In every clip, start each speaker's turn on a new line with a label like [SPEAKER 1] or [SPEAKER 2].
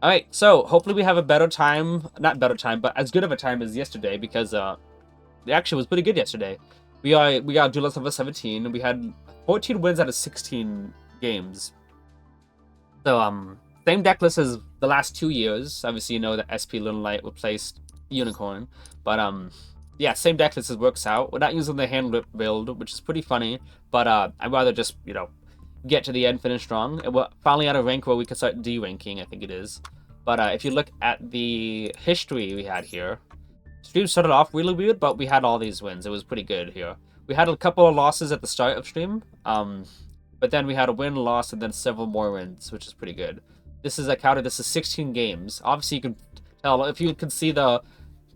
[SPEAKER 1] Alright, so hopefully we have a better time, not better time, but as good of a time as yesterday, because the action was pretty good yesterday. We got Duelist level 17, and we had 14 wins out of 16 games. So same deck list as the last 2 years. Obviously, you know that SP Little Light replaced Unicorn, but yeah, same deck list as works out. We're not using the hand whip build, which is pretty funny, but I'd rather just get to the end, finish strong, and we're finally at a rank where we can start D-ranking, I think it is. But if you look at the history we had here, stream started off really weird, but we had all these wins. It was pretty good here. We had a couple of losses at the start of stream, but then we had a win, loss, and then several more wins, which is pretty good. This is this is 16 games. Obviously, you can tell, if you can see the,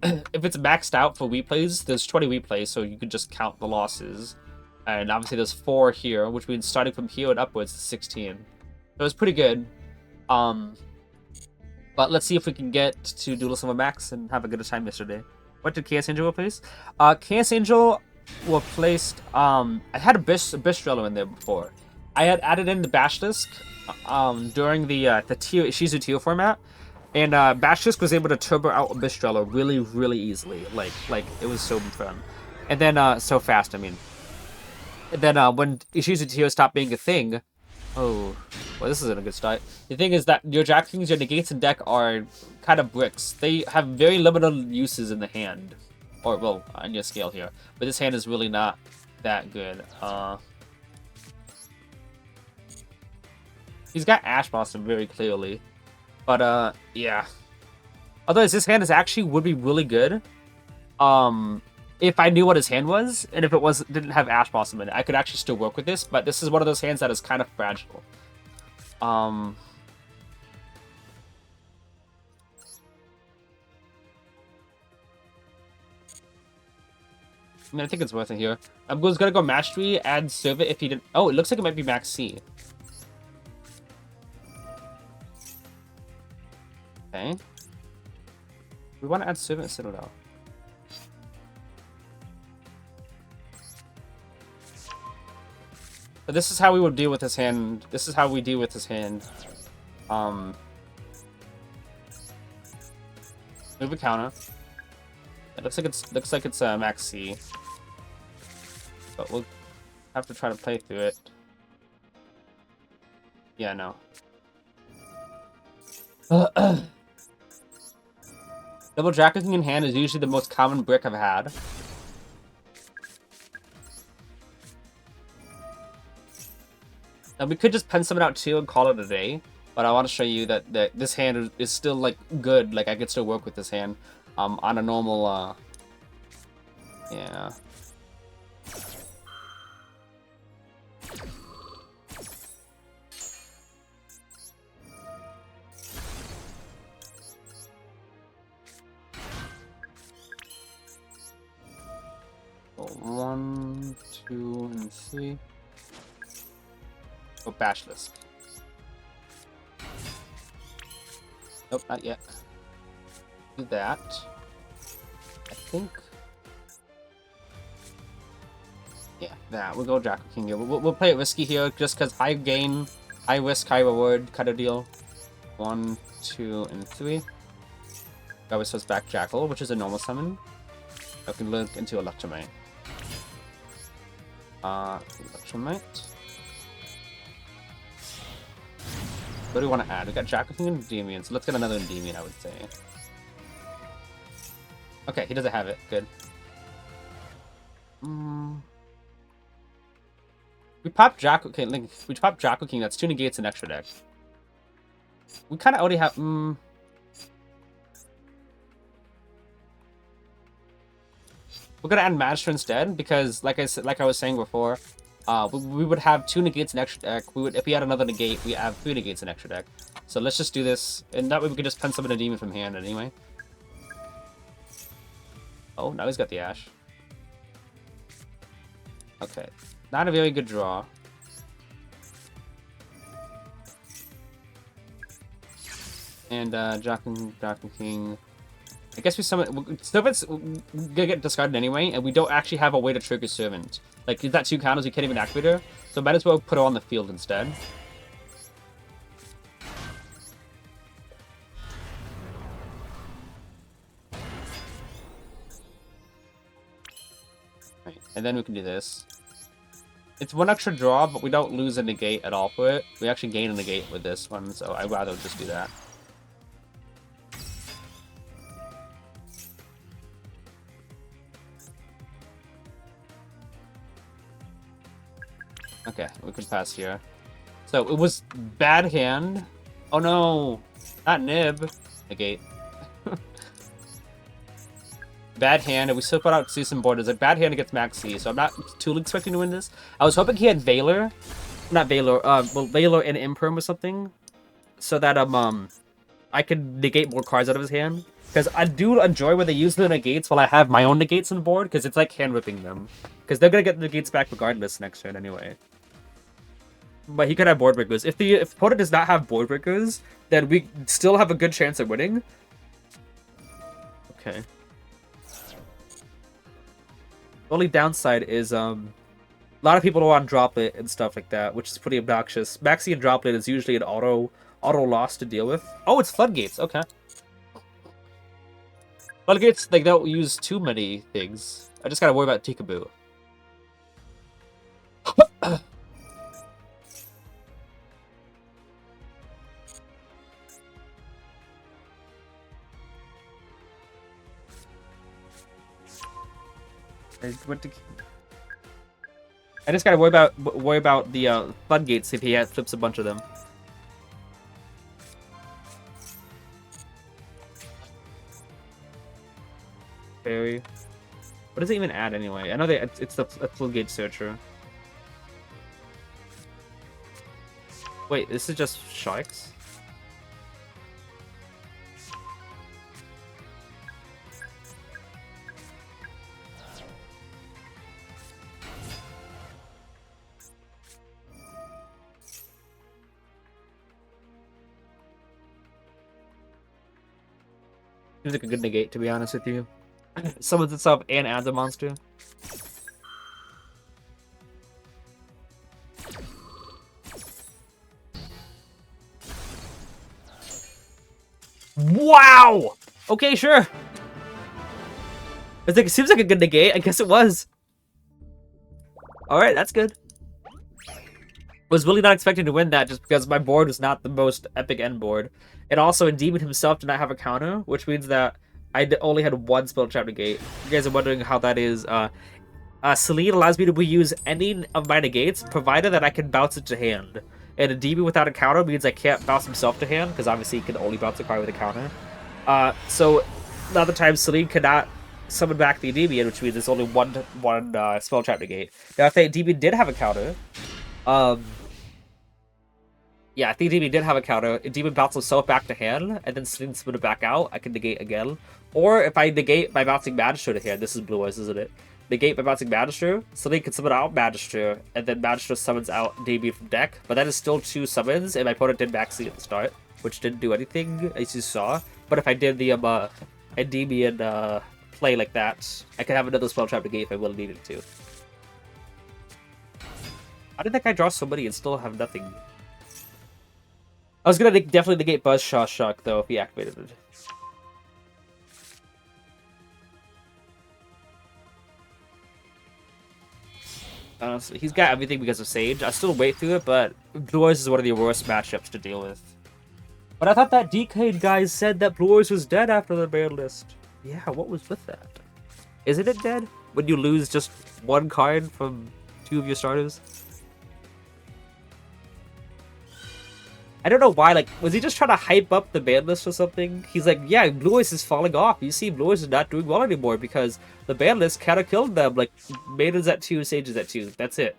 [SPEAKER 1] if it's maxed out for replays, there's 20 replays, so you can just count the losses. And obviously there's 4 here, which means starting from here and upwards is 16. So it's pretty good. But let's see if we can get to Duelist level max and have a good time yesterday. What did Chaos Angel replace? Chaos Angel replaced, I had a Bistrillo in there before. I had added in the Basilisk during the Shizu Tio format. And Basilisk was able to turbo out Bistrillo really, really easily. Like it was so fun. And then, so fast, I mean. And then when Ishizu Tio stopped being a thing, oh, well, this isn't a good start. The thing is that your Jack Kings, your negates in deck are kind of bricks. They have very limited uses in the hand, or well, on your scale here. But this hand is really not that good. He's got Ash Blossom very clearly, but yeah. Otherwise, this hand would be really good. If I knew what his hand was, and if it didn't have Ash Blossom in it, I could actually still work with this, but this is one of those hands that is kind of fragile. I mean, I think it's worth it here. I'm just gonna go Mastery, add Serve It if he didn't... Oh, it looks like it might be Max C. Okay. We want to add Serve It Citadel. But this is how we would deal with his hand. This is how we deal with his hand. Move a counter. It looks like it's Max C. But we'll have to try to play through it. Yeah, no. Double Draco King in hand is usually the most common brick I've had. Now, we could just pen summon out 2 and call it a day, but I want to show you that this hand is still, like, good. Like, I could still work with this hand on a normal, yeah. So 1, 2, and 3. Oh, Basilisk. Nope, not yet. Do that. I think. Yeah, that. We'll go Draco King here. We'll play it risky here just because high gain, high risk, high reward kind of deal. 1, 2, and 3. That was back Jackal, which is a normal summon. I can look into Electromite. Electromite. What do we want to add? We got Draco King and Endymion, so let's get another Endymion, I would say. Okay, he doesn't have it. Good. We pop Draco King. Like, we pop Draco King. That's 2 negates and extra deck. We kind of already have. We're gonna add Master instead because, like I was saying before. We would have 2 negates in extra deck. If we had another negate, we have 3 negates in extra deck. So let's just do this, and that way we can just pen summon a demon from hand anyway. Oh, now he's got the Ash. Okay, not a very good draw. And Draco King. I guess we summon... Servant's gonna get discarded anyway, and we don't actually have a way to trigger Servant. Like, is that 2 counters, we can't even activate her. So might as well put her on the field instead. Right. And then we can do this. It's one extra draw, but we don't lose a negate at all for it. We actually gain a negate with this one, so I'd rather just do that. Okay, we can pass here. So it was bad hand. Oh no, not nib. Negate. Bad hand, and we still put out Season Borders. A bad hand against Max C, so I'm not too expecting to win this. I was hoping he had Valor. Not Valor, well, Valor and Imperm or something. So that, I could negate more cards out of his hand. Because I do enjoy when they use the negates while I have my own negates on board, because it's like hand-whipping them. Because they're going to get the negates back regardless next turn anyway. But he could have board breakers. If the opponent does not have board breakers, then we still have a good chance of winning. Okay. The only downside is, a lot of people don't want Droplet and stuff like that, which is pretty obnoxious. Maxi and Droplet is usually an auto loss to deal with. Oh, it's Floodgates. Okay. Floodgates, they don't use too many things. I just gotta worry about Tikaboo. I just gotta worry about the floodgates if he flips a bunch of them. Fairy. What does it even add anyway? I know it's the floodgate searcher. Wait, this is just sharks? Seems like a good negate, to be honest with you. Summons itself and adds a monster. Wow! Okay, sure. It's like, it seems like a good negate. I guess it was. Alright, that's good. Was really not expecting to win that just because my board was not the most epic end board. And also, Endymion himself did not have a counter, which means that I only had one spell trap negate. You guys are wondering how that is. Celine allows me to reuse any of my negates, provided that I can bounce it to hand. And Endymion without a counter means I can't bounce himself to hand, because obviously he can only bounce a card with a counter. So, other times Celine cannot summon back the Endymion, which means there's only one spell trap negate. Now, if the Endymion did have a counter, yeah, I think Endymion did have a counter. Endymion bounces himself back to hand, and then Celine spin it back out. I can negate again. Or if I negate by bouncing Magister to hand, this is Blue Eyes, isn't it? Negate by bouncing Magister, Celine can summon out Magister, and then Magister summons out Endymion from deck. But that is still 2 summons, and my opponent did Maxi at the start, which didn't do anything, as you saw. But if I did the Endymion play like that, I could have another spell trap negate if I really needed to. How did that guy draw so many and still have nothing? I was gonna definitely negate Buzzsaw Shock though if he activated it. Honestly, he's got everything because of Sage. I still wait through it, but Blue Eyes is one of the worst matchups to deal with. But I thought that Decade guy said that Blue Eyes was dead after the ban list. Yeah, what was with that? Isn't it dead? When you lose just one card from 2 of your starters? I don't know why, like, was he just trying to hype up the ban list or something? He's like, yeah, Blue Eyes is falling off. You see, Blue Eyes is not doing well anymore because the ban list kind of killed them. Like, Maidens at 2, Sages at 2. That's it.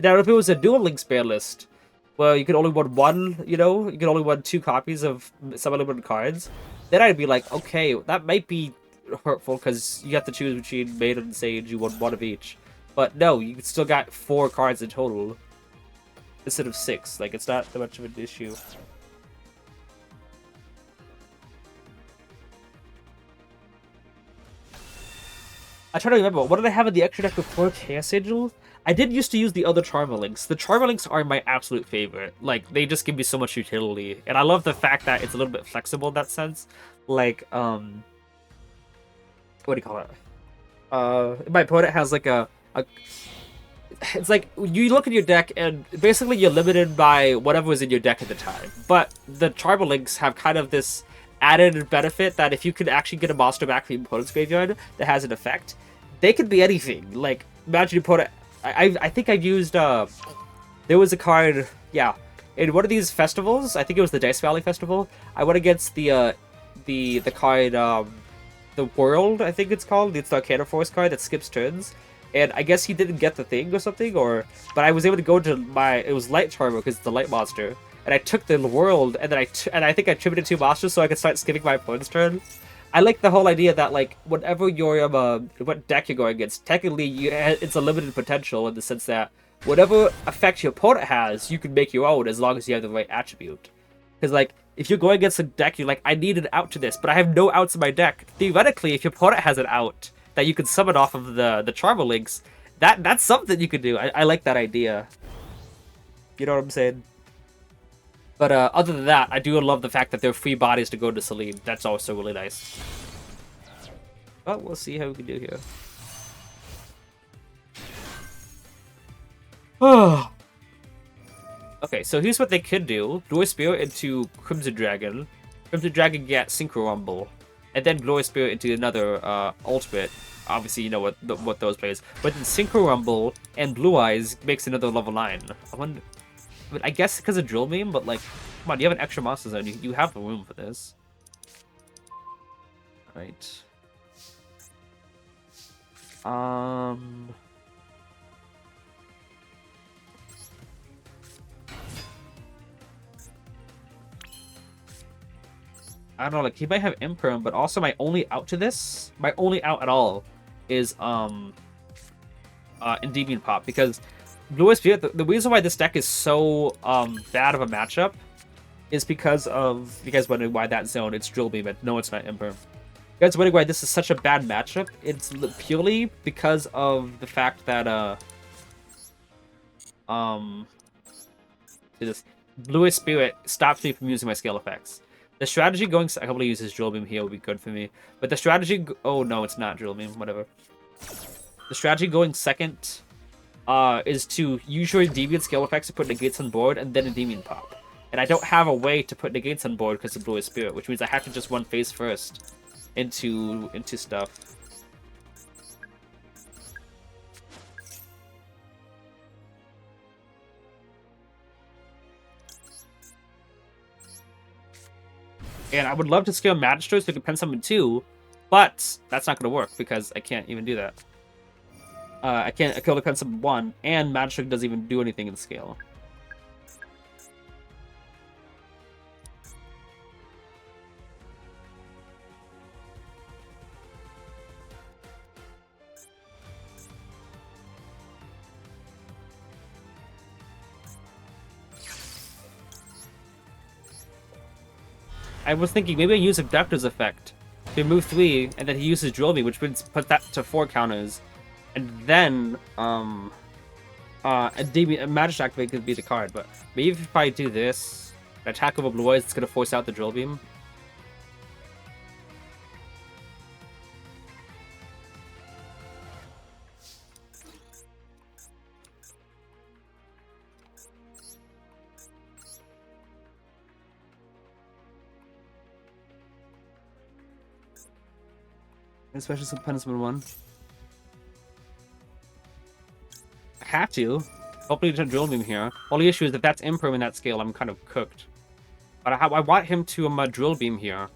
[SPEAKER 1] Now, if it was a Duel Links ban list, well, you could only win one, you know? You could only win 2 copies of some unlimited cards. Then I'd be like, okay, that might be hurtful because you have to choose between Maiden and Sage. You won 1 of each. But no, you still got 4 cards in total. Instead of 6, like, it's not that much of an issue. I try to remember, what did I have in the extra deck before Chaos Angel? I did used to use the other Charmer-Links. The Charmer-Links are my absolute favorite. Like, they just give me so much utility. And I love the fact that it's a little bit flexible in that sense. Like, what do you call it? my opponent has like a it's like you look at your deck and basically you're limited by whatever was in your deck at the time. But the tribal links have kind of this added benefit that if you could actually get a monster back from your opponent's graveyard that has an effect, they could be anything. Like imagine you put it. I think I used there was a card, yeah, in one of these festivals. I think it was the Dice Valley Festival. I went against the card the World, I think it's called. It's the Arcana Force card that skips turns. And I guess he didn't get the thing or something, but I was able to go to it was Light Charmer because it's the light monster, and I took the World, and then I think I attributed 2 monsters so I could start skipping my opponent's turn. I like the whole idea that like whatever your what deck you're going against, technically it's a limited potential in the sense that whatever effect your opponent has, you can make your own as long as you have the right attribute. Because like if you're going against a deck, you're like, I need an out to this, but I have no outs in my deck. Theoretically, if your opponent has an out that you can summon off of the tribal links, that's something you could do. I like that idea. You know what I'm saying? But other than that, I do love the fact that there are free bodies to go to Celine. That's also really nice. But we'll see how we can do here. Okay, so here's what they could do. Glorious Spirit into Crimson Dragon. Crimson Dragon get Synchro Rumble. And then Glorious Spirit into another ultimate. Obviously, you know what those plays. But then Synchro Rumble and Blue Eyes makes another level 9. I wonder... But I guess because of Drill Beam, but like... Come on, you have an extra monster zone. You have the room for this. Alright. I don't know, like, he might have Imperm, but also my only out to this, my only out at all, is, Endymion Pop, because Blue Spirit, the reason why this deck is so, bad of a matchup is because of, you guys wondering why that zone, it's Drill Beam, but no, it's not Imperm. You guys wondering why this is such a bad matchup? It's purely because of the fact that, this Blue Spirit stops me from using my scale effects. The strategy going... I probably use this Drill Beam here would be good for me. But the strategy... Oh, no, it's not Drill Beam. Whatever. The strategy going second is to use your Endymion scale effects to put negates on board and then Endymion Pop. And I don't have a way to put negates on board because of Blue Spirit, which means I have to just run phase first into stuff. And I would love to scale Magister so I can pen summon 2, but that's not going to work because I can't even do that. I can only pen summon 1, and Magister doesn't even do anything in scale. I was thinking maybe I use Abductor's effect to remove 3, and then he uses Drill Beam, which would put that to 4 counters, and then Magic Activate could be the card. But maybe if I do this, attack over Blue Eyes, it's gonna force out the Drill Beam. Especially some punishment 1. I have to. Hopefully to Drill Beam here. Only issue is if that's Imperm in that scale, I'm kind of cooked. But I want him to Drill Beam here.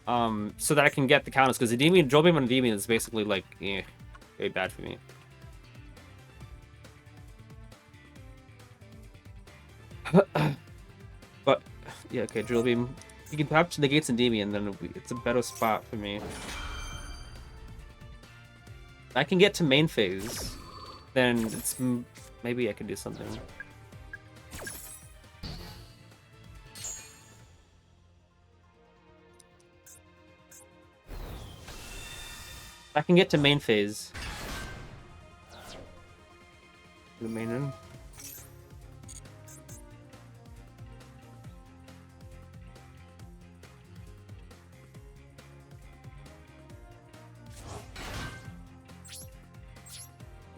[SPEAKER 1] So that I can get the counters, because Drill Beam on Endymion is basically like, very bad for me. But, yeah, okay, Drill Beam. You can perhaps negates Endymion, then it's a better spot for me. I can get to main phase, then it's maybe I can do something. I can get to main phase. The main end.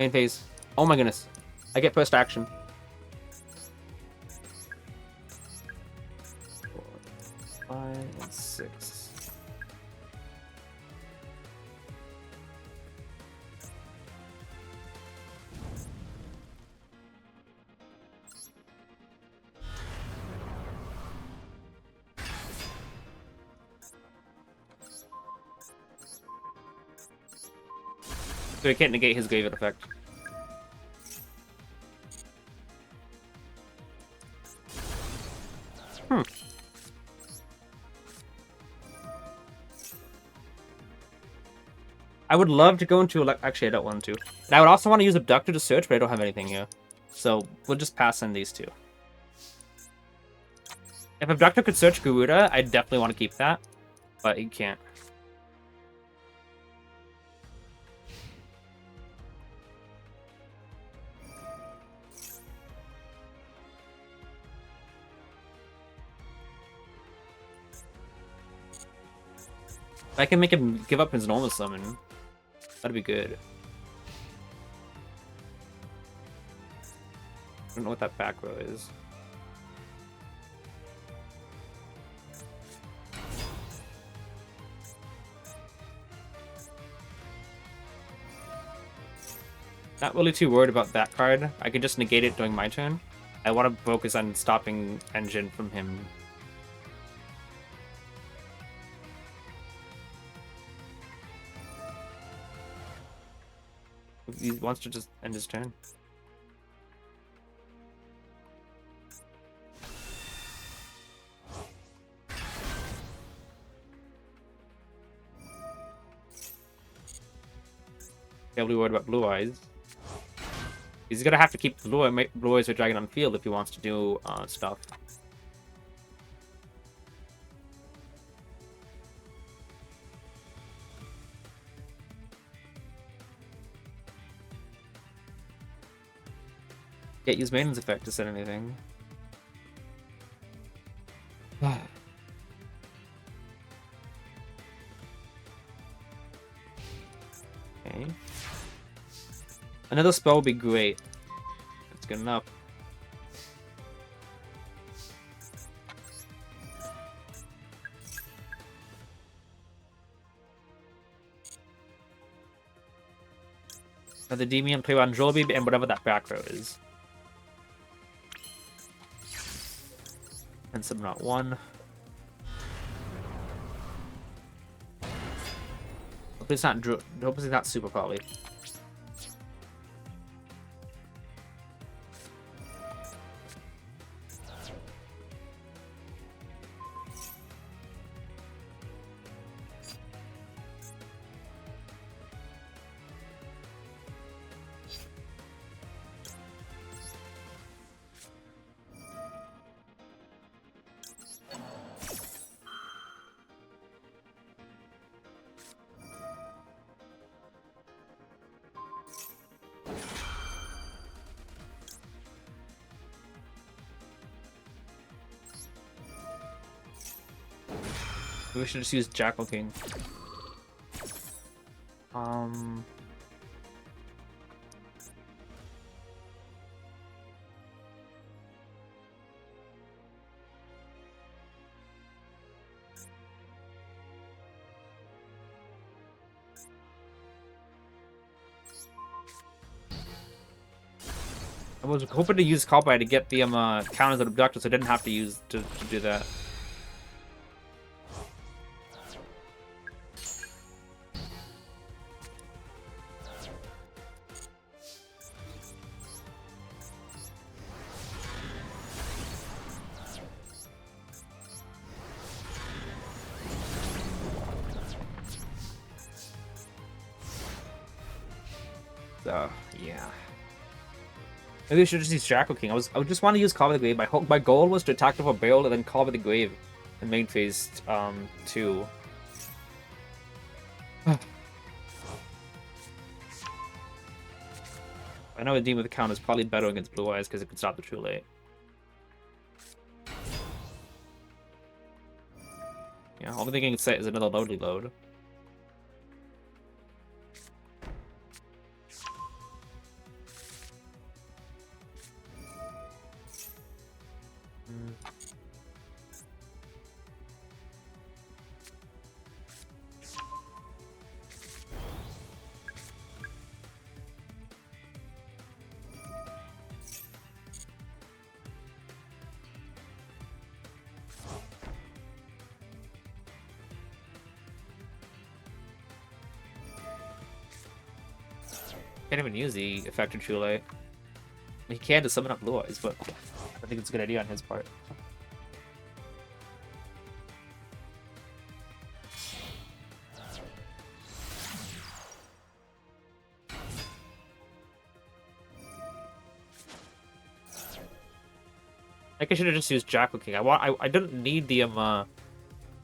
[SPEAKER 1] Main phase. Oh my goodness. I get first action. 4, 5, and 6. So he can't negate his Graveyard effect. I would love to go into... Actually, I don't want to. And I would also want to use Abductor to search, but I don't have anything here. So we'll just pass in these two. If Abductor could search Garuda, I'd definitely want to keep that. But he can't. If I can make him give up his normal summon, that'd be good. I don't know what that back row is. Not really too worried about that card. I can just negate it during my turn. I want to focus on stopping Engine from him. He wants to just end his turn. Heavily worried about Blue Eyes. He's gonna have to keep Blue Eyes with Dragon on field if he wants to do stuff. Can't use Maiden's effect to set anything. Okay. Another spell would be great. That's good enough. Another Endymion, play around Droll'ed and whatever that back row is. And Subnaut 1. Hope it's not Super Poly. We should just use Jackal King. I was hoping to use Call By to get the counters of Abductor, so I didn't have to use to do that. Yeah. Maybe I should just use Jackal King. I would just want to use Call By the Grave. My goal was to attack with a barrel and then Call By the Grave in main phase 2. I know a Demon with a count is probably better against Blue Eyes because it could stop the True Late. Yeah, all the thing I can set is another Loadly Load. Can't even use the effective too late. He can to summon up Blue Eyes, but I think it's a good idea on his part. Like I should have just used Jackal King. I didn't need the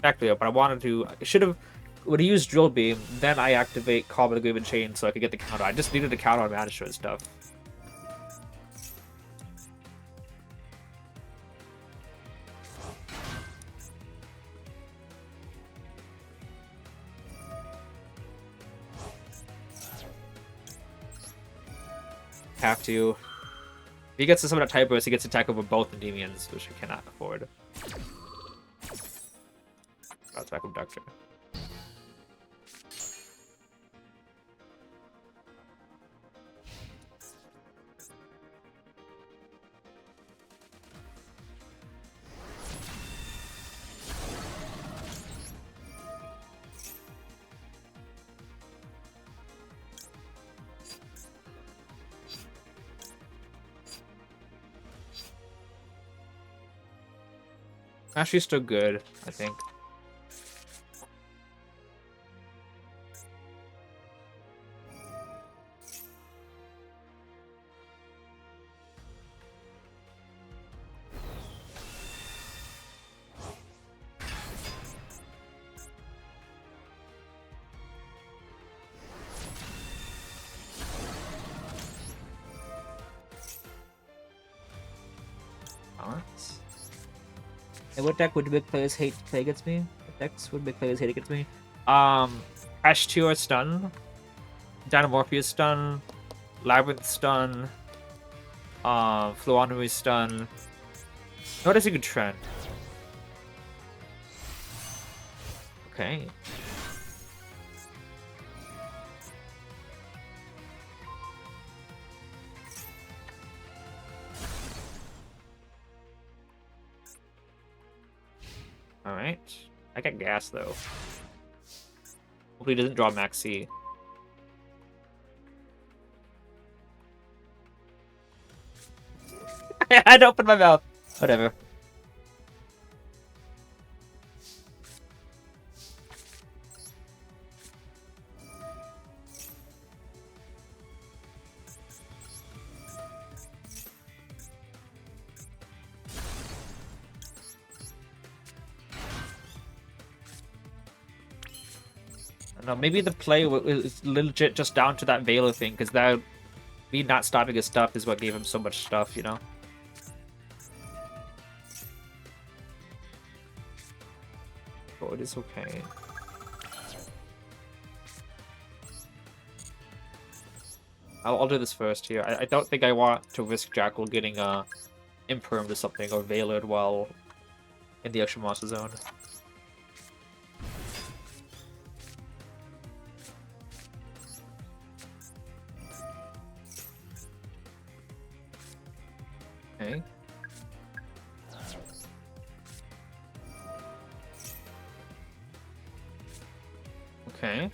[SPEAKER 1] Activate, but I wanted to. I should have. When I use Drill Beam, then I activate Calm the Grievous Chain so I could get the counter. I just needed the counter on Manisher and stuff. Have to. If he gets to summon a Type Burst, he gets attack over both Endymions, which I cannot afford. Attack Abductor. Actually, still good, I think. Balance. And what deck would make players hate to play against me? What decks would make players hate against me? Ash 2 stun. Dynamorpheus stun. Labyrinth stun. Fluonomy stun. What is a good trend? Okay. Alright. I got gas, though. Hopefully he doesn't draw Max C. I had to open my mouth. Whatever. No, maybe the play is legit just down to that Veiler thing, because that me not stopping his stuff is what gave him so much stuff, you know? Oh, it is okay. I'll do this first here. I don't think I want to risk Jackal getting Impermed or something, or Veilered while in the extra monster zone. Okay. Okay.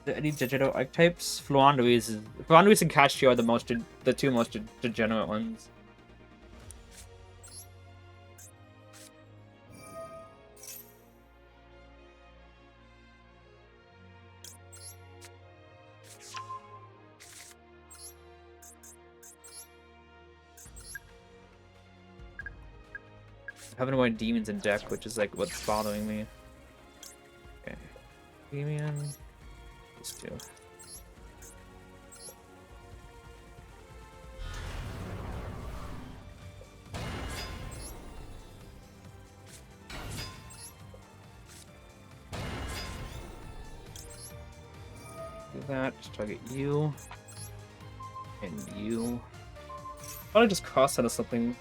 [SPEAKER 1] Any degenerate archetypes? Fluanduis and Castio are the two most degenerate ones. I have no more demons in deck, which is like what's bothering me. Okay. Endymion. These two. Do that. Target you. And you. Why don't I just cross out of something?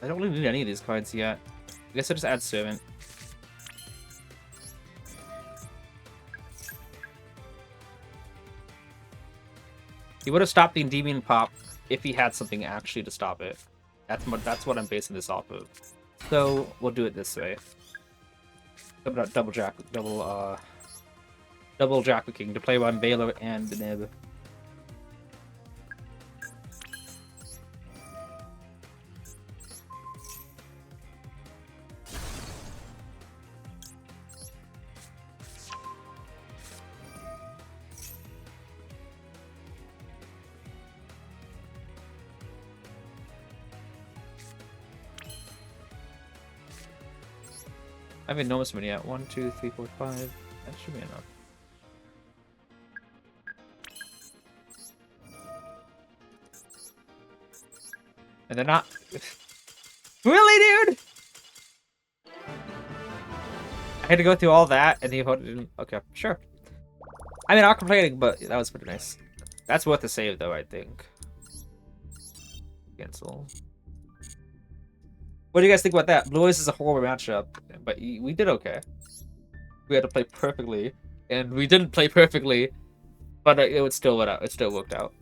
[SPEAKER 1] I don't really need any of these cards yet. I guess I'll just add Servant. He would have stopped the Endymion pop if he had something actually to stop it. That's what I'm basing this off of. So we'll do it this way. Double Jack the King to play on Baylor and the Nib. I have enormous many yet. 1, 2, 3, 4, 5. That should be enough. And they're not. Really, dude? I had to go through all that, and the opponent didn't. Okay, sure. I mean, I'm not complaining, but that was pretty nice. That's worth the save, though, I think. Cancel. What do you guys think about that? Blue Eyes is a horrible matchup, but we did okay. We had to play perfectly, and we didn't play perfectly, but it still went out. It still worked out.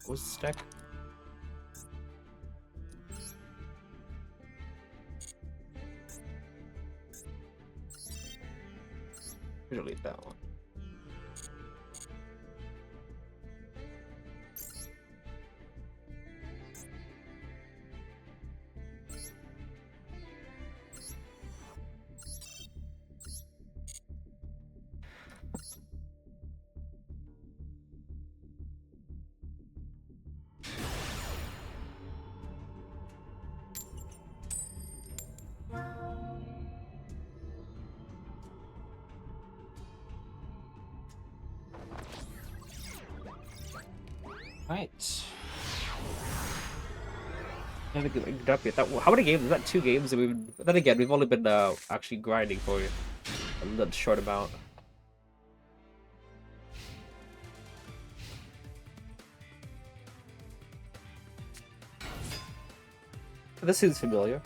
[SPEAKER 1] What was this deck? Delete that one. Right. I haven't get up yet. How many games? Is that 2 games? Then again, we've only been actually grinding for a little short amount. This seems familiar.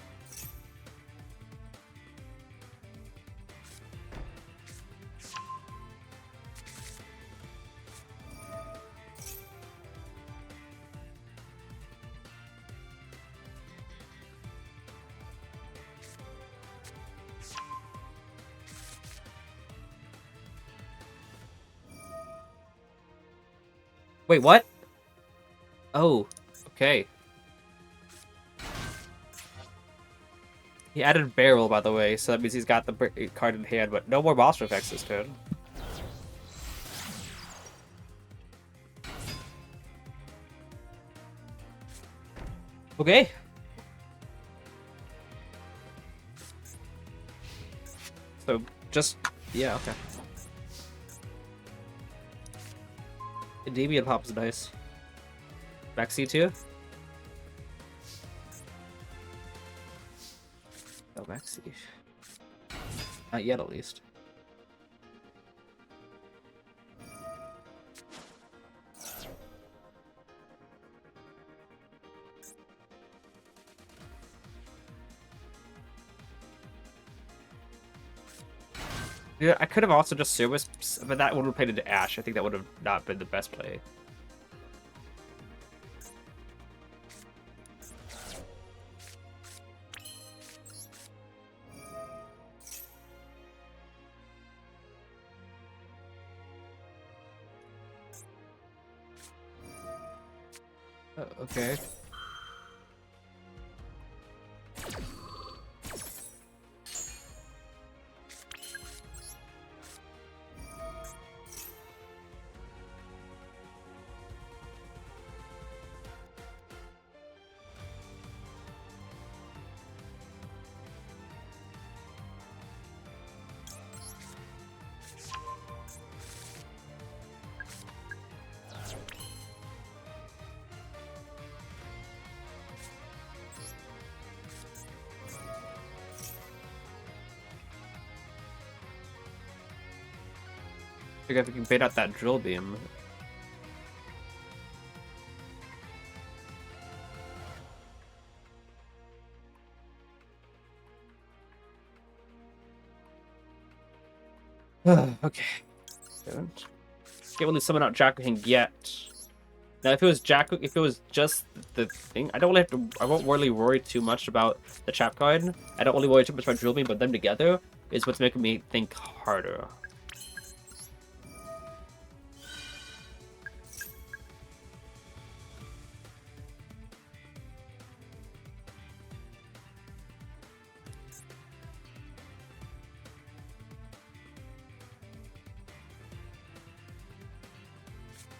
[SPEAKER 1] Wait, what? Oh, okay. He added Barrel, by the way, so that means he's got the card in hand, but no more monster effects this turn. Okay. So, just... yeah, okay. Endymion pop is nice. Maxi too? Oh, Maxi. Not yet, at least. Yeah, I could have also just service, but that would have played into Ash. I think that would have not been the best play. Okay. Figure if we can bait out that drill beam. Okay. Can't really summon out Jack-O-Hing yet. Now, if it was if it was just the thing, I won't really worry too much about the trap card. I don't really worry too much about drill beam, but them together is what's making me think harder.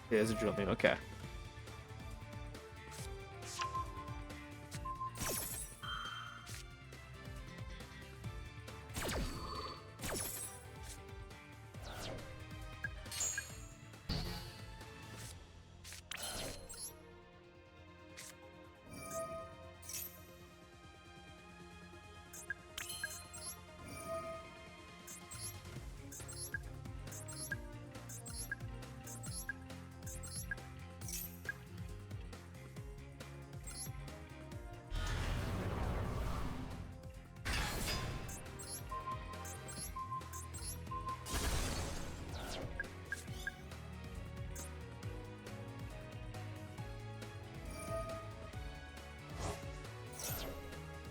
[SPEAKER 1] There's a drill beam, okay.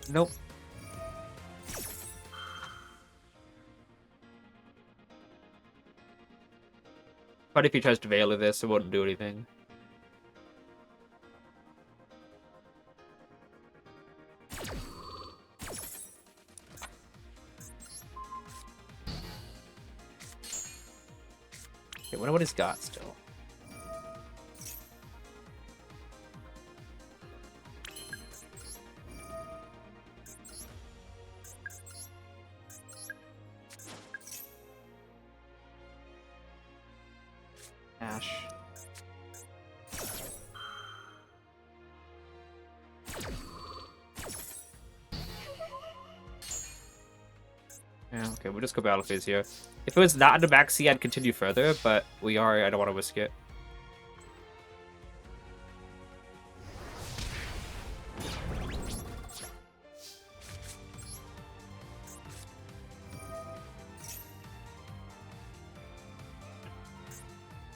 [SPEAKER 1] Nope. But if he tries to Dlvl this, it wouldn't do anything. Okay, wonder what he's got still. Ash. Yeah, okay, we'll just go battle phase here. If it was not in the back C, I'd continue further, but we are, I don't want to risk it.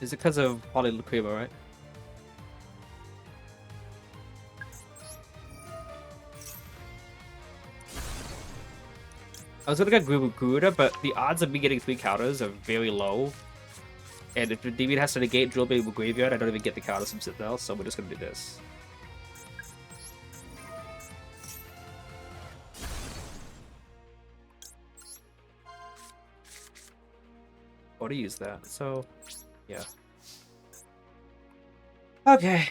[SPEAKER 1] Is it because of Polylacrima, right? I was gonna get Guruda, but the odds of me getting 3 counters are very low. And if the Endymion has to negate Drill Beam with Graveyard, I don't even get the counters from Citadel, so we're just gonna do this. Or to use that, so yeah. Okay.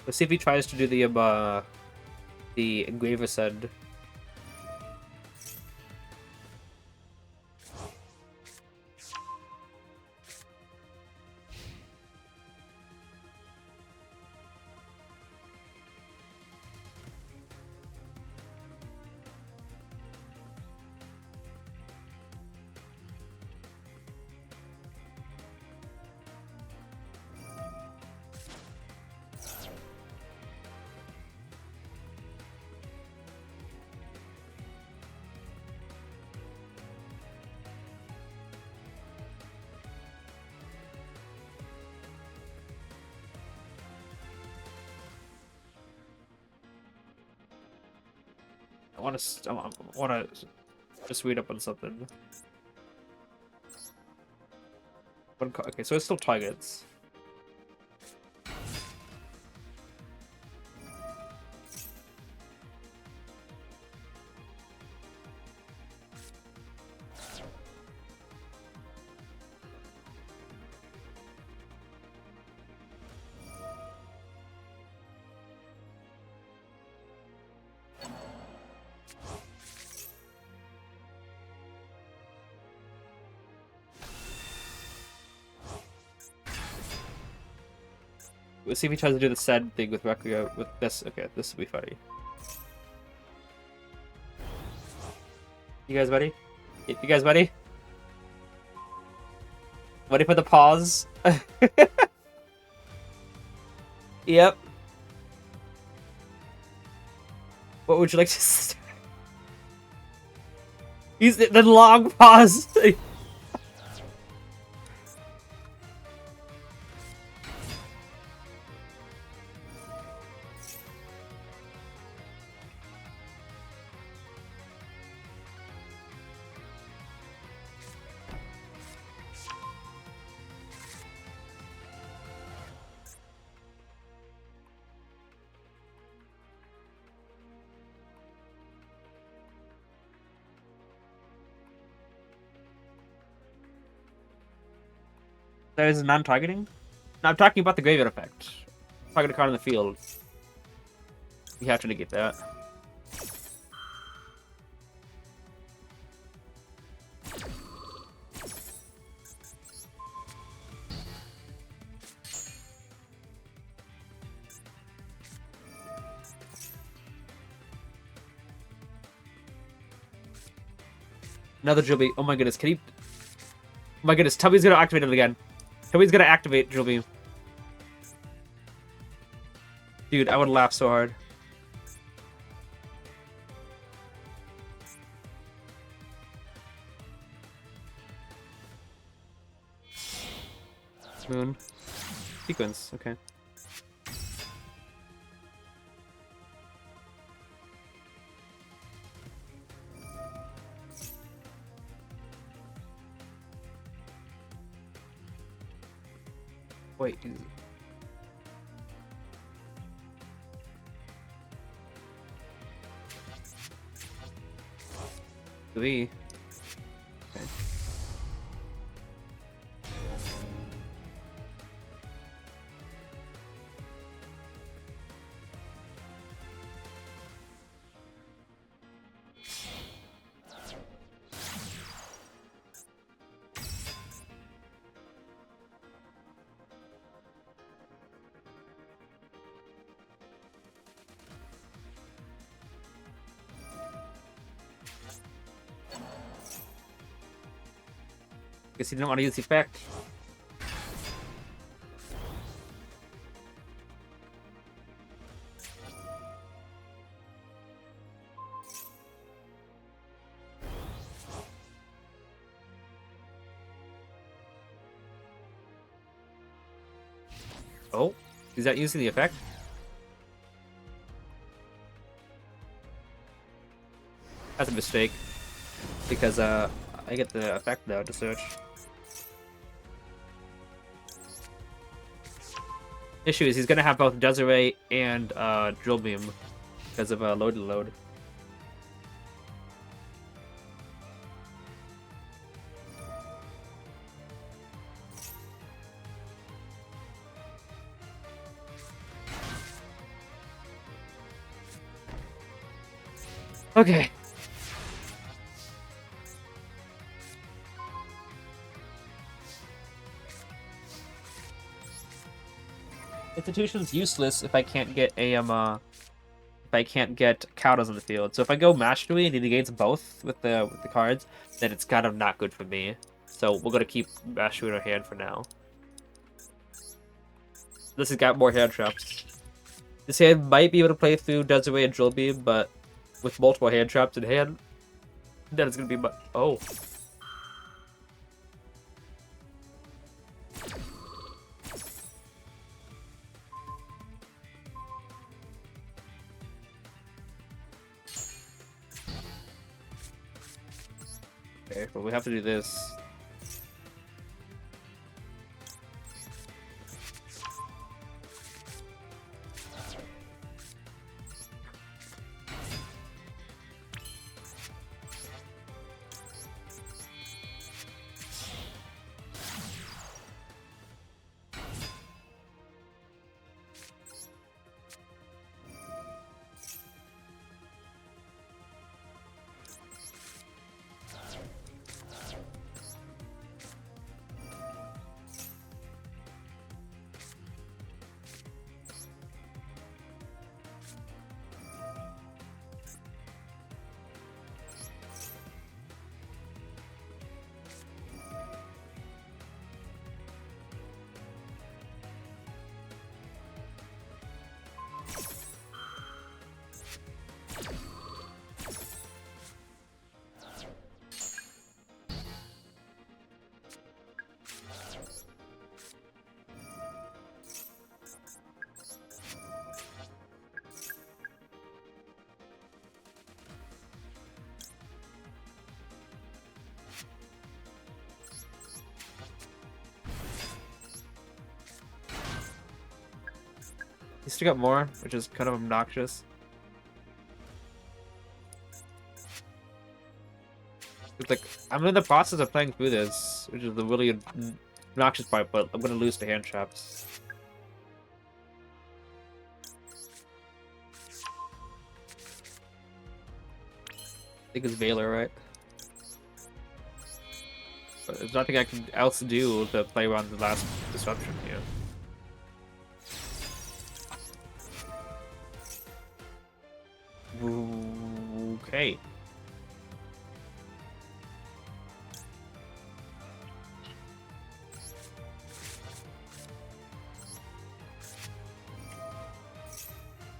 [SPEAKER 1] Let's see if he tries to do the engraver said. I want to just read up on something. Okay, so it still targets. Let's see if he tries to do the said thing with Requiem with this. Okay, this will be funny. You guys ready? You guys ready? Ready for the pause? Yep. What would you like to say? He's the long pause. There is non-targeting? No, I'm talking about the graveyard effect. Target a card in the field. You have to negate that. Another Dlvl. Oh my goodness, can he... Oh my goodness, Tubby's gonna activate it again. Tubby's gonna activate Dlvl. Dude, I would laugh so hard. Moon. Sequence, okay. Wait. Okay. Guess he didn't want to use the effect. Oh, is that using the effect? That's a mistake. Because I get the effect now to search. Issue is he's gonna have both Desiree and Drill Beam because of load. Okay. Institution's useless if I can't get if I can't get counters on the field. So if I go mastery and he negates both with the cards, then it's kind of not good for me. So we're gonna keep mastery in our hand for now. This has got more hand traps. This hand might be able to play through Dlvl and Drill Beam, but with multiple hand traps in hand, then it's gonna be oh. Okay, but we have to do this. He's still got more, which is kind of obnoxious. It's like, I'm in the process of playing through this, which is the really obnoxious part, but I'm gonna lose to hand traps. I think it's Valor, right? But there's nothing I can else do to play around the last disruption here. Okay.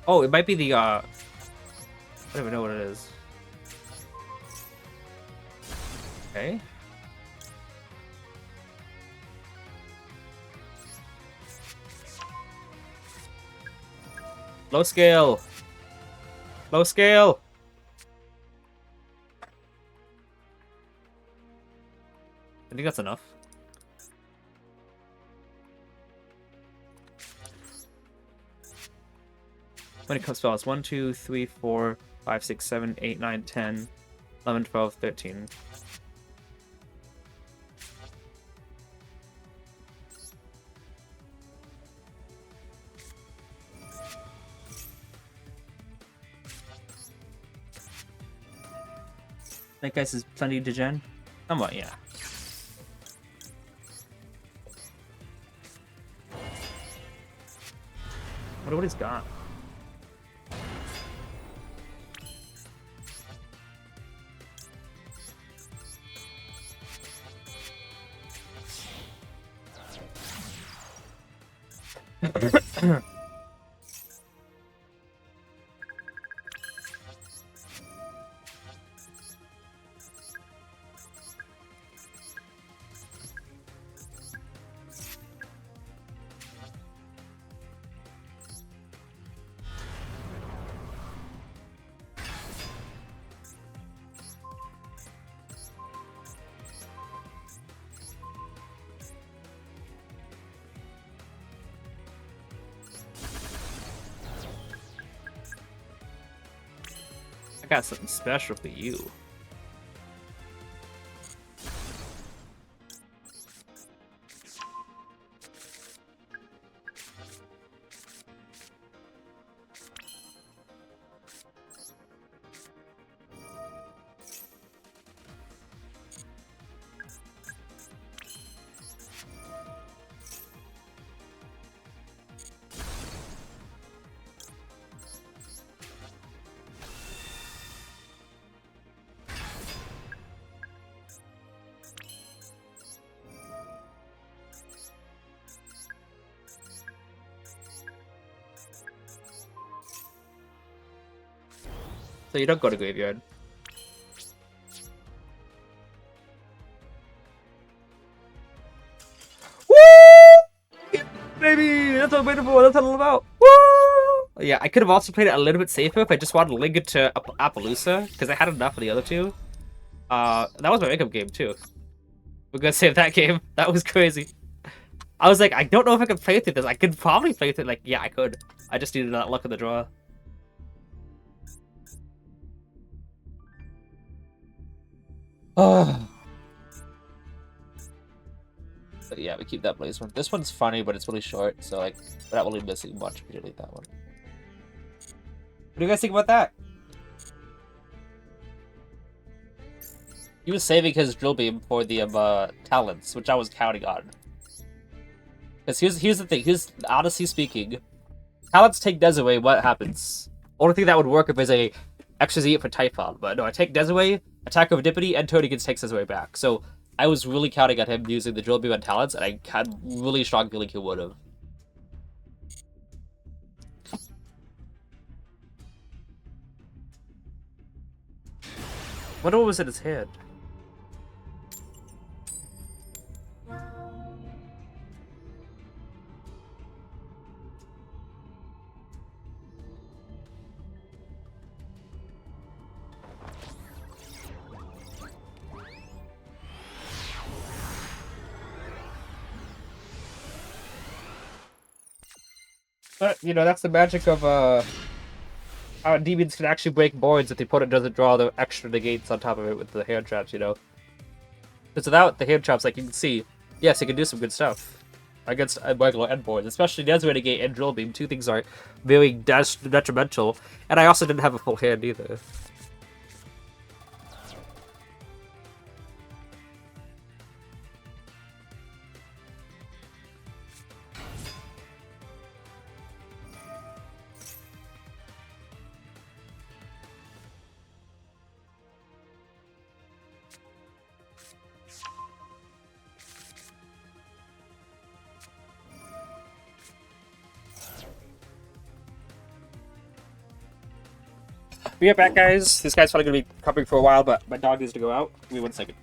[SPEAKER 1] Oh, it might be the I don't even know what it is. Okay. Low scale. Low scale. I think that's enough. When it comes to spells, 1, 2, 3, 4, 5, 6, 7, 8, 9, 10, 11, 12, 13. That guy's is plenty degen. Somewhat, yeah. Wonder what he's got. I got something special for you. So you don't go to graveyard. Woo! Baby, that's what I'm waiting for. That's what I'm all about. Woo! Yeah, I could have also played it a little bit safer if I just wanted to link it to Appaloosa, because I had enough of the other two. That was my makeup game too. We're gonna save that game. That was crazy. I was like, I don't know if I could play through this. I could probably play through. Like, yeah, I could. I just needed that luck of the draw. Oh. But yeah, we keep that Blaze one. This one's funny, but it's really short, so like, we're not really missing much. We delete that one. What do you guys think about that? He was saving his drill beam for the talents, which I was counting on. Because here's the thing. Honestly speaking, talents take Des away. What happens? Only thing that would work if there's a extra Z for Typhon, but no, I take Des away, attack over Dippity, and Tony gets takes Des away back. So I was really counting on him using the drill beam and talents, and I had really strong feeling he would have. What was in his hand? But, you know, that's the magic of, how Endymions can actually break boards if the opponent doesn't draw the extra negates on top of it with the hand traps, you know? Because without the hand traps, like you can see, yes, it can do some good stuff against regular end boards, especially Desert Negate and Drill Beam. Two things are very detrimental, and I also didn't have a full hand either. Be right back, guys. This guy's probably going to be covering for a while, but my dog needs to go out. Give me 1 second.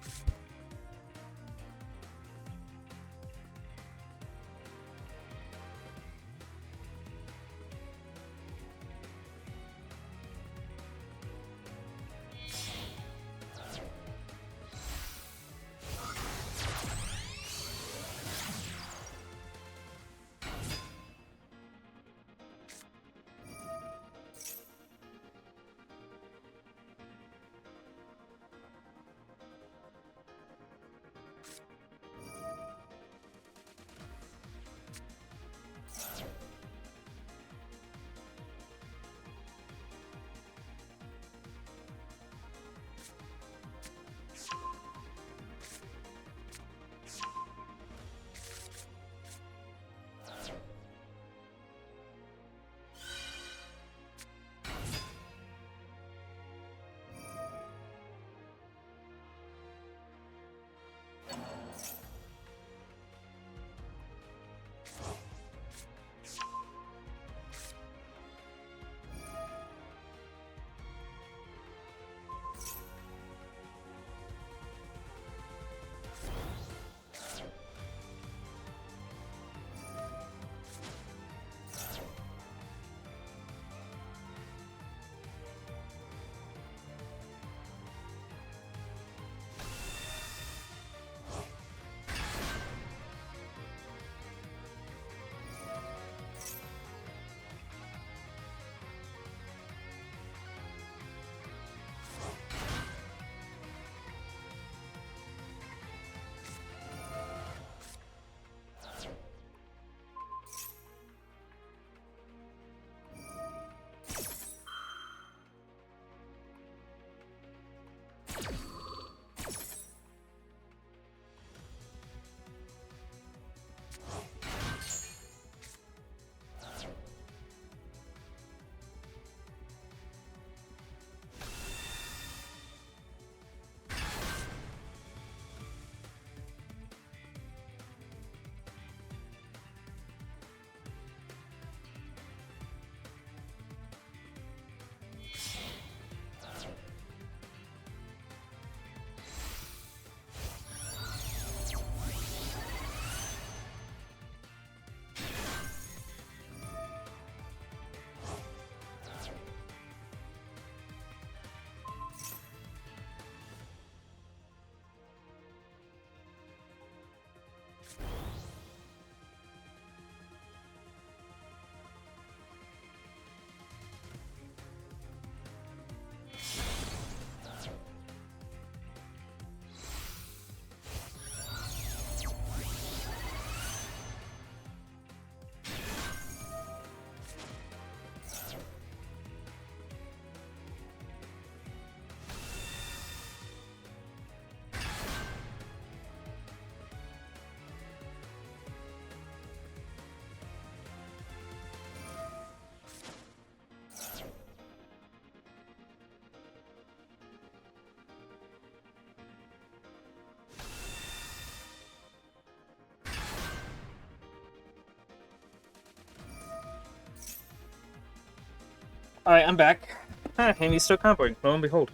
[SPEAKER 1] Alright, I'm back. And he's still comboing, lo and behold.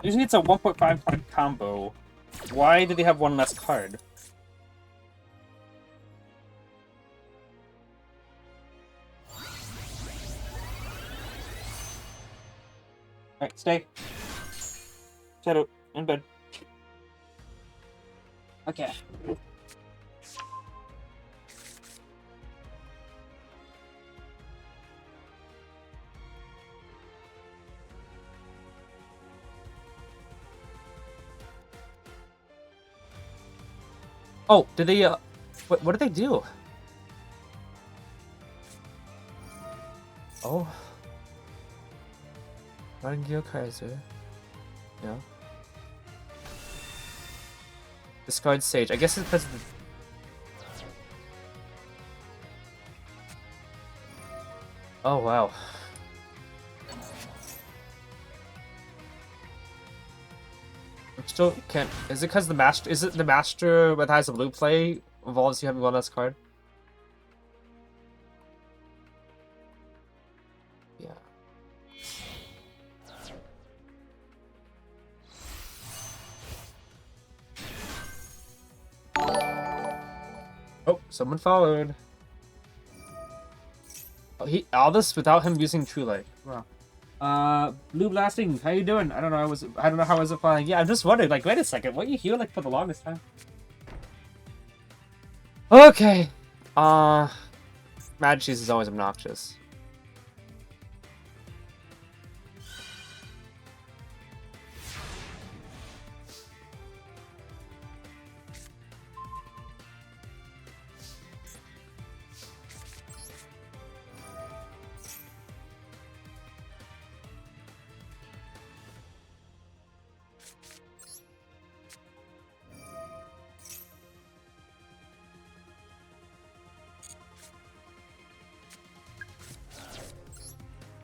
[SPEAKER 1] Usually it's a 1.5 card combo. Why did they have one less card? Alright, stay. Shadow, in bed. Okay. Oh, did they, what did they do? Oh. Rangio Kaiser. Yeah. Discard Sage. I guess it's because of the... Oh, wow. I still can't... Is it because the master... Is it the master with Eyes of Blue play involves you having one less card? Yeah. Oh, someone followed. Oh, all this without him using True Light. Wow. Blue Blasting, how you doing? I don't know. I don't know how I was applying. Yeah, I'm just wondering. Like, wait a second. What you heal like for the longest time? Okay. Mad Cheese is always obnoxious.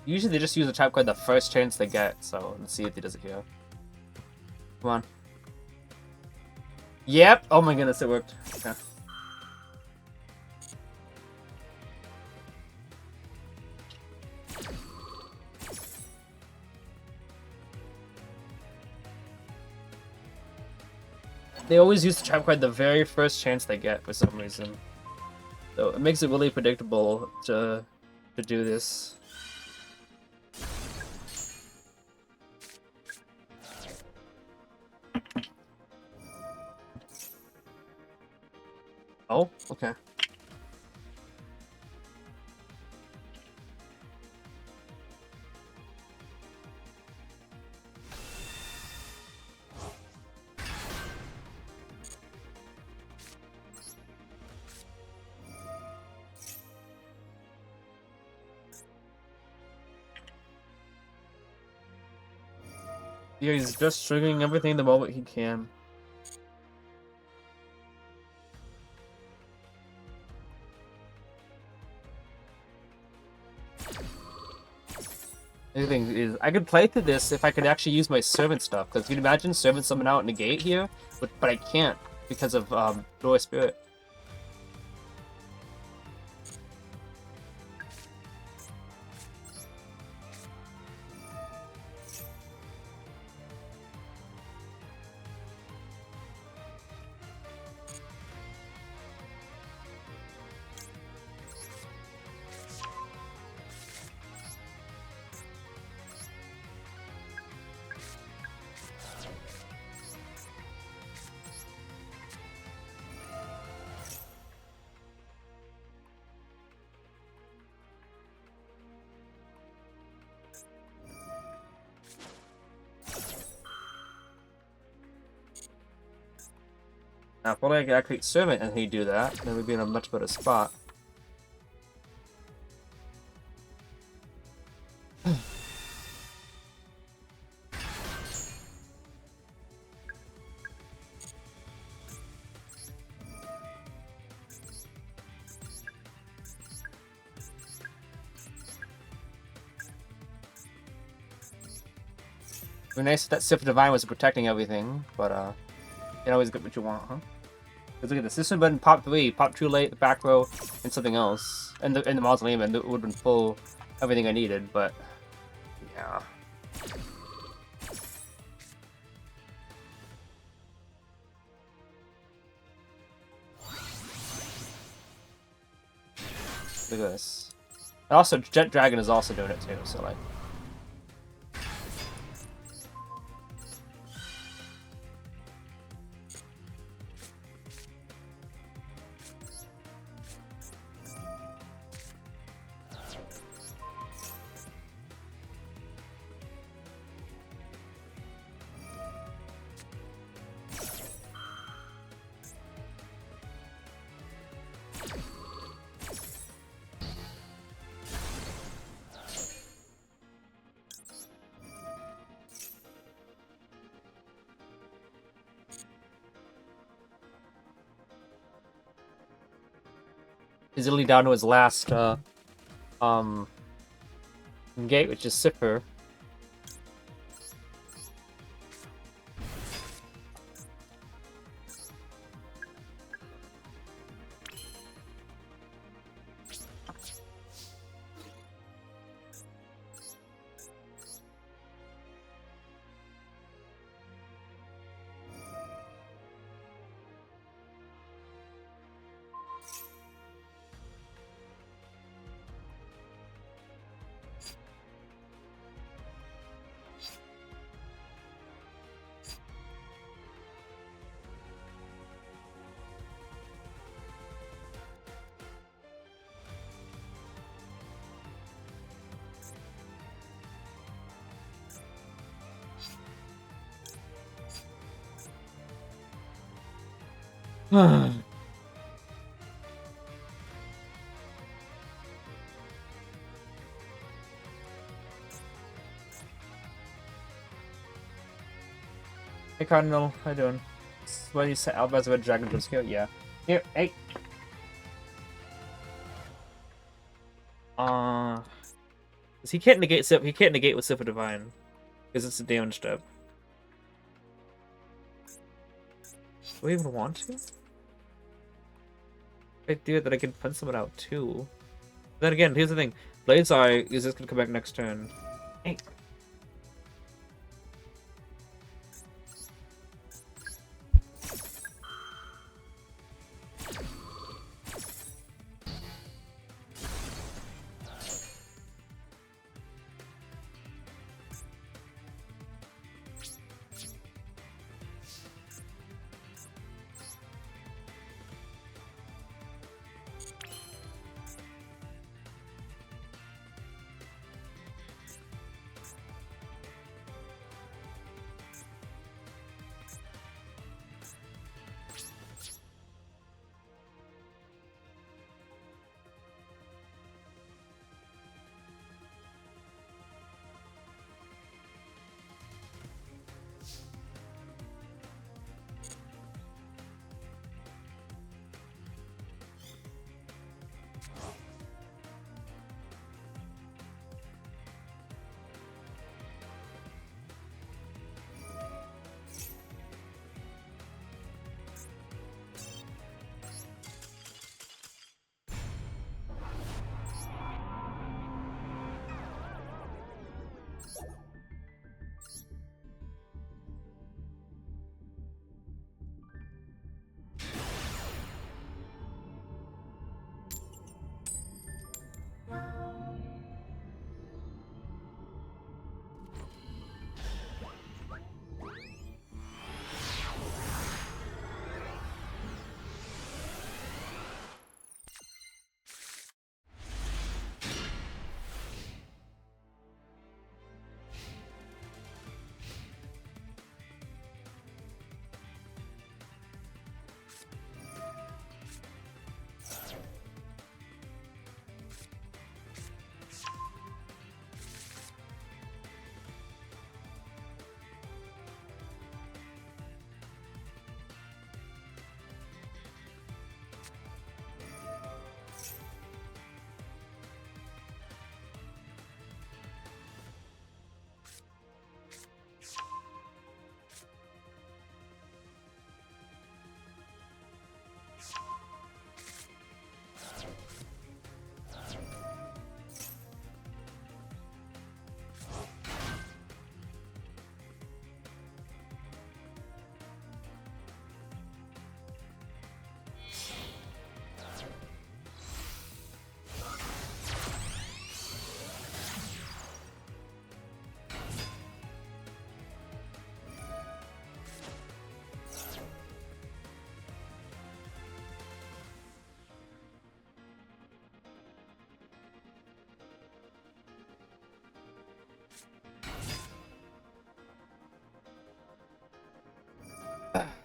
[SPEAKER 1] Usually they just use the trap card the first chance they get, so let's see if he does it here. Come on. Yep! Oh my goodness, it worked. Okay. They always use the trap card the very first chance they get for some reason. So it makes it really predictable to do this. Oh, okay. Yeah, he's just triggering everything the moment he can. The thing is, I could play through this if I could actually use my servant stuff, because you can imagine servant summon out negate here, but I can't because of Door Spirit. Now, if only I could activate Servant and he'd do that, then we'd be in a much better spot. It'd be nice if that Sif Divine was protecting everything, but you can always get what you want, huh? Because look at this. This would have been pop 3, pop 2 late, the back row, and something else. And the mausoleum, and it would have been full everything I needed, but yeah. Look at this. And also, Jet Dragon is also doing it too, so like. He's literally down to his last gate, which is Sipper. Hey Cardinal, how you doing? What you said, Albaz about Dragon Jump Skill? Yeah. Here, hey. He can't negate Sip. He can't negate with Sip of Divine, because it's a damage step. Do we even want to? If I do it, then I can punch someone out too. Then again, here's the thing: Blade's Eye is just gonna come back next turn. Hey.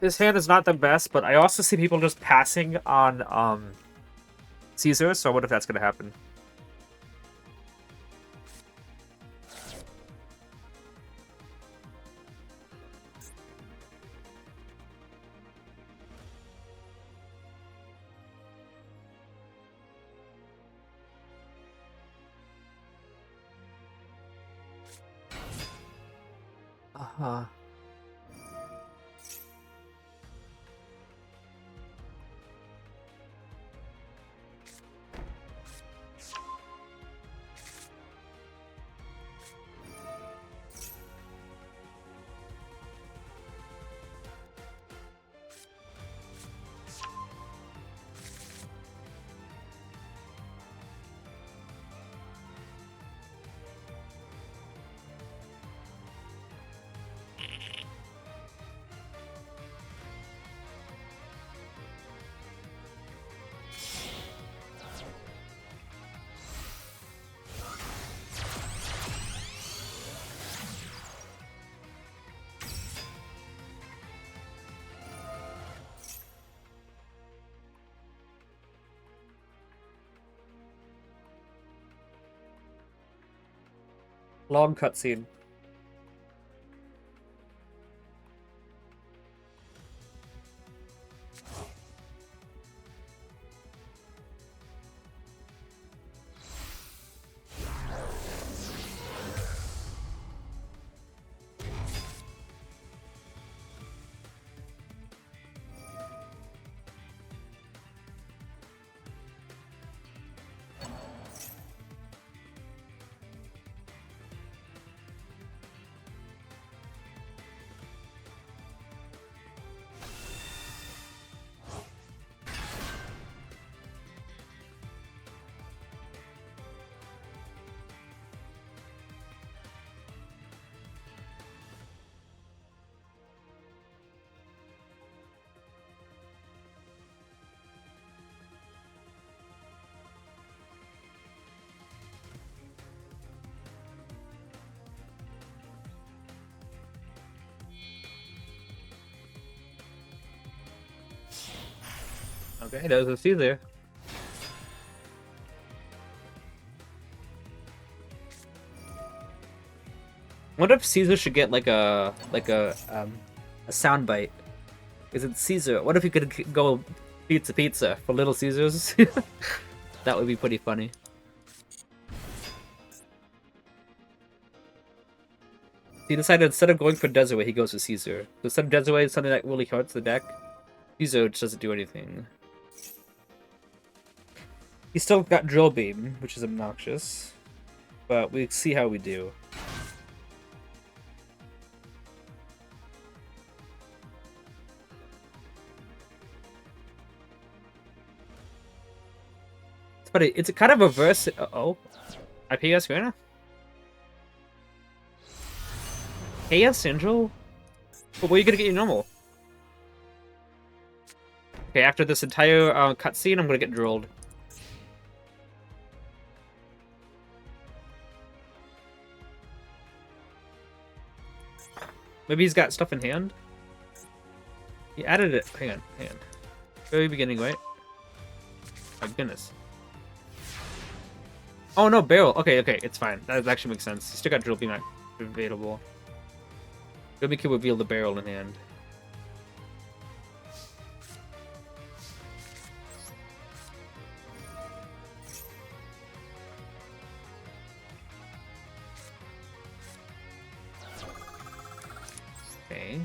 [SPEAKER 1] His hand is not the best, but I also see people just passing on Caesar, so I wonder if that's gonna happen. Uh-huh. Long cutscene. Okay, there's a Caesar. Wonder if Caesar should get like a sound bite. Is it Caesar? What if you could go pizza for Little Caesars? That would be pretty funny. He decided instead of going for Desiree, he goes for Caesar. So instead of Desiree, something that really hurts the deck. Caesar just doesn't do anything. He's still got Drill Beam, which is obnoxious. But we see how we do. It's funny, it's a kind of reverse. Uh-oh. IPS Rana? KS Angel? But where are you gonna get your normal? Okay, after this entire cutscene, I'm gonna get drilled. Maybe he's got stuff in hand? He added it. Hang on. Very beginning, right? My goodness. Oh no, barrel. Okay, it's fine. That actually makes sense. He still got drill beam available. Maybe he can reveal the barrel in hand. Okay.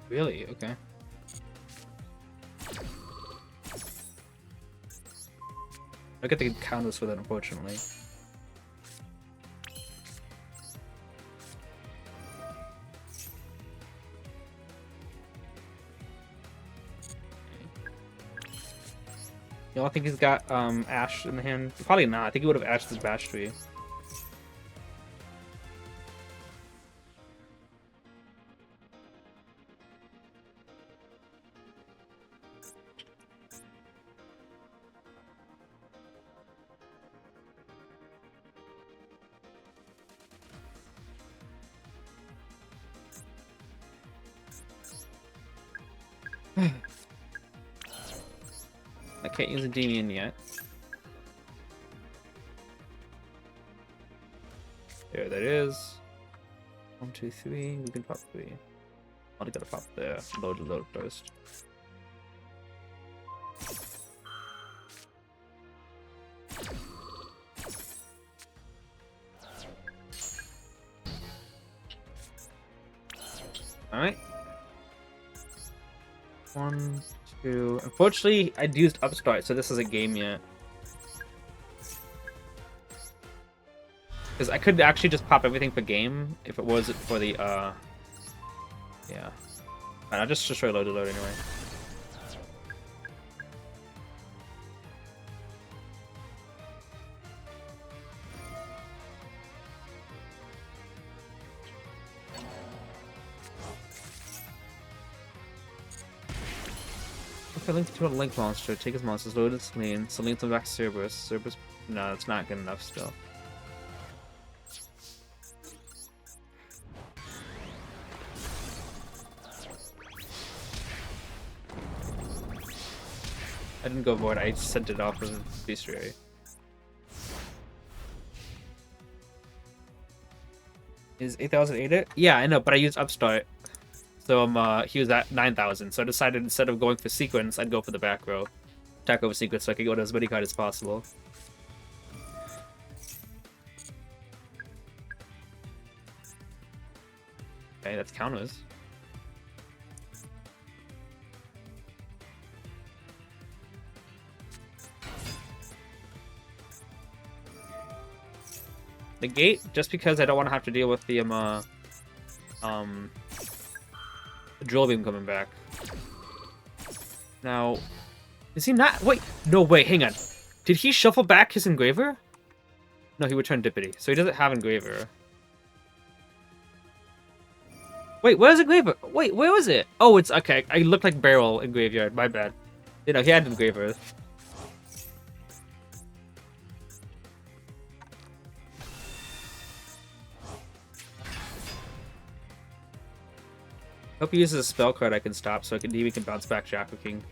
[SPEAKER 2] Really? Okay. I get the counters with it, unfortunately. You all think he's got Ash in the hand? Probably not. I think he would have Ashed his Bash Tree. I can't use Endymion yet. There that is. 1, 2, 3. We can pop 3. I gotta pop there. Load first. Alright. 1, 2. Unfortunately, I'd used Upstart, so this isn't game yet. Because I could actually just pop everything for game if it was for the, yeah. I'll just destroy load anyway. Okay, link to a link monster. Take his monsters, load his Selene. Selene to back Cerberus. Cerberus. No, that's not good enough still. I didn't go void, I sent it off as a bestiary. Is 8,008 Yeah, I know, but I used Upstart. So he was at 9,000, so I decided instead of going for sequence, I'd go for the back row. Attack over sequence so I could go to as many cards as possible. Okay, that's counters. The gate, just because I don't want to have to deal with the drill beam coming back. Now, is he not? Wait, no, wait, hang on. Did he shuffle back his engraver? No, he returned Dippity, so he doesn't have engraver. Wait, where's engraver? Wait, where was it? Oh, it's okay. I looked like barrel in graveyard. My bad. You know, he had engraver. Hope he uses a spell card I can stop so we can bounce back Jackal King.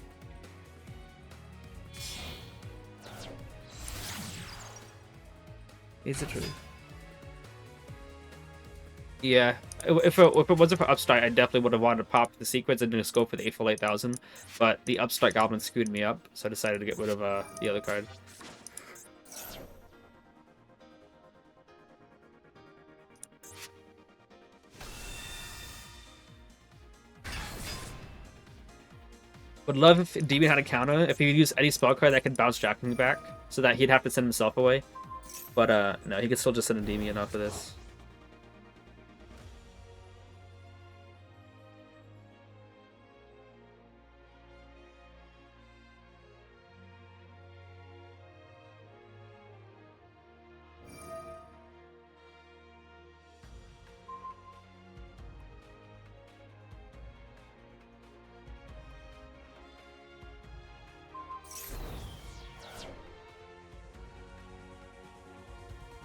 [SPEAKER 2] Is it true? Yeah, if it wasn't for Upstart, I definitely would have wanted to pop the sequence and just go for the 8 for 8,000. But the Upstart Goblin screwed me up, so I decided to get rid of the other card. Would love if Endymion had a counter, if he could use any spell card that could bounce Jackal King back, so that he'd have to send himself away. But no, he could still just send Endymion off of this.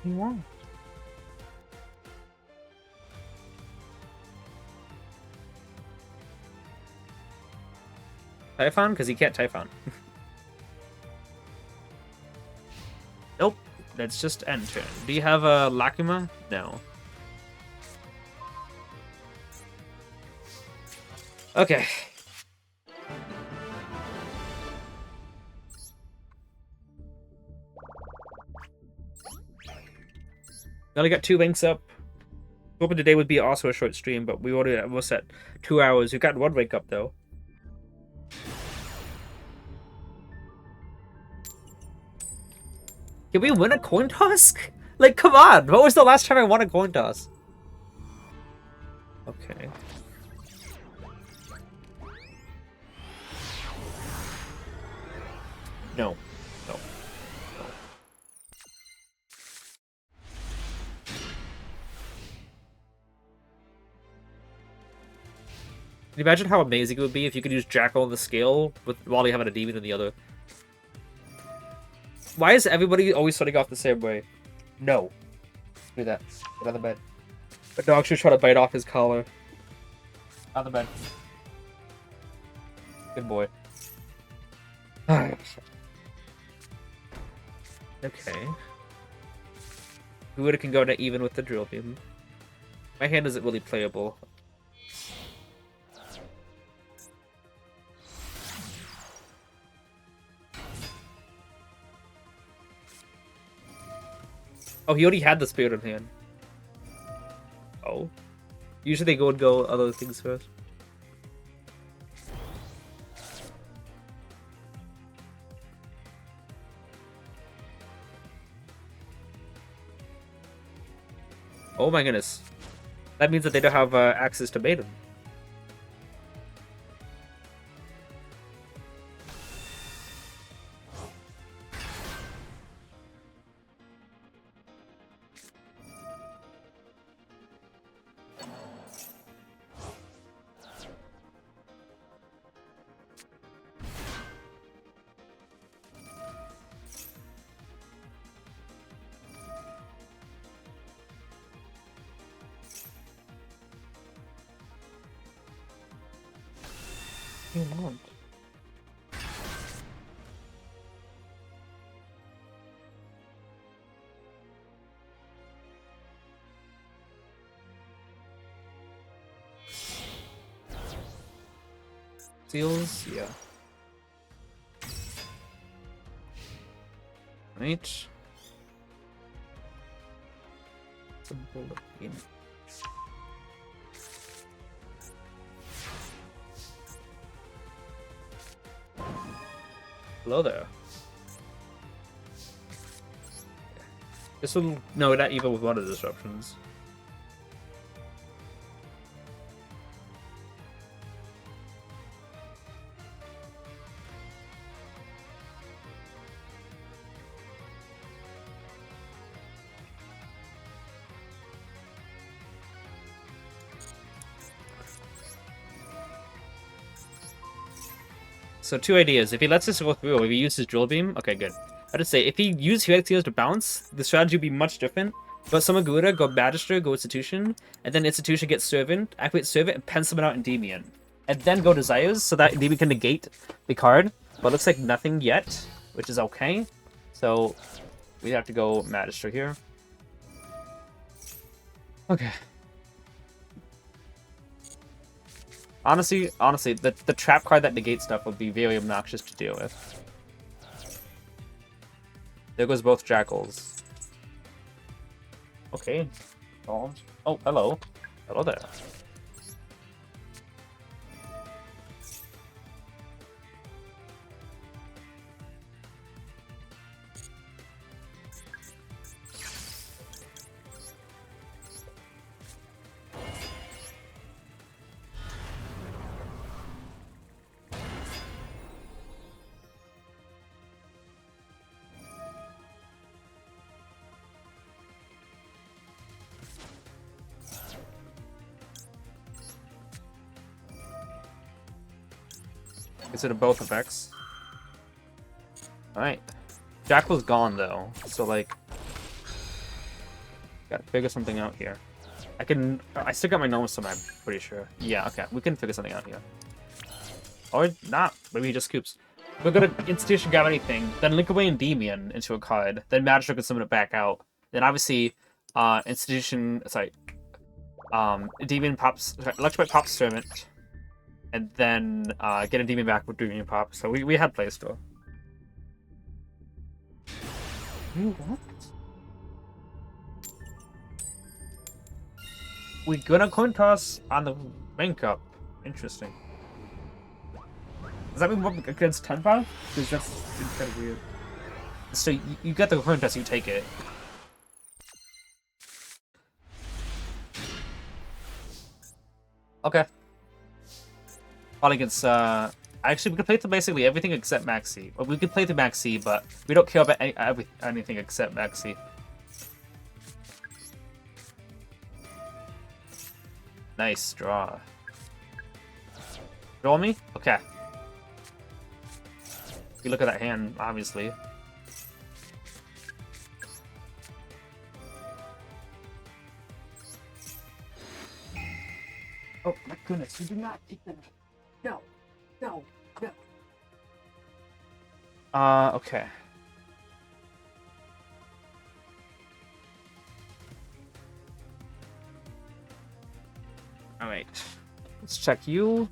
[SPEAKER 2] You won't. Typhon? Because he can't Typhon. Nope. That's just end turn. Do you have a Lacrima? No. Okay. We only got 2 links up. Hoping today would be also a short stream, but we already almost at 2 hours. We've got one wake up though. Can we win a coin toss? Like, come on! What was the last time I won a coin toss? Okay. No. No. No. Can you imagine how amazing it would be if you could use Jackal on the scale while you have a demon in the other? Why is everybody always starting off the same way? No. Do that. Get on the bed. The dog's just trying to bite off his collar. On the bed. Good boy. Okay. Who can go to even with the drill beam? My hand isn't really playable. Oh, he already had the spirit in hand. Oh. Usually they go other things first. Oh my goodness. That means that they don't have access to Maiden. You want? Seals? Yeah. Right. Simple looking. Hello there. This will... No, not even with water disruptions. So 2 ideas. If he lets us go through, or if he uses Drill Beam, okay, good. I just say, if he used Helix Heals to bounce, the strategy would be much different. Go Samagura, go Magister, go Institution, and then Institution gets Servant, activate Servant, and pen someone out Endymion. And then go Desires, so that Endymion can negate the card. But it looks like nothing yet, which is okay. So, we have to go Magister here. Okay. Honestly, the trap card that negates stuff would be very obnoxious to deal with. There goes both Jackals. Okay. Oh, hello. Hello there. Consider both effects. Alright. Jackal's gone though, so like gotta figure something out here. I still got my normal summon, I'm pretty sure. Yeah, okay, we can figure something out here. Or not, maybe he just scoops. We're gonna Institution grab anything, then link away Endymion into a card, then Magister can summon it back out. Then obviously Institution Endymion pops Electrobite pops Servant. And then get a demon back with Endymion pop. So we had play still. You what?
[SPEAKER 1] We're gonna coin toss on the main cup. Interesting. Does that mean we're up against 10-5? Because that's kind of weird. So you get the coin toss, you take it. Okay. Probably against actually we could play through basically everything except Maxi. Well, we could play through Maxi, but we don't care about anything except Maxi. Nice draw. Draw me? Okay. You look at that hand, obviously. Oh my goodness, you do not take that. No. No. No. Okay. Alright. Let's check you.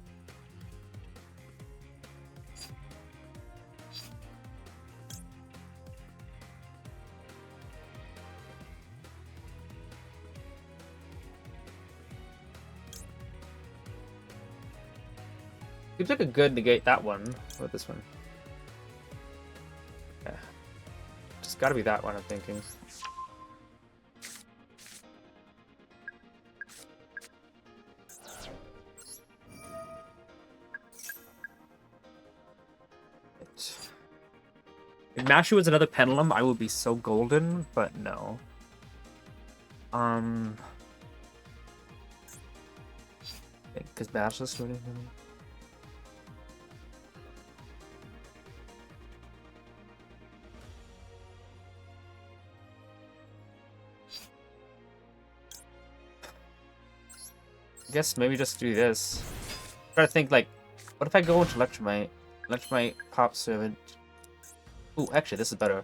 [SPEAKER 1] You took a good negate that one. What about this one? Yeah. Just gotta be that one, I'm thinking. If Mashu was another pendulum, I would be so golden, but no. Because Bashless or anything. I guess maybe just do this. Try to think like, what if I go into Electromite? Electromite, Pop Servant. Ooh, actually, this is better.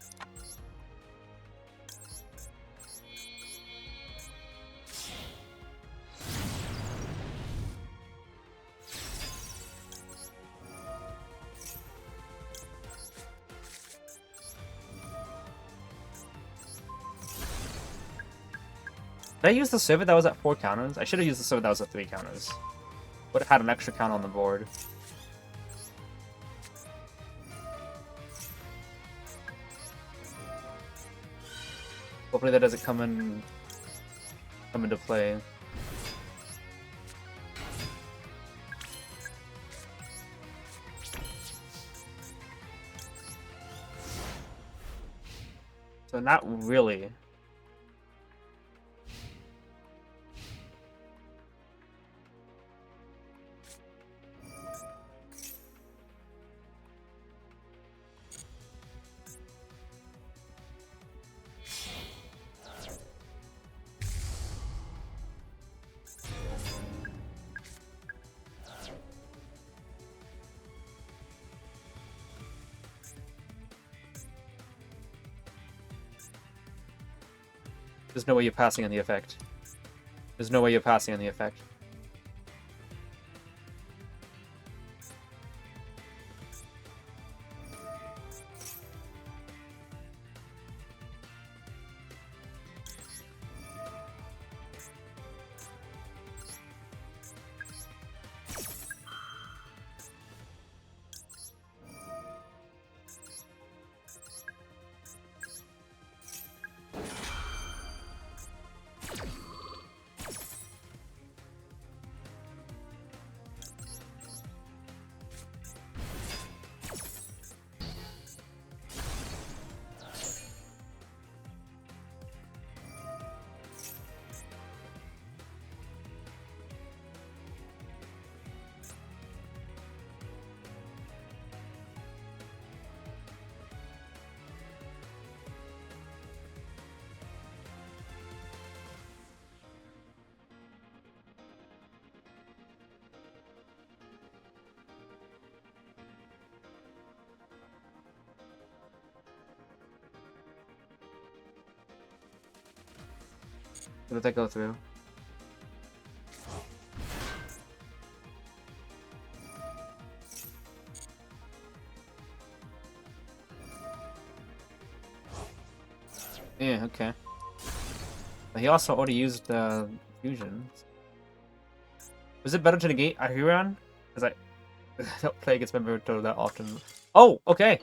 [SPEAKER 1] Did I use the servant that was at 4 counters? I should have used the servant that was at 3 counters. Would have had an extra count on the board. Hopefully that doesn't come into play. So not really. There's no way you're passing on the effect. There's no way you're passing on the effect. Did that go through? Yeah, okay. But he also already used fusion. Was it better to negate a Huron? Because I don't play against Mimighoul that often. Oh, okay.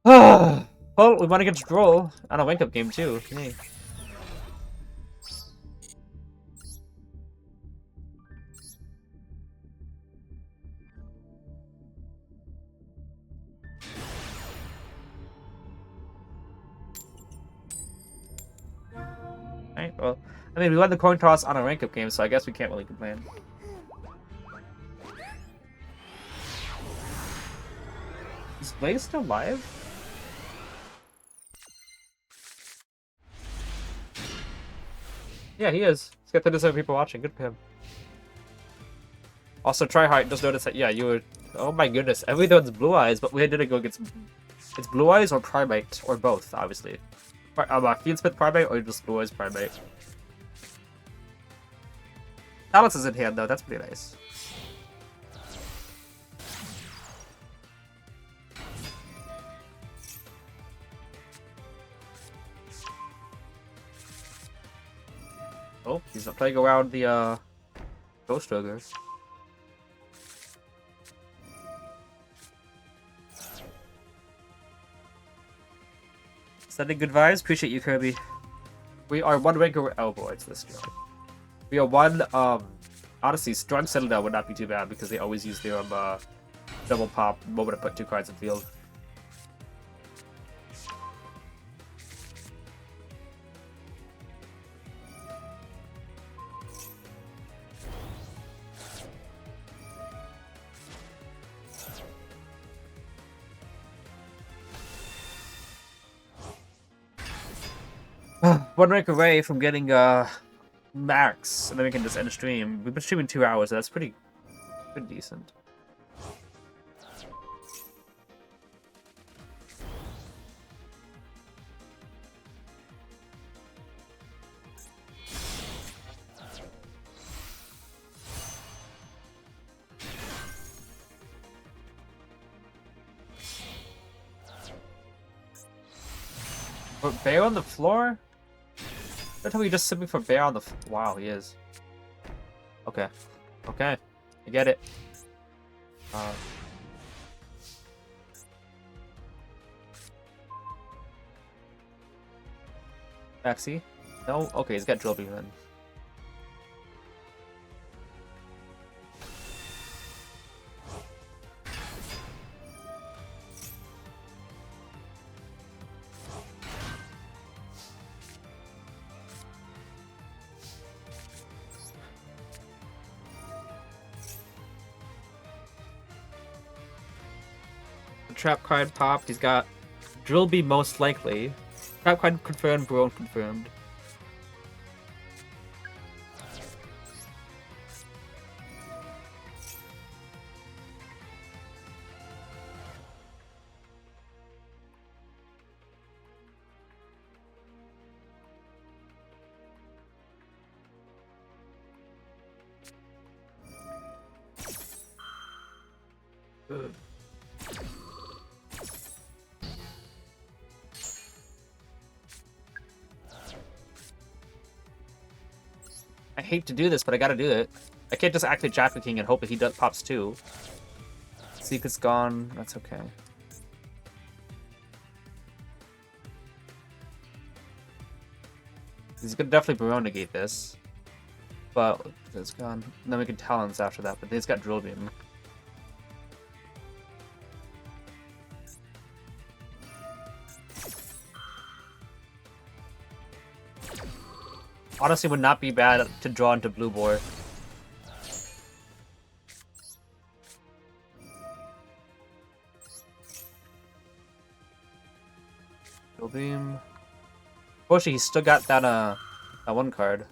[SPEAKER 1] Well, we want to get to Droll on a wake-up game too. Yay. Alright, well, I mean, we won the coin toss on a rank-up game, so I guess we can't really complain. Is Blaze still live? Yeah, he is. He's got 37 people watching. Good for him. Also, Tryhard, just notice that, yeah, you were... Oh my goodness, everyone's Blue Eyes, but we didn't go against... It's Blue Eyes or Primite, or both, obviously. Fiendsmith Primate or just Blue Eyes Primate. Talents is in hand, though. That's pretty nice. Oh, he's not playing around the Ghost Ogre. Sending good vibes. Appreciate you, Kirby. We are one rank away. Oh boy, it's this guy. We are one. Honestly, Strong Citadel would not be too bad because they always use their double pop moment to put 2 cards in field. One rank away from getting max, and then we can just end the stream. We've been streaming 2 hours, so that's pretty decent. But Bear on the floor? Don't tell me you're just sipping for Bear on the wow, he is. Okay. Okay. I get it. Maxi? No? Okay, he's got Dlvl then. Trap card popped. He's got Dlvl most likely. Trap card confirmed, Brown confirmed. Ugh. I hate to do this, but I gotta do it. I can't just activate Jaffa King and hope that he pops 2. Secret's gone. That's okay. He's gonna definitely Baron negate this. But it's gone. And then we can Talons after that, but he's got Drill Beam. Honestly, would not be bad to draw into blue board. Drill Beam. Unfortunately, he's still got that one card.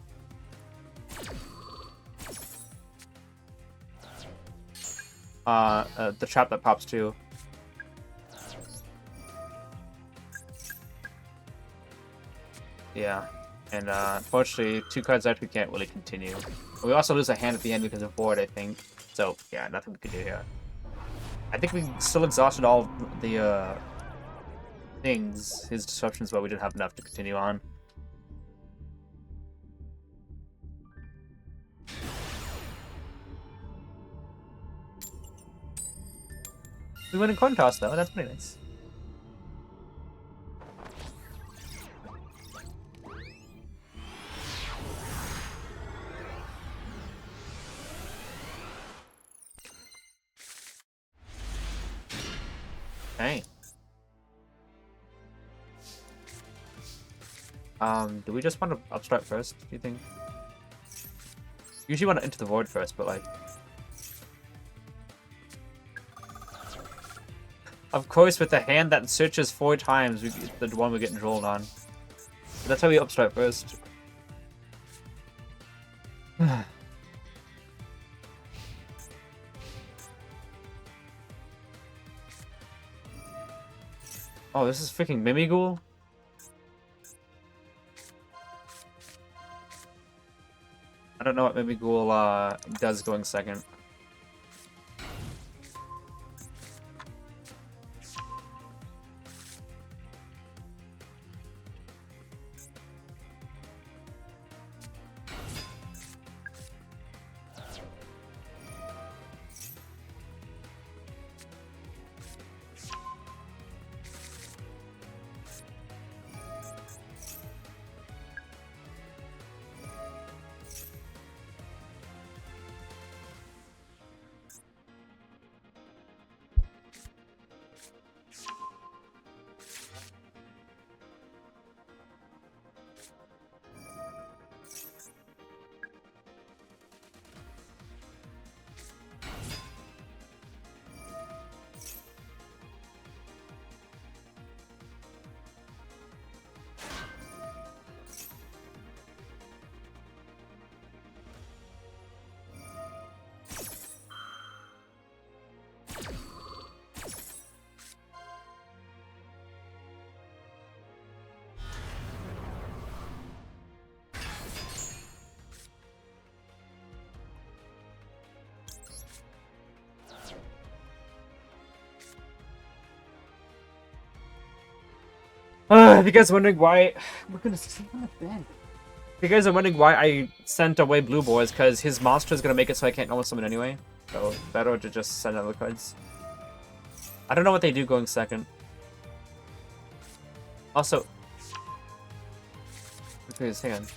[SPEAKER 1] The trap that pops 2. Yeah. And unfortunately, 2 cards left, we can't really continue. We also lose a hand at the end because of board, I think. So, yeah, nothing we can do here. I think we still exhausted all the things, his disruptions, but we didn't have enough to continue on. We went in coin toss though. That's pretty nice. Hey. Do we just want to upstart first, do you think? Usually want to enter the void first, but like... Of course, with the hand that searches 4 times, the one we're getting drolled on. But that's how we upstart first. Oh, this is freaking Mimighoul? I don't know what Mimighoul does going second. If you guys are wondering why... We're gonna sleep on the bed. If you guys are wondering why I sent away Blue Boys, because his monster is gonna make it so I can't normal summon anyway. So, better to just send other cards. I don't know what they do going second. Also... Look at his hand.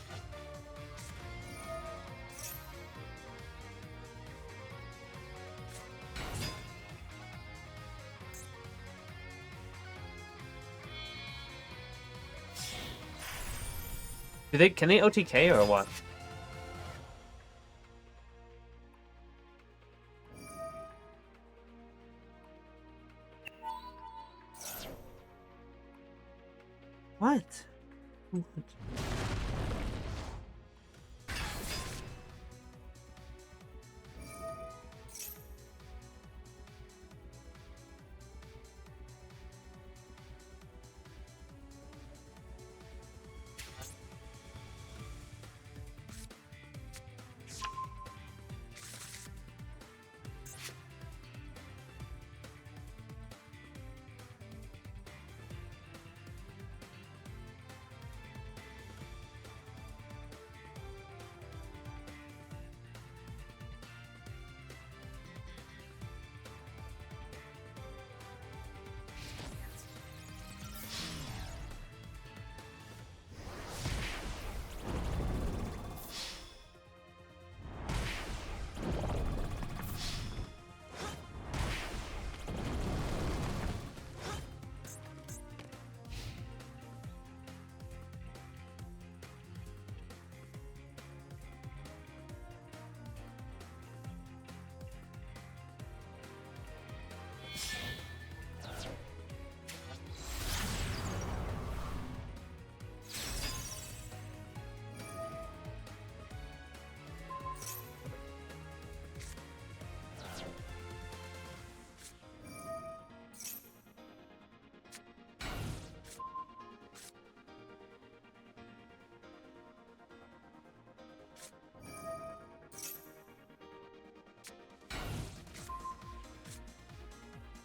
[SPEAKER 1] Can they OTK or what? What?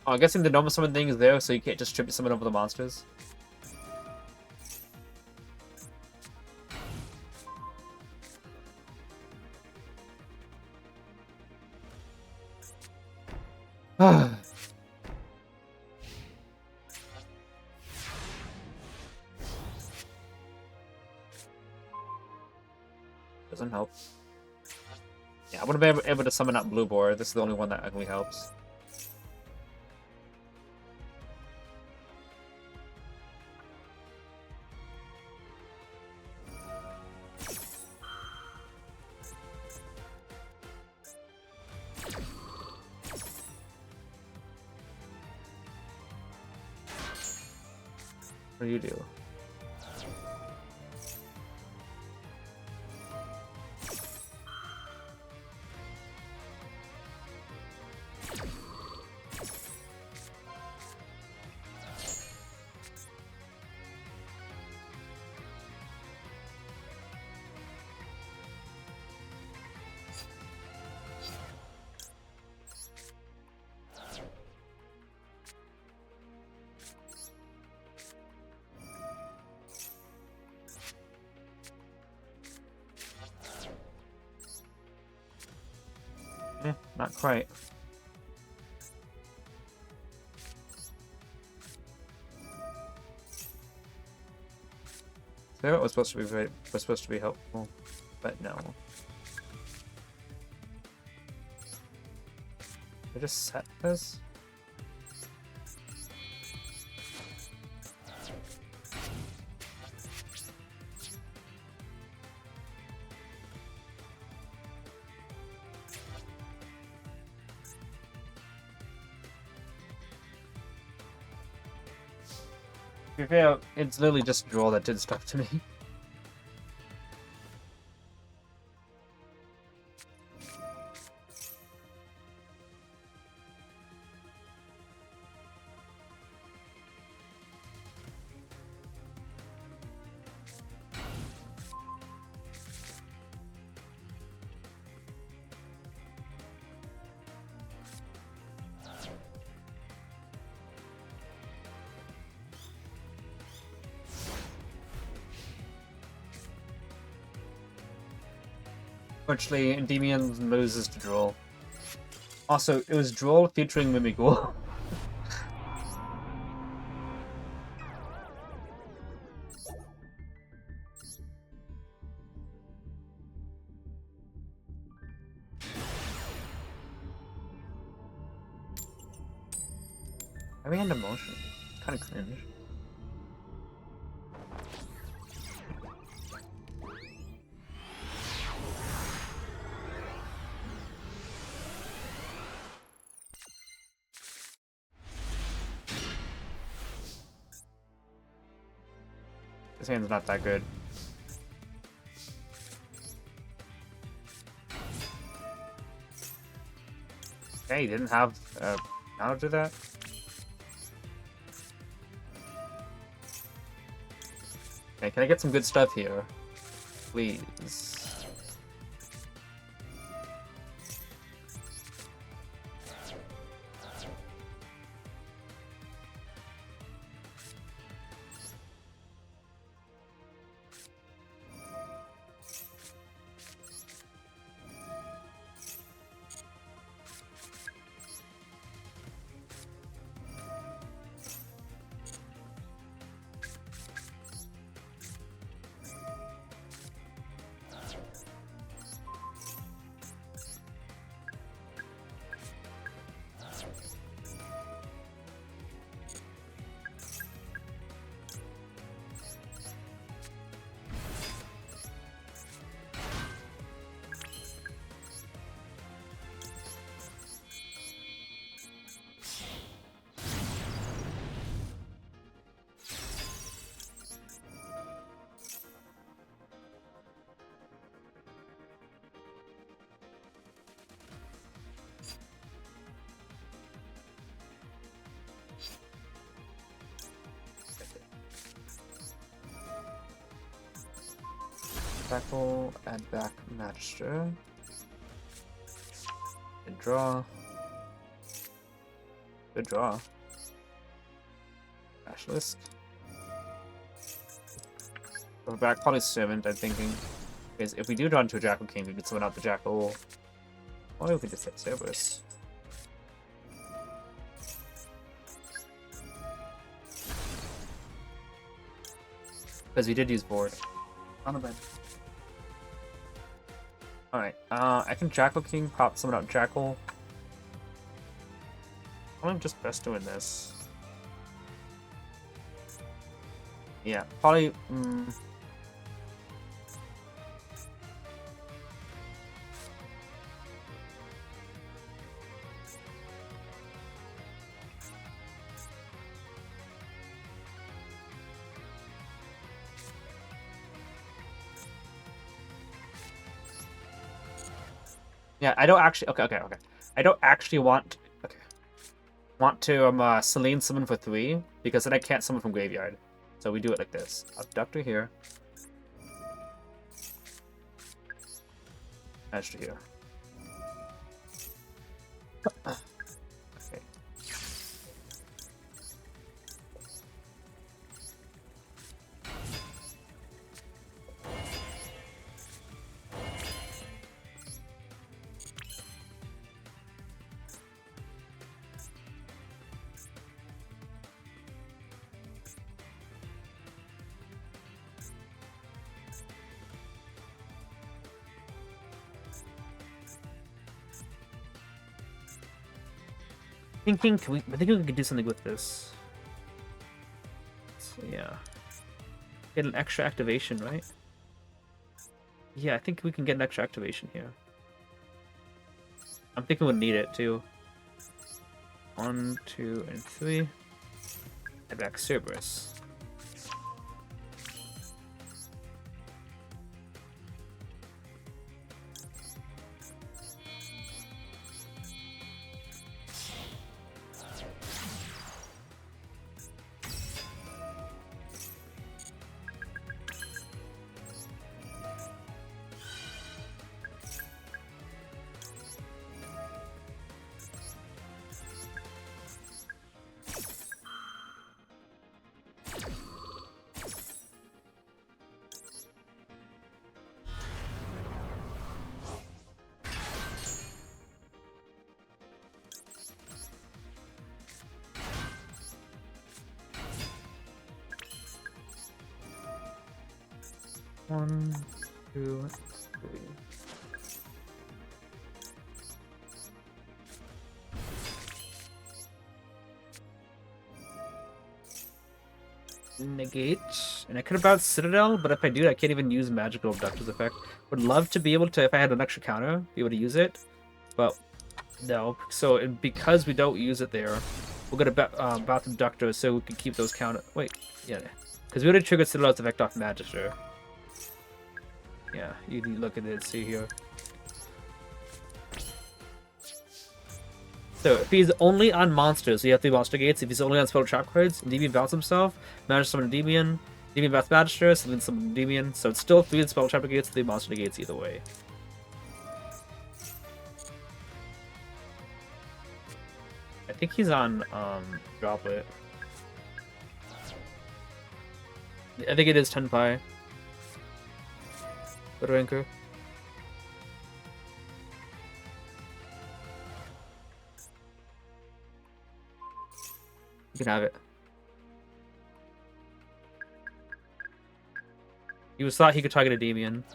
[SPEAKER 1] Oh, I'm guessing the normal summon thing is there, so you can't just tribute summon over the monsters. Doesn't help. Yeah, I wouldn't be able to summon out blue board. This is the only one that actually helps. What do you do? Not quite. So it was supposed to be helpful, but no. I just set this. To be fair, it's literally just Droll that did stuff to me. Unfortunately, Endymion loses to Droll. Also, it was Droll featuring Mimighoul. I mean, into motion. Kind of cringe. His hand's not that good. Okay, he didn't have how to do that. Okay, can I get some good stuff here? Please. Tackle, add back Magister. Good draw. Good draw. Basilisk. Go back, probably Servant, I'm thinking. Because if we do draw into a Jackal King, we could summon out the Jackal. Or we could just hit Cerberus. Because we did use board. On the bench. Alright, I can Jackal King, pop someone out Jackal. I'm just best doing this. Yeah, probably. Yeah, I don't actually. Okay. I don't actually want. Okay. Want to Selene summon for 3 because then I can't summon from graveyard. So we do it like this. Abductor here. Magister here. Okay.
[SPEAKER 2] Thinking, I think we could do something with this. So, yeah. Get an extra activation, right? Yeah, I think we can get an extra activation here. I'm thinking we'll need it too. 1, 2, and 3. Head back Cerberus. One, 2, 3. Negate. And I could have bounced Citadel, but if I do, I can't even use Magical Abductor's effect. Would love to be able to, if I had an extra counter, be able to use it. But no. So because we don't use it there, we're going to bounce Abductor so we can keep those counter. Wait, yeah. Because we already triggered Citadel's effect off Magister. Yeah, you look at it, see here. So if he's only on monsters, so you have 3 monster gates. If he's only on spell trap cards, Endymion bounce himself, Magister summon Endymion, Endymion bounce Magister, Selene summon Endymion. So it's still 3 spell trap gates, 3 monster gates either way. I think he's on Droplet. I think it is 10 pi. Go to anchor. You can have it. He was thought he could target a Endymion.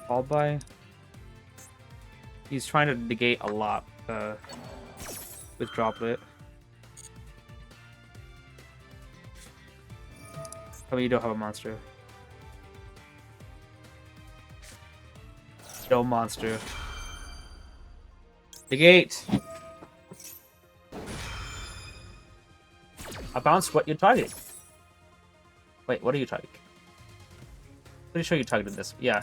[SPEAKER 2] All by. He's trying to negate a lot with Droplet. Tell me you don't have a monster. No monster. Negate! I bounced what you're targeting. Wait, what are you targeting? Pretty sure you targeted this. Yeah.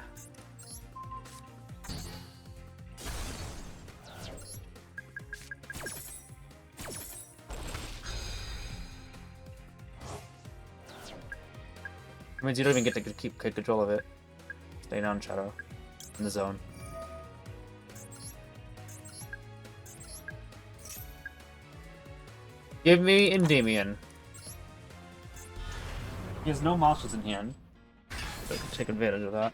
[SPEAKER 2] It means you don't even get to keep control of it. Stay down, Shadow. In the zone.
[SPEAKER 1] Give me Endymion. He has no monsters in hand, so I can take advantage of that.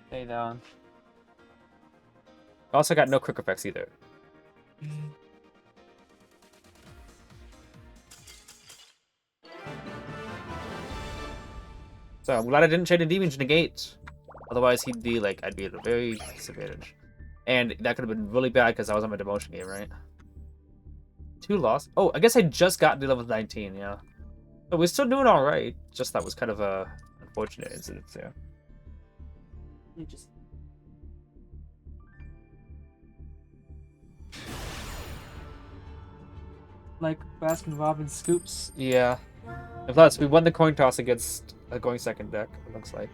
[SPEAKER 1] Stay down. Also got no quick effects either. So I'm glad I didn't trade Endymion to negate. Otherwise, he'd be like, I'd be at a very disadvantage. And that could have been really bad because I was on my demotion game, right? 2 loss. Oh, I guess I just got to level 19, yeah. But we're still doing alright. Just that was kind of a unfortunate incident there. Just... like Baskin Robbins scoops. Yeah. And plus, we won the coin toss against a going second deck, it looks like.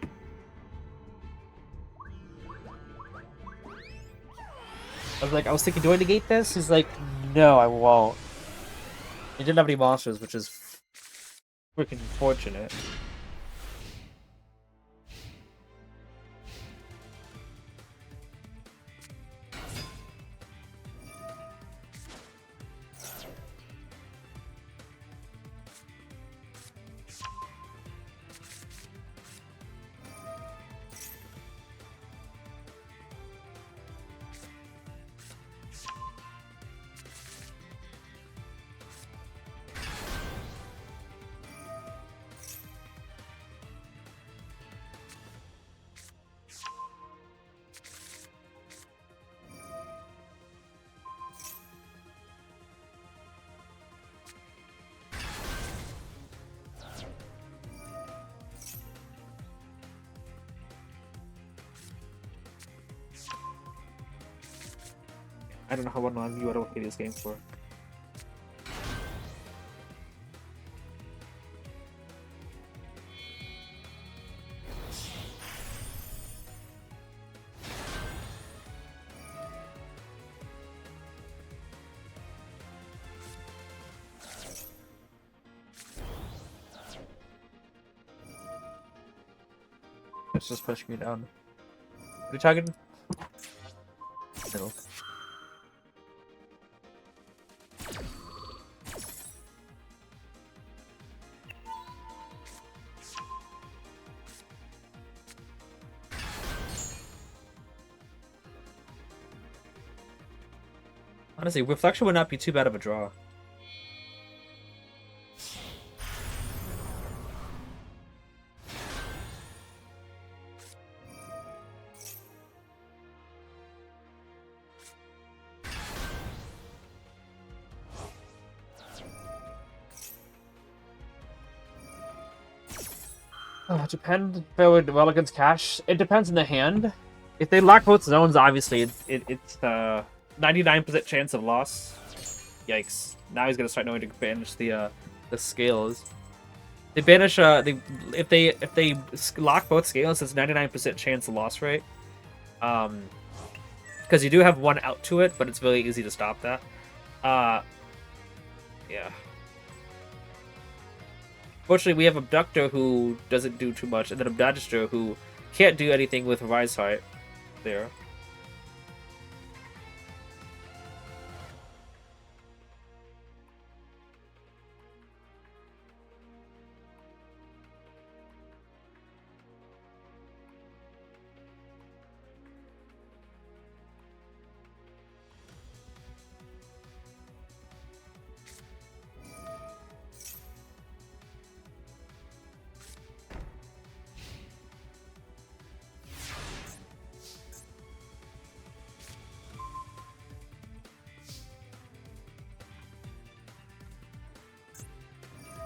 [SPEAKER 1] I was thinking, do I negate this? He's like, no, I won't. He didn't have any monsters, which is freaking fortunate. I don't know how long you want to play this game for. It's just pushing me down. Are you talking? No. Honestly, Reflection would not be too bad of a draw. Japan fairly well against cash. It depends on the hand. If they lock both zones, obviously it's 99% chance of loss. Yikes! Now he's gonna start knowing to banish the scales. They banish if they lock both scales, it's 99% chance of loss rate. Because you do have one out to it, but it's really easy to stop that. Yeah. Fortunately, we have Abductor who doesn't do too much, and then Abductor who can't do anything with Rise Height there.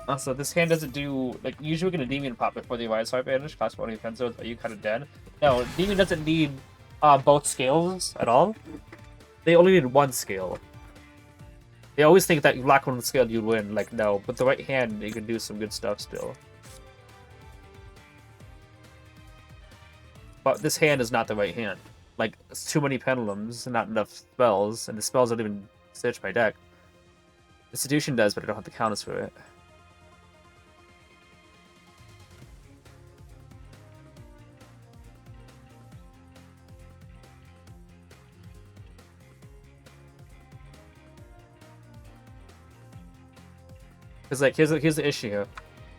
[SPEAKER 1] Also, this hand doesn't do, like, usually we get a Demon pop before the Rise Heart banish, cost 1 defense, so are you kind of dead? No, Demon doesn't need both scales at all. They only need one scale. They always think that you lock one scale, you win. Like, no, with the right hand, you can do some good stuff still. But this hand is not the right hand. Like, it's too many pendulums, not enough spells, and the spells don't even search my deck. The Seduction does, but I don't have the counters for it. Because like here's the issue here.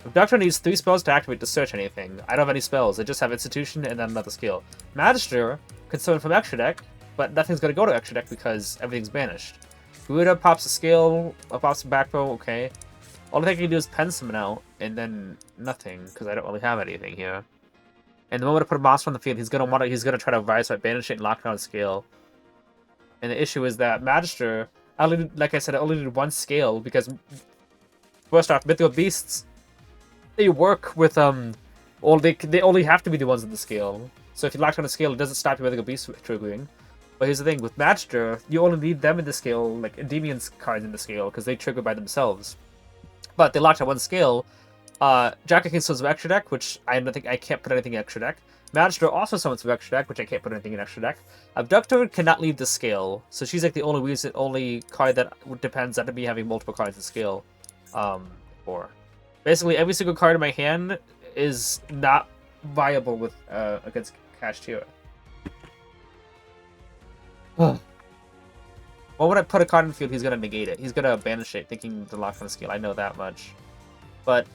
[SPEAKER 1] Abductor needs 3 spells to activate to search anything. I don't have any spells. I just have Institution and then another skill. Magister can summon from extra deck, but nothing's gonna go to extra deck because everything's banished. Garuda pops a skill, pops a back row, okay. Only thing I can do is pen summon out, and then nothing, because I don't really have anything here. And the moment I put a monster on the field, he's gonna try to rise by banish it and lock down a scale. And the issue is that Magister, like I said, I only did 1 scale because first off, Mythical Beasts, they work with they only have to be the ones in the scale. So if you lock down a scale, it doesn't stop your Mythical Beast triggering. But here's the thing, with Magister, you only need them in the scale, like Endymion's cards in the scale, because they trigger by themselves. But they locked on 1 scale. Jacka can summon some extra deck, which I can't put anything in extra deck. Magister also summons some extra deck, which I can't put anything in extra deck. Abductor cannot leave the scale, so she's like the only card that depends on me having multiple cards in scale. For basically every single card in my hand is not viable with against Kashtira. Well, when I put a card in the field, he's gonna negate it. He's gonna banish it, thinking to lock down a skill. I know that much. But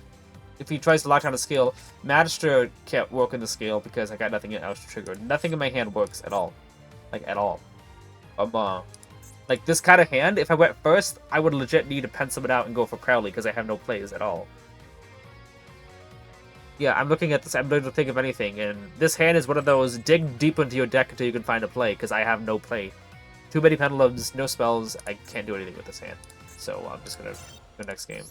[SPEAKER 1] if he tries to lock down a skill, Magister can't work in the scale because I got nothing else to trigger. Nothing in my hand works at all. Like, at all. Like, this kind of hand, if I went first, I would legit need to pen summon out and go for Crowley because I have no plays at all. Yeah, I'm looking at this, I'm going to think of anything, and this hand is one of those dig deep into your deck until you can find a play, because I have no play. Too many pendulums, no spells, I can't do anything with this hand. So I'm just going to go next game.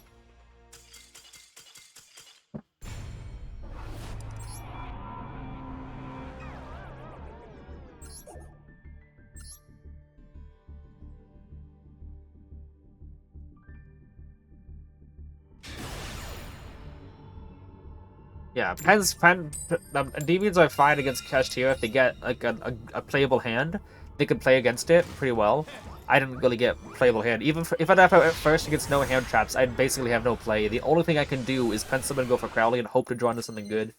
[SPEAKER 1] Yeah, Endymions are fine against Kashtira if they get like a playable hand. They can play against it pretty well. I didn't really get playable hand. Even if I went first against no hand traps, I'd basically have no play. The only thing I can do is pen summon and go for Crowley and hope to draw into something good.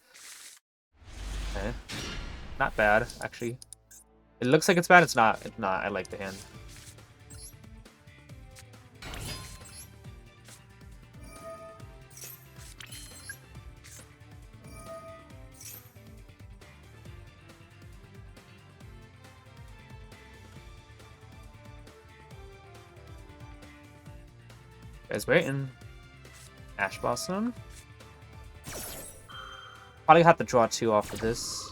[SPEAKER 1] Okay. Not bad, actually. It looks like it's bad, it's not. It's not. I like the hand. Guys waiting. Ash Blossom. Probably have to draw 2 off of this.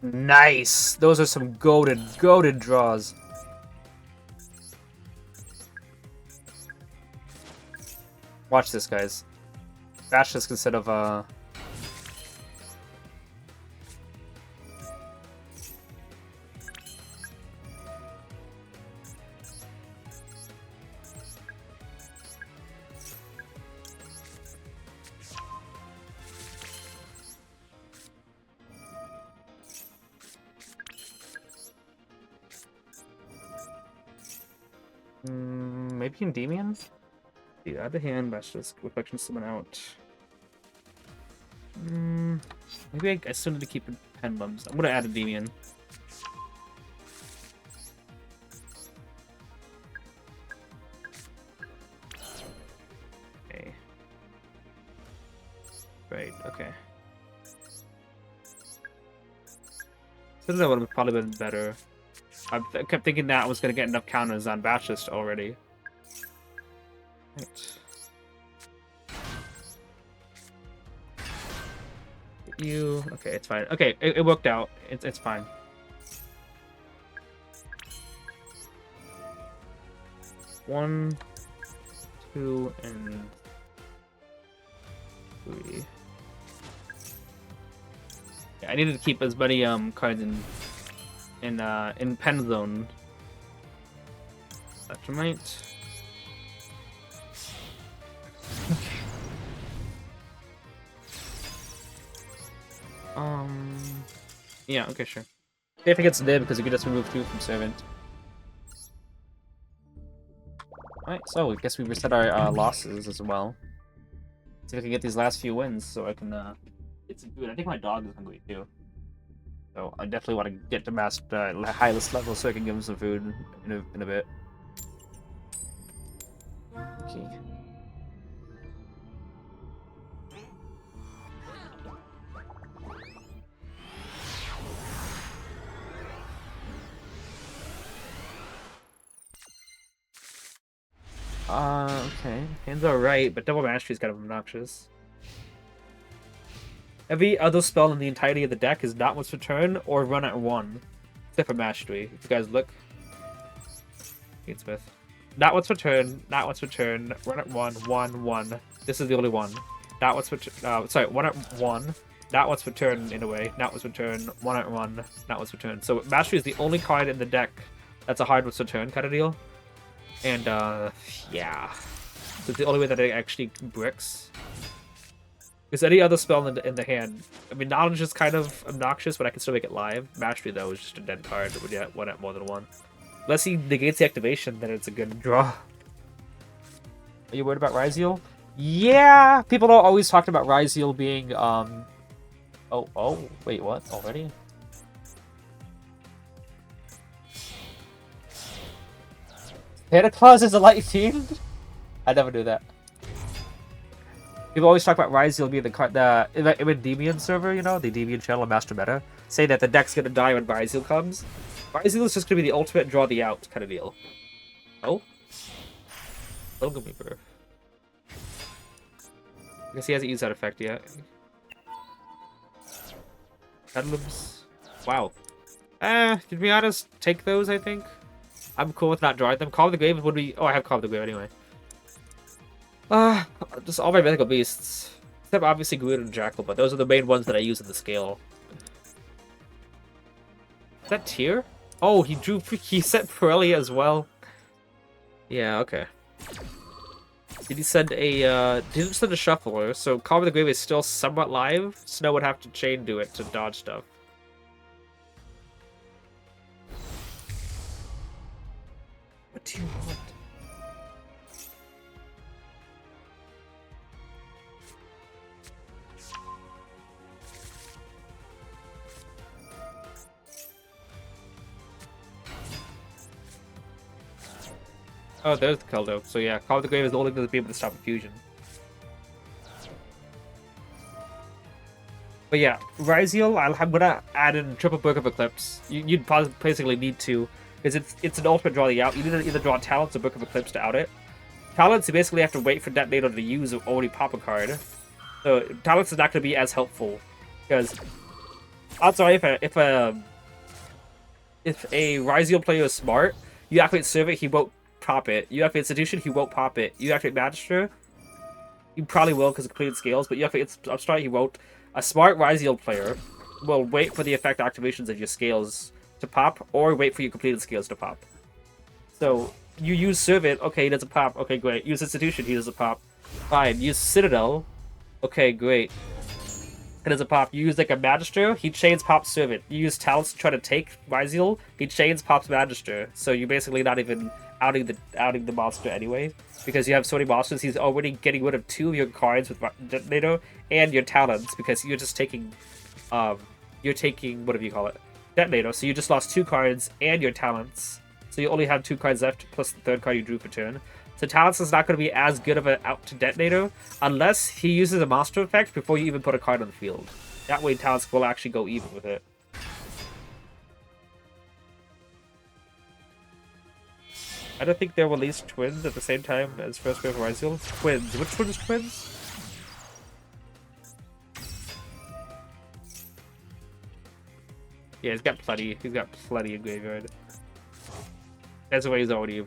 [SPEAKER 1] Nice! Those are some goated draws. Watch this, guys. Bash this instead of maybe Endymion? Yeah, add the hand, that's just reflection summon out. Maybe I still need to keep pendulums. I'm gonna add Endymion. Okay. Right, okay. Still that would have probably been better. I kept thinking that I was gonna get enough counters on Bashist already. Right. You okay? It's fine. Okay, it worked out. It's fine. One, 2, and 3. Yeah, I needed to keep as many cards in pen zone. Electromite. Yeah, okay, sure. If it gets dead because you can just remove 2 from Servant. Alright, so I guess we reset our losses as well. See if I can get these last few wins so I can get some food. I think my dog is hungry too. So I definitely want to get to highest level so I can give him some food in a bit. Okay. Okay.
[SPEAKER 2] Hands are right, but double mastery is kind of obnoxious. Every other spell in the entirety of the deck is not once per turn or run at 1. Except for mastery. If you guys look. Fiendsmith. Not once per turn, not once per turn, run at 1, 1, 1. This is the only one. Not once per turn, sorry, 1 at 1. Not once per turn in a way. Not once per turn, 1 at 1, not once per turn. So mastery is the only card in the deck that's a hard once per turn kind of deal. And yeah. So it's the only way that it actually bricks. Because any other spell in the hand, I mean, knowledge is kind of obnoxious, but I can still make it live. Mastery, though, is just a dead card when you have 1 at more than 1. Unless he negates the activation, then it's a good draw.
[SPEAKER 1] Are you worried about Ryzeal? Yeah! People are always talking about Ryzeal being, Oh, wait, what? Already? Santa Claus is a light fiend? I never knew that. People always talk about Ryzeal being the Endymion server, you know, the Endymion channel, Master Meta, say that the deck's gonna die when Ryzeal comes. Ryzeal is just gonna be the ultimate draw the out kind of deal. Oh? Don't give me, bro. I guess he hasn't used that effect yet. Bedlams. Wow. To be honest, take those, I think. I'm cool with not drawing them. Call of the Grave would be... Oh, I have Call of the Grave anyway. Just all my mythical beasts. Except obviously Grid and Jackal, but those are the main ones that I use in the scale. Is that Tyr? Oh, he sent Pirelli as well. Yeah, okay. Did he send a, didn't send a Shuffler, so Call of the Grave is still somewhat live. Snow would have to chain do it to dodge stuff. What do you want? Oh, there's the Keldo. So yeah, Call of the Grave is the only thing to be able to stop infusion. But yeah, Ryzeal, I'm gonna add in triple Book of Eclipse. You'd basically need to, because it's an ultimate draw the out. You need to either draw Talents or Book of Eclipse to out it. Talents, you basically have to wait for Detonator to use or already pop a card. So Talents is not gonna be as helpful, because odds are if a Ryzeal player is smart, you activate Servant, he won't pop it. You activate Institution, he won't pop it. You activate Magister, you probably will because of completed scales, but you activate Upstart, he won't. A smart Ryzeal player will wait for the effect activations of your scales to pop, or wait for your completed scales to pop. So you use Servant, okay, he doesn't pop, okay, great. Use Institution, he doesn't pop. Fine. Use Citadel, okay, great. It doesn't pop. You use like a Magister, he chains pops Servant. You use Talents to try to take Ryzeal, he chains pops Magister. So you're basically not even outing the monster anyway, because you have so many monsters. He's already getting rid of 2 of your cards with Detonator and your Talents, because you're just taking whatever you call it, Detonator. So you just lost 2 cards and your Talents. So you only have 2 cards left plus the 3rd card you drew for turn. So Talents is not going to be as good of an out to Detonator unless he uses a monster effect before you even put a card on the field. That way Talents will actually go even with it. I don't think they'll release twins at the same time as First Wave Ryzeal. Twins. Which one is twins? Yeah, he's got plenty. He's got plenty in graveyard. That's why he's already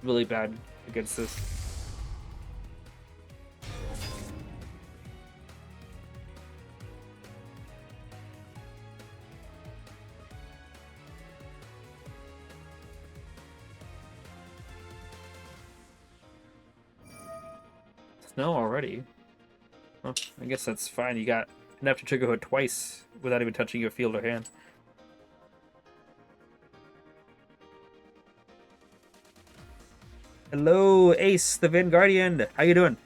[SPEAKER 1] really bad against this. Snow already? Well, I guess that's fine. You got enough to trigger her twice without even touching your field or hand. Hello, Ace, the Vanguardian. How you doing?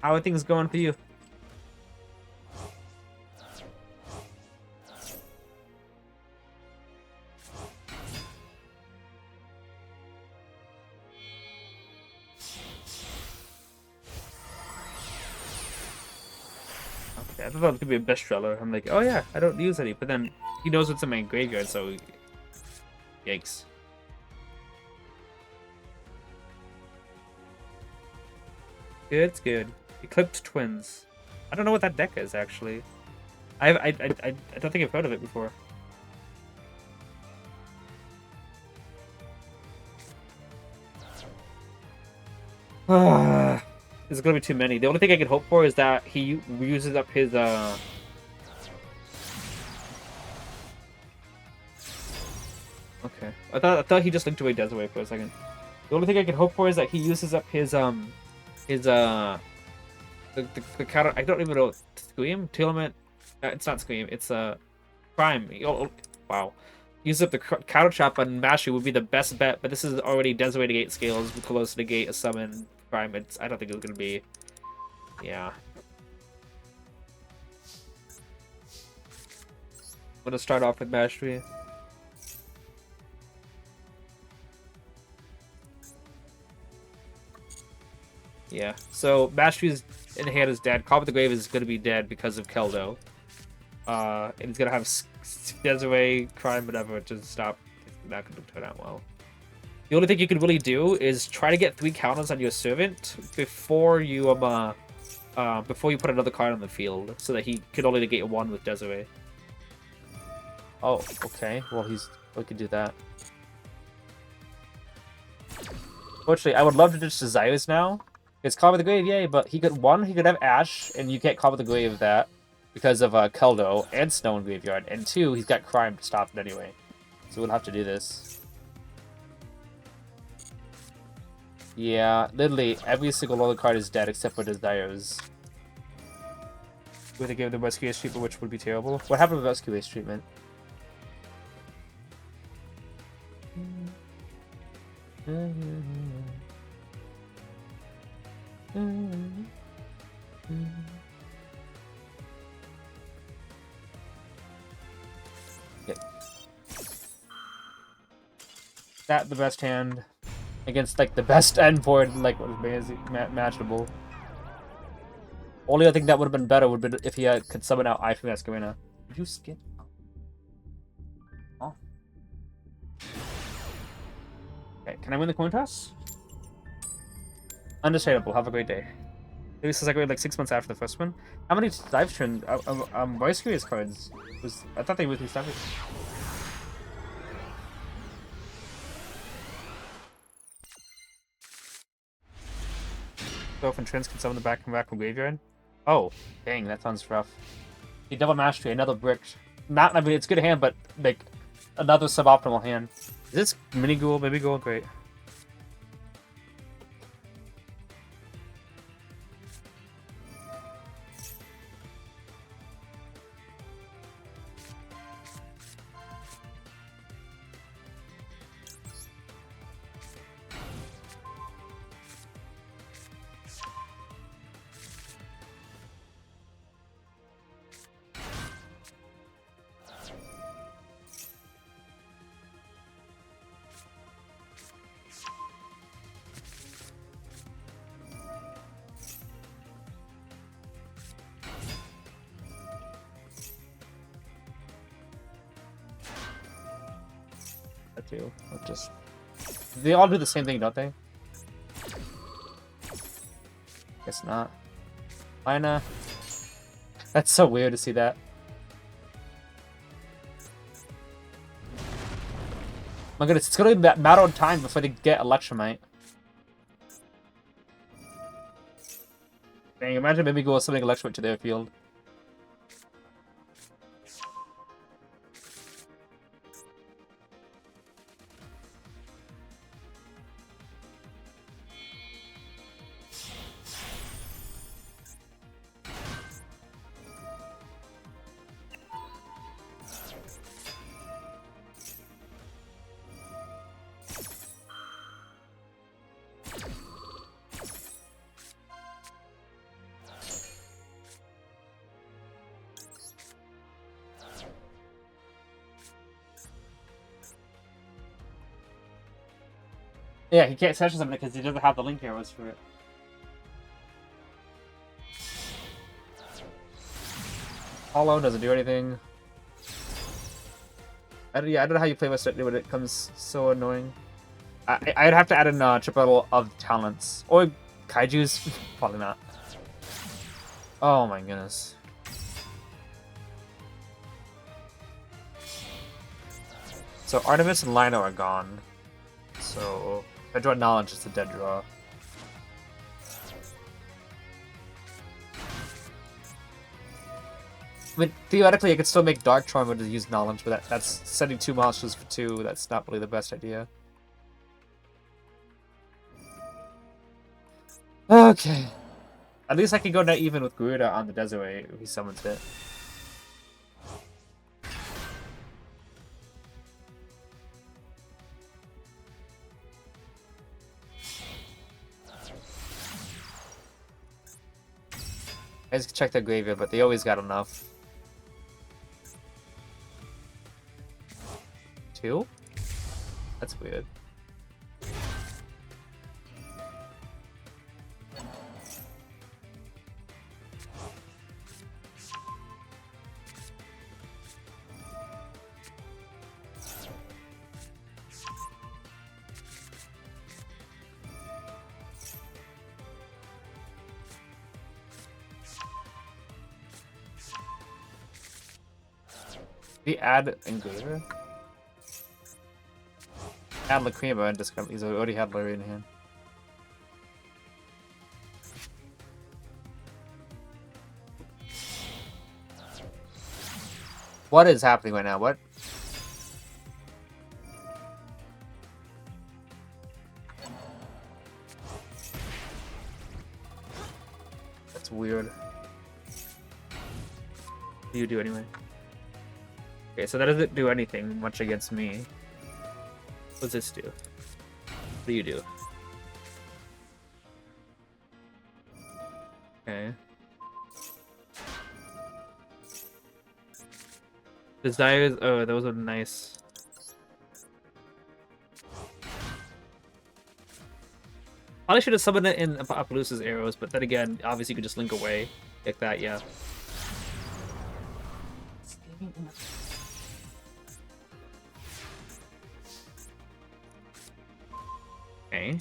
[SPEAKER 2] How are things going for you? Okay, I thought it could be a best Driller. I'm like, oh yeah, I don't use any, but then he knows what's in my graveyard, so yikes. Good, good. Eclipsed Twins. I don't know what that deck is actually. I don't think I've heard of it before. There's gonna be too many. The only thing I can hope for is that he uses up his Okay. I thought he just linked away Desaway for a second. The only thing I can hope for is that he uses up his the counter. I don't even know. Scream? Telement? It's not Scream. It's Prime. Oh, wow. Use up the counter trap on Mastery would be the best bet, but this is already Desaway to gate scales close to the gate a summon Prime. I don't think it's gonna be. Yeah. I'm gonna start off with Mastery. Yeah, so Mastery's in hand is dead. Call with the Grave is going to be dead because of Keldo. And he's going to have Desiree, Crime, whatever, to stop. It's not going to turn out well. The only thing you can really do is try to get 3 counters on your Servant before you put another card on the field, so that he could only negate 1 with Desiree.
[SPEAKER 1] Oh, okay. Well, we could do that. Fortunately, I would love to ditch Desires now. It's Call with the Grave, yay, but he could have Ash, and you can't Call with the Grave that because of Keldo and Snow in Graveyard, and 2, he's got Crime to stop it anyway. So we'll have to do this. Yeah, literally, every single other card is dead except for Desires. Would they give the Rescue Ace treatment, which would be terrible? What happened with Rescue Ace treatment? Yep. That the best hand against like the best end board, like was matchable. Only other thing that would have been better would have been if he could summon out Eye from Escarina. Did you skip? Oh. Okay, can I win the coin toss? Understandable. Have a great day. Maybe this is like 6 months after the first one. How many dive trend Vice Curious cards? I thought they would be started. So often trends can summon the back from graveyard. Oh, dang, that sounds rough. The Double Mastery, another brick. I mean, it's good hand, but like another suboptimal hand. Is this Mimighoul? Great. Too. They all do the same thing, don't they? Guess not. Lina. That's so weird to see that. My goodness, it's gonna be a matter of time before they get Electromite. Dang, imagine Mimighoul sending Electromite to their field. Yeah, he can't special summon it because he doesn't have the link arrows for it. Hollow doesn't do anything. I don't know how you play with Certainty when it comes so annoying. I'd have to add in triple of talents. Or Kaiju's. Probably not. Oh my goodness. So Artemis and Lino are gone. So if I draw Knowledge, it's a dead draw. I mean, theoretically, I could still make Dark Charm to use Knowledge, but that's sending 2 monsters for 2. That's not really the best idea. Okay. At least I can go net even with Garuda on the Desiree if he summons it. I just check their graveyard, but they always got enough. 2? That's weird. Did he add Engraver? Add Lacrima and discount. He's already had Larry in hand. What is happening right now? What? That's weird. What do you do anyway? Okay, so that doesn't do anything much against me. What does this do? What do you do? Okay. Desires. Oh, those are nice. Probably should have summoned it in Apollousa's arrows, but then again, obviously you could just link away like that. Yeah. Okay.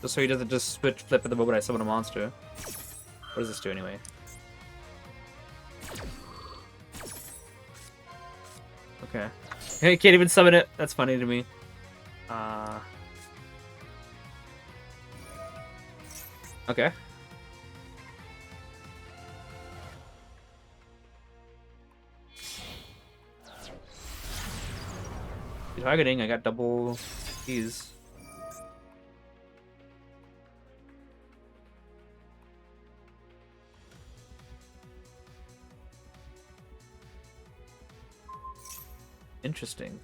[SPEAKER 1] Just so he doesn't just switch flip at the moment I summon a monster. What does this do anyway? Okay. He can't even summon it. That's funny to me. Okay. Targeting, I got double keys. Interesting.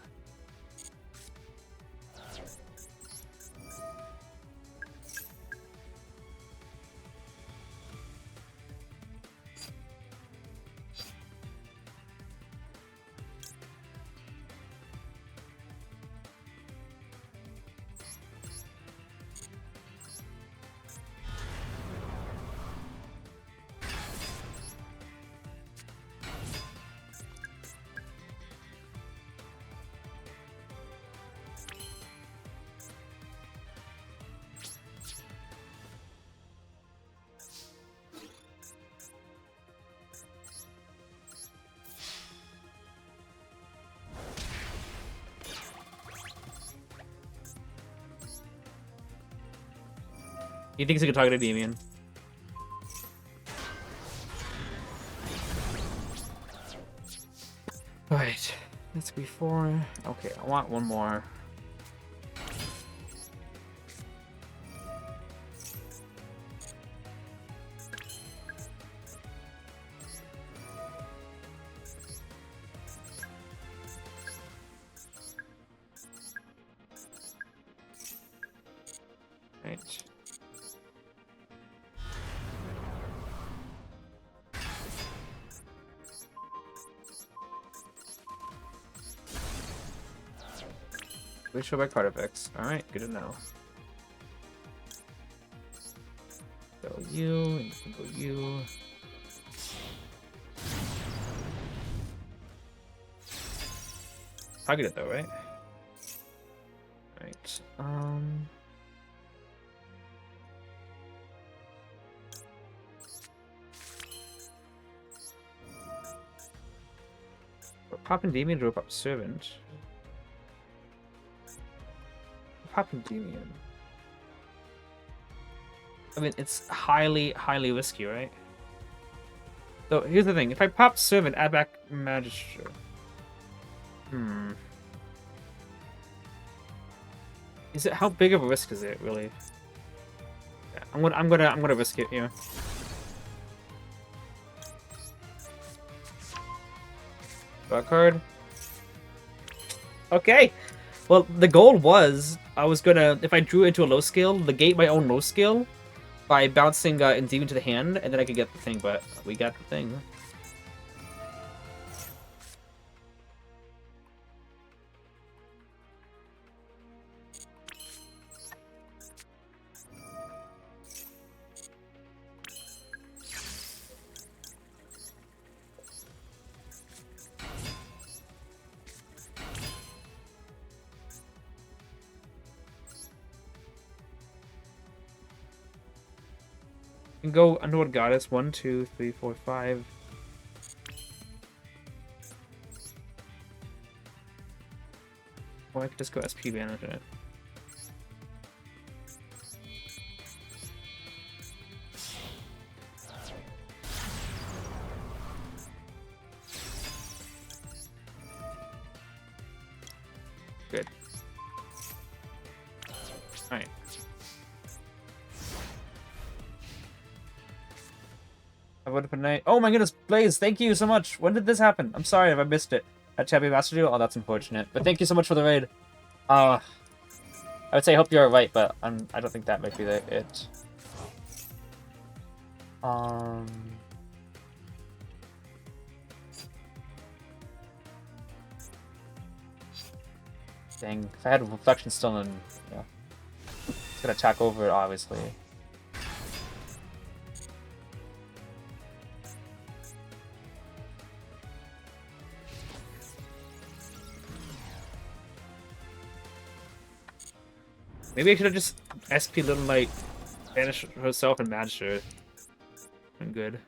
[SPEAKER 1] He thinks he can target Endymion.
[SPEAKER 2] Alright. That's B4. Okay, I want one more. Right. Please show by card effects. Alright, good to know. Go you, and you can go you. Target it though, right? Right. Pop Endymion, drop up Servant. Pop Endymion. I mean, it's highly risky, right? So here's the thing: if I pop Servant, add back Magistrate. Is it, how big of a risk is it really? Yeah, I'm gonna risk it here. Draw a card. Okay. Well, the goal was I was gonna, if I drew into a low scale, negate my own low scale by bouncing Endymion to the hand, and then I could get the thing. But we got the thing. Can go Underworld Goddess 1, 2, 3, 4, 5. Or I could just go SP Banish it. Good. Alright. I would have been night. Oh my goodness, Blaze, thank you so much. When did this happen? I'm sorry if I missed it. At Champion Master Duel? Oh, that's unfortunate. But thank you so much for the raid. I would say I hope you're right, but I don't think that might be it. Dang, if I had Reflection still in, yeah. It's gonna attack over it, obviously. Maybe I should have just SP Little Knight, banish herself and Magister. I'm good.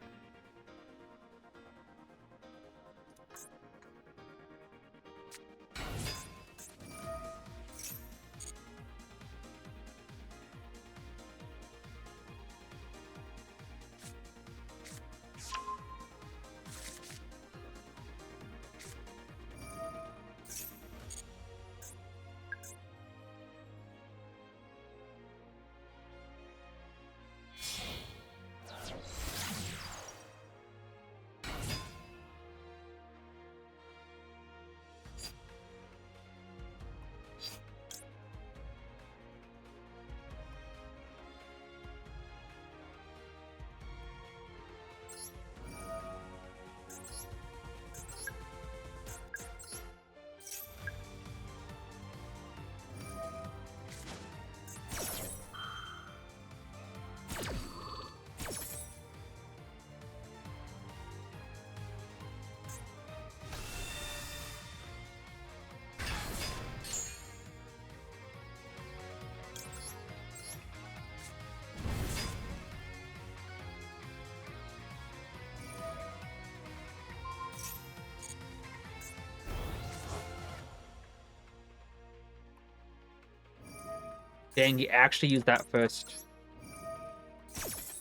[SPEAKER 2] Dang, you actually used that first.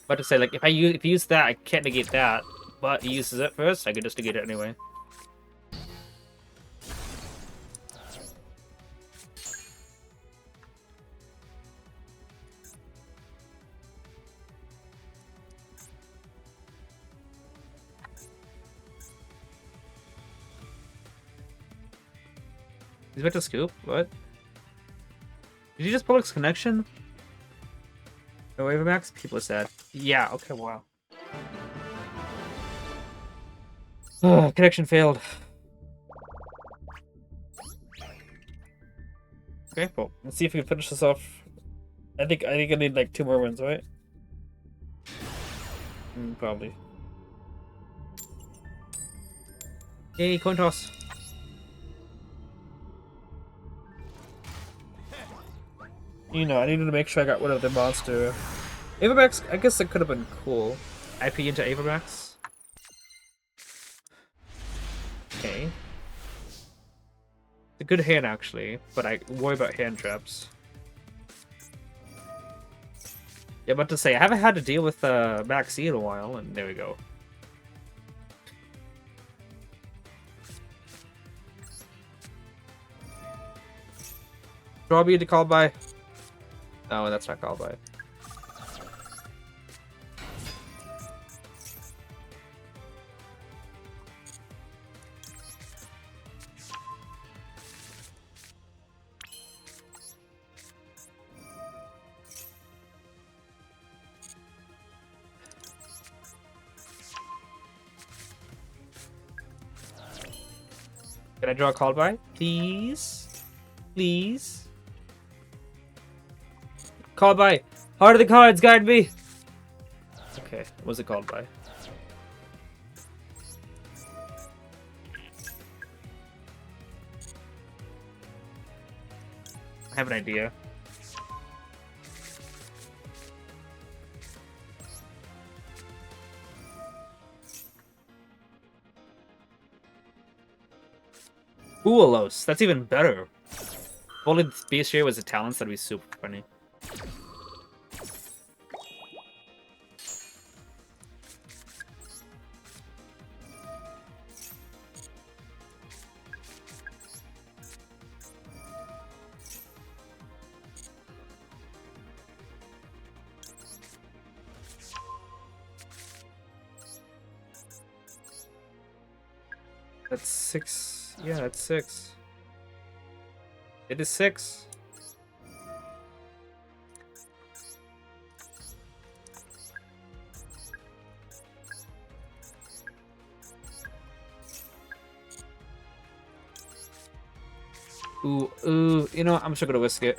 [SPEAKER 2] About to say, like, if you use that, I can't negate that. But he uses it first, I could just negate it anyway. He's about to scoop? What? Did you just pull his connection? No Max? People are sad. Yeah, okay, wow. Connection failed. Okay, well, let's see if we can finish this off. I think I need like 2 more wins, right? Probably. Yay, coin toss. You know, I needed to make sure I got rid of the monster. Max, I guess that could have been cool. IP into Max. Okay. It's a good hand, actually, but I worry about hand traps. Yeah, about to say, I haven't had to deal with Maxx C'ed in a while, and there we go. Draw me to call by. No, that's not call by. Can I draw a call by? Please? Please? Call by! Heart of the cards, guide me! Okay, what was it called by? I have an idea. Oolos, that's even better. If only the base share was a talent, that'd be super funny. That's 6. Yeah, that's 6. It is 6. Ooh, you know what? I'm just gonna whisk it.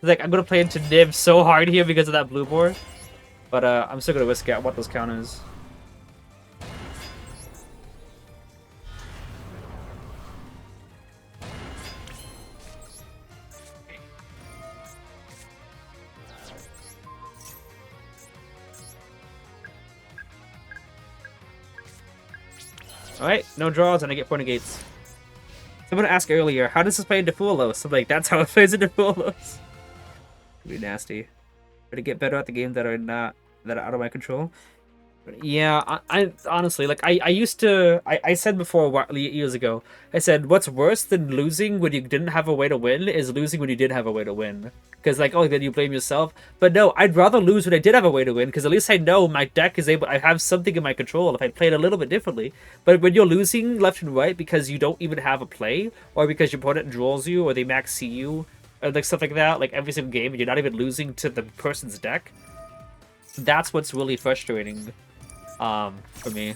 [SPEAKER 2] Like, I'm gonna play into Nib so hard here because of that blue board. But I'm still gonna whisk it. I want those counters. Alright, no draws and I get point negates. Someone asked earlier, how does this play into Fulos? I'm like, that's how it plays into Fulos. Be nasty. Try to get better at the games that are out of my control. But yeah, I honestly, like, I used to, I said before years ago, I said, what's worse than losing when you didn't have a way to win is losing when you did have a way to win. Because, like, oh, then you blame yourself. But no, I'd rather lose when I did have a way to win, because at least I know my deck is able, I have something in my control if I played a little bit differently. But when you're losing left and right because you don't even have a play, or because your opponent draws you, or they Maxx C'ed you, or like stuff like that, like every single game, and you're not even losing to the person's deck, that's what's really frustrating. For me.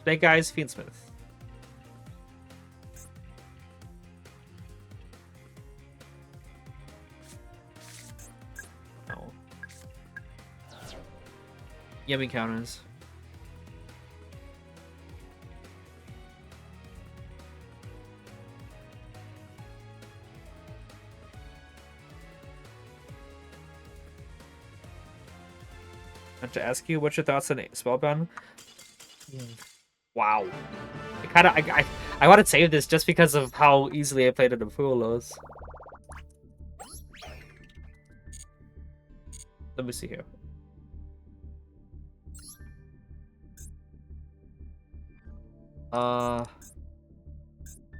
[SPEAKER 2] Today, guys, fiendsmith. No. Yummy counters. I have to ask you, what's your thoughts on Spellbound? Wow. I want to save this just because of how easily I played it in Fulos. Let me see here.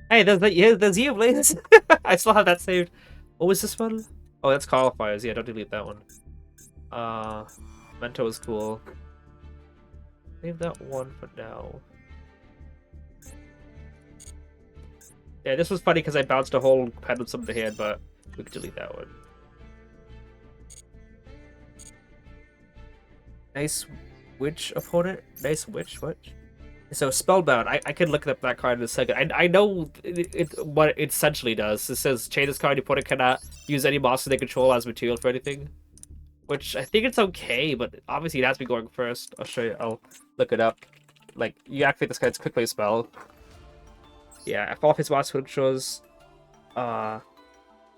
[SPEAKER 2] Hey, there's you, Blaze. I still have that saved. What was this one? Oh, that's qualifiers. Yeah, don't delete that one. Mento is cool. Save that one for now. Yeah, this was funny because I bounced a whole pendulum of the hand, but we could delete that one. Nice witch opponent. Nice witch. What? So spellbound. I can look up that card in a second. I know what it essentially does. It says chain this card. Your opponent cannot use any monster they control as material for anything. Which I think it's okay, but obviously it has to be going first. I'll show you. I'll look it up. Like you activate this card's quickly spell. Yeah, if all of his monster controls cannot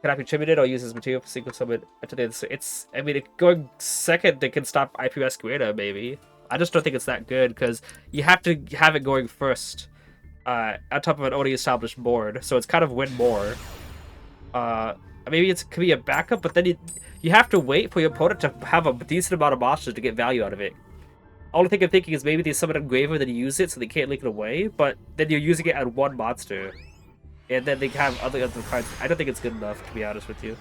[SPEAKER 2] be attributed or use as material for single summon. It's I mean going second they can stop IPS Guerra maybe. I just don't think it's that good because you have to have it going first on top of an already established board, so it's kind of win more. Maybe it could be a backup, but then you have to wait for your opponent to have a decent amount of monsters to get value out of it. Only thing I'm thinking is maybe they summon a Engraver, then you use it so they can't link it away, but then you're using it at one monster. And then they have other cards. I don't think it's good enough, to be honest with you.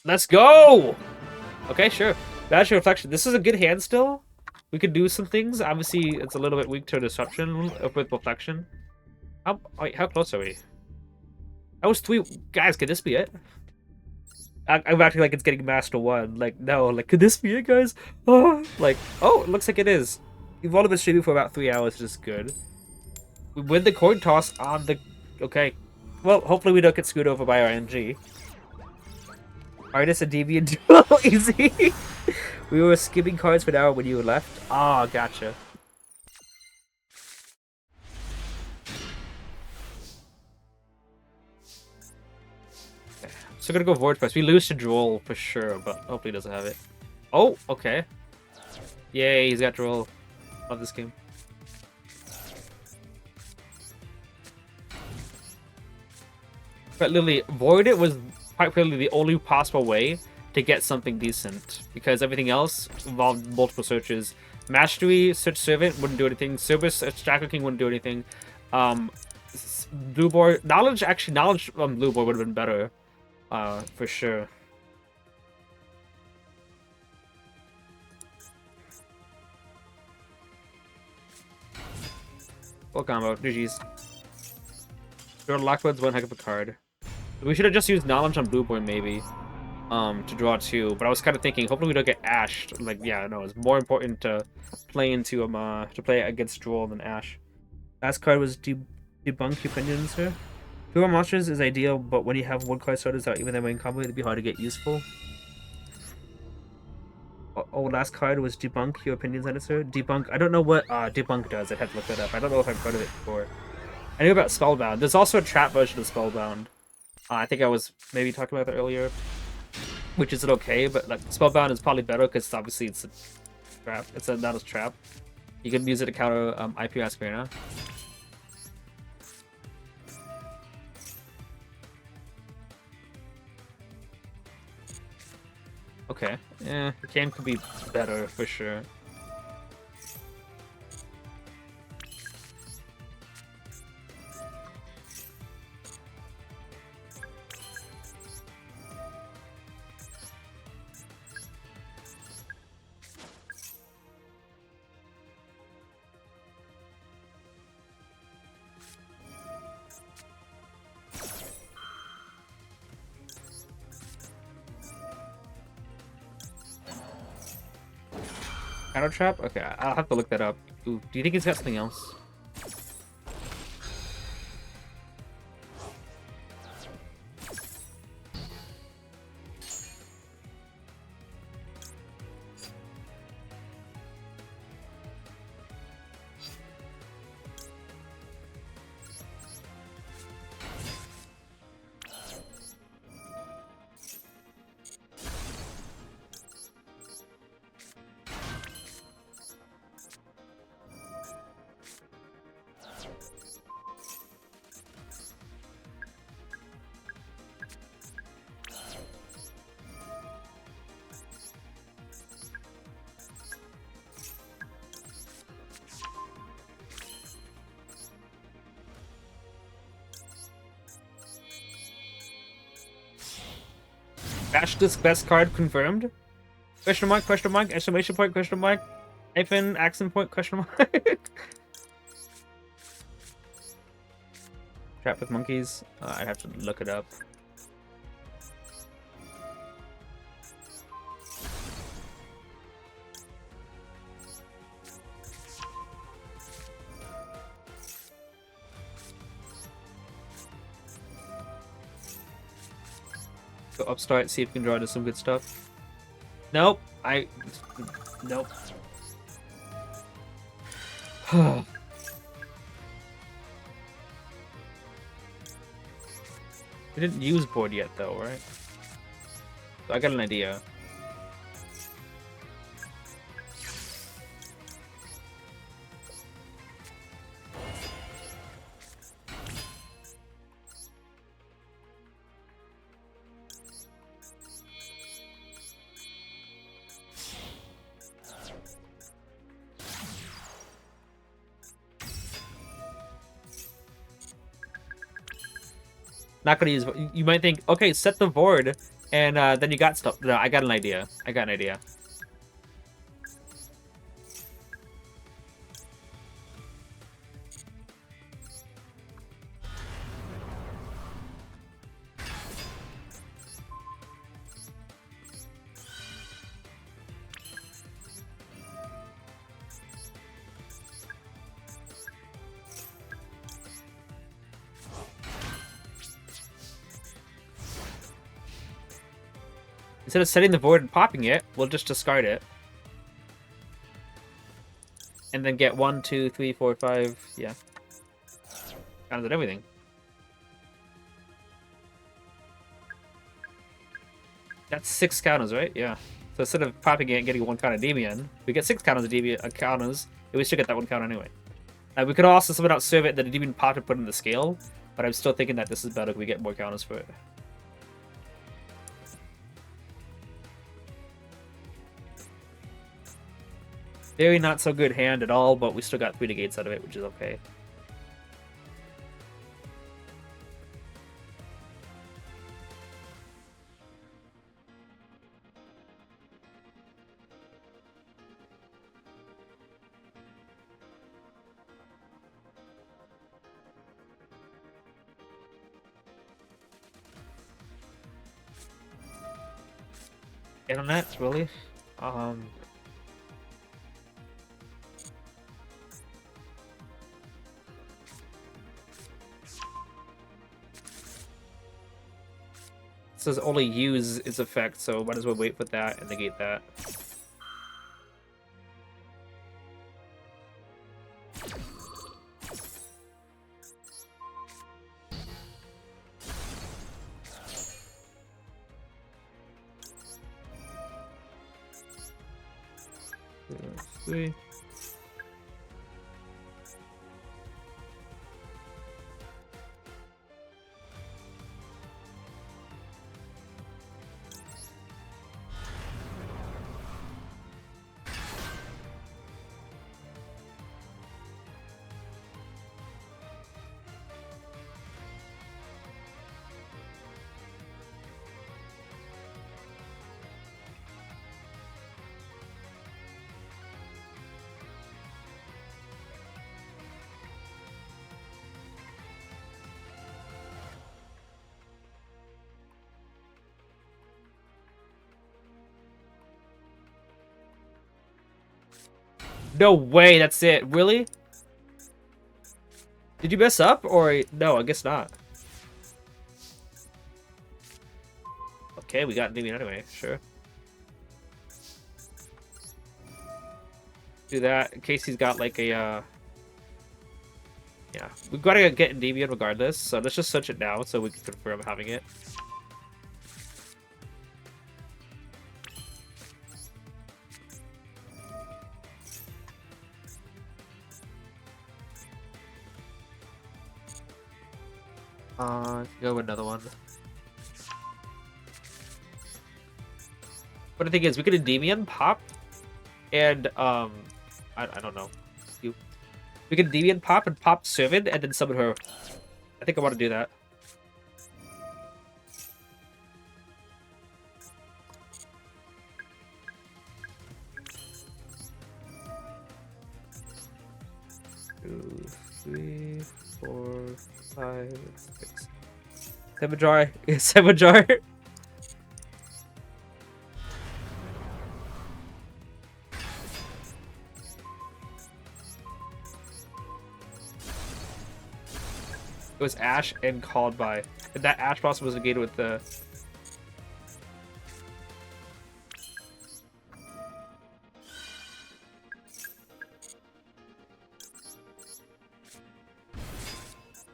[SPEAKER 2] Let's go! Okay, sure. Magic Reflection. This is a good hand still. We could do some things. Obviously, it's a little bit weak to Disruption with Reflection. How close are we? I was 3... Guys, could this be it? I'm acting like it's getting Master 1. Like, no. Like, could this be it, guys? Oh, like, oh, it looks like it is. We've only been streaming for about 3 hours, which is good. We win the coin toss on the... Okay. Well, hopefully we don't get screwed over by our NG. Artist and Deviant duo, easy. We were skipping cards for an hour when you left. Oh, gotcha. Okay. So we're gonna go Void first. We lose to Droll for sure, but hopefully he doesn't have it. Oh, okay. Yay, he's got Droll. Love this game. But literally, Void it was quite clearly the only possible way to get something decent, because everything else involved multiple searches. Mastery, Search Servant wouldn't do anything. Service, Jackal King wouldn't do anything. Blue Board, Knowledge on Blue Board would have been better, for sure. Full combo, GG's. Lockwood's one heck of a card. We should have just used Knowledge on Blue Board maybe. To draw 2, but I was kind of thinking, hopefully we don't get ashed. Like, yeah, no, it's more important to play into to play against Droll than Ash. Last card was debunk your opinions, sir. 2 more monsters is ideal, but when you have 1 card starters out, even their main combo, it'd be hard to get useful. Oh, last card was debunk your opinions on it, sir. Debunk. I don't know what debunk does. I had to look that up. I don't know if I've heard of it before. I knew about Spellbound. There's also a trap version of Spellbound. I think I was maybe talking about that earlier. Which isn't okay, but like Spellbound is probably better because obviously it's a trap. It's a not a trap. You can use it to counter IP Ascarina. Okay, yeah, the game could be better for sure. Counter trap? Okay, I'll have to look that up. Ooh, do you think he's got something else? Basilisk best card confirmed? Question mark, exclamation point, question mark, hyphen, accent point, question mark. Trap with monkeys. I'd have to look it up. Go upstart, see if we can draw into some good stuff. Nope. Nope. We didn't use board yet, though, right? So I got an idea. Not gonna use. You might think, okay, set the board, and then you got stuff. No, I got an idea. I got an idea. Instead of setting the board and popping it, we'll just discard it. And then get 1, 2, 3, 4, 5, yeah. Counters at everything. That's 6 counters, right? Yeah. So instead of popping it and getting 1 counter Endymion, we get 6 counters counters, and we should get that 1 counter anyway. We could also somehow outserve it that Endymion popped and put in the scale, but I'm still thinking that this is better if we get more counters for it. Very not so good hand at all, but we still got 3 negates out of it, which is okay. Internet, really? It says only use its effect, so might as well wait for that and negate that. Three. No way, that's it. Really? Did you mess up? Or no, I guess not. Okay, we got Endymion anyway, sure. Do that in case he's got like a yeah. We've gotta get Endymion regardless, so let's just search it now so we can confirm having it. Let's go with another one. But the thing is, we could Endymion pop, and I don't know. We could Endymion pop and pop Servant, and then summon her. I think I want to do that. 2, 3, 4, 5, 6. Seven jar. Seven jar. It was Ash and called by. And that Ash boss was negated with the.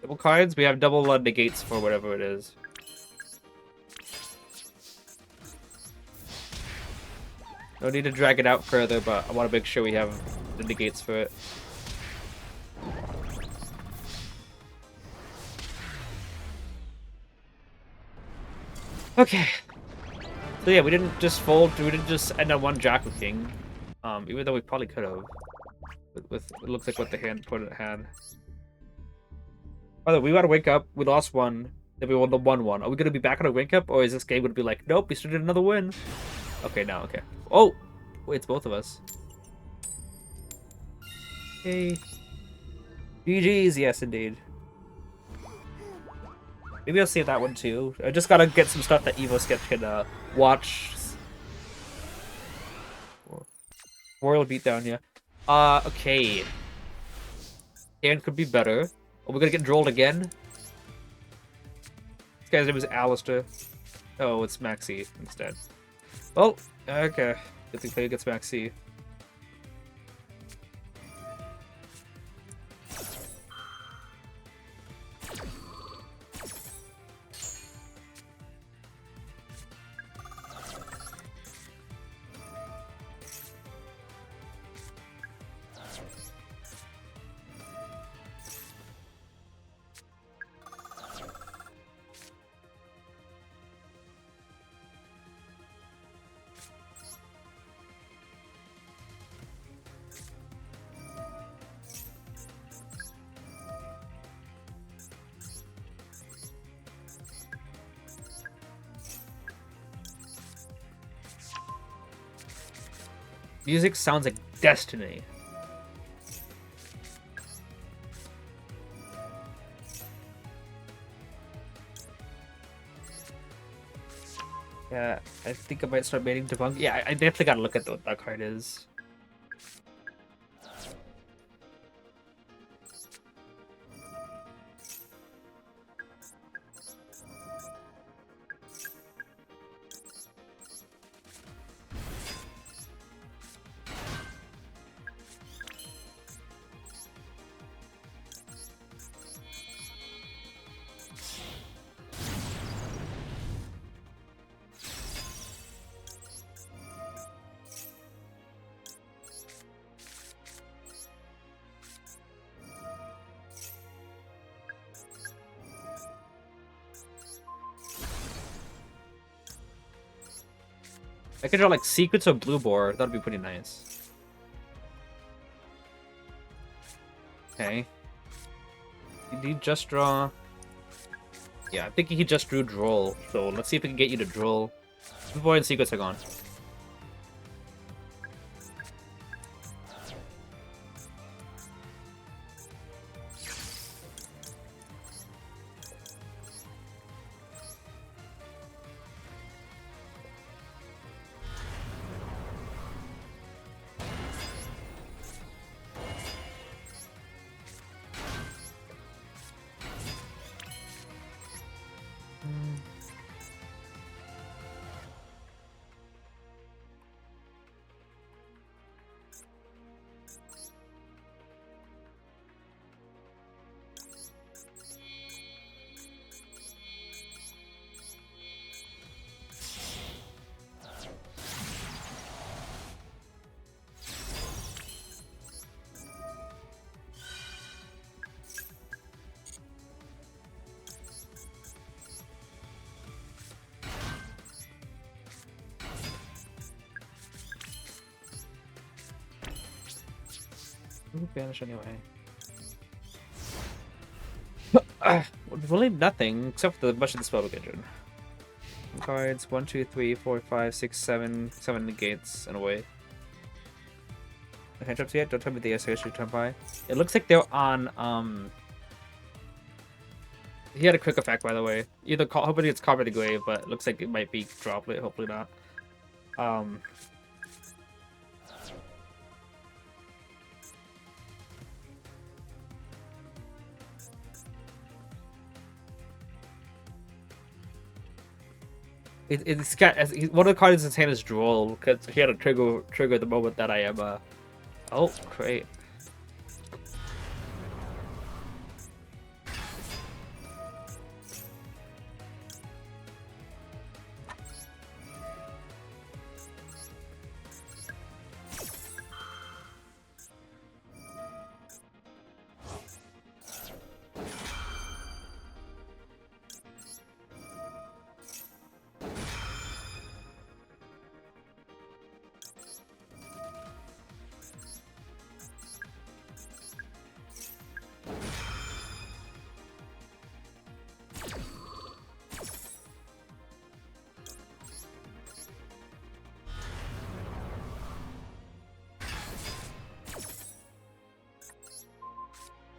[SPEAKER 2] Double cards, we have double negates for whatever it is. No need to drag it out further, but I want to make sure we have the negates for it. Okay. So yeah, we didn't just fold, we didn't just end on one Jack with King. Even though we probably could have. With it looks like what the hand put it had. By the way, we gotta wake up. We lost one. Then we won the 1-1. Are we gonna be back on a wake up, or is this game gonna be like, nope, we still did another win? Okay, now, okay. Oh! Wait, it's both of us. Hey. GG's, yes indeed. Maybe I'll save that one too. I just gotta get some stuff that Evo Sketch can watch. Royal beatdown, yeah. Okay. Hand could be better. Oh, we're gonna get Droll'ed again? This guy's name is Alistair. Oh, it's Maxi instead. Oh, okay. Good thing play against Maxi. Music sounds like destiny. Yeah, I think I might start baiting Debunk. Yeah, I definitely gotta look at what that card is. I could draw like Secrets of Blue Boar. That'd be pretty nice. Okay. Did he just draw? Yeah, I think he just drew Droll. So let's see if we can get you to Droll. Blue Boar and Secrets are gone. Vanish anyway. Really nothing except for the bunch of the spell kitchen. Cards 1, 2, 3, 4, 5, 6, 7, 7 negates in a way. hand traps yet. Don't tell me they are seriously Tempai. It looks like they're on He had a quick effect, by the way. Either hopefully it's Carpet the Grave, but it looks like it might be Droplet. Hopefully not. It's got one of the cards in his hand is Droll because he had a trigger the moment that I am. Oh, great.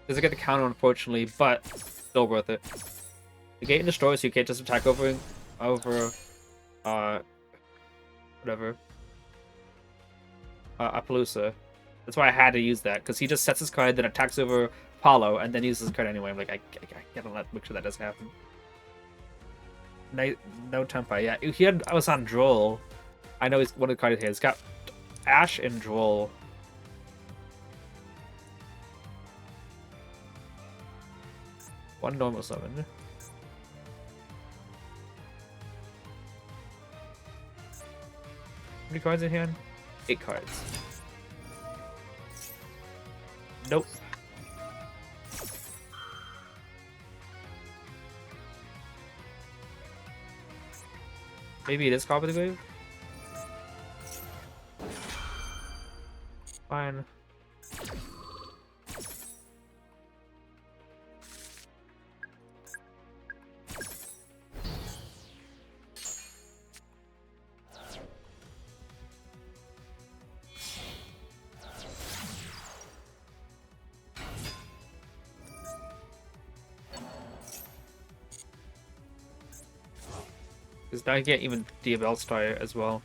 [SPEAKER 2] Doesn't get the counter, unfortunately, but still worth it. The gate destroys, so you can't just attack over whatever. Appaloosa. That's why I had to use that, because he just sets his card, then attacks over Apollo, and then uses his card anyway. I'm like, I gotta make sure that doesn't happen. No Tempai, yeah. I was on Droll. I know he's one of the cards here. It's got Ash and Droll. One normal summon. How many cards in hand? 8 cards. Nope. Maybe it is Carpet the Grave? Fine. Because now you get even Dlvl star as well.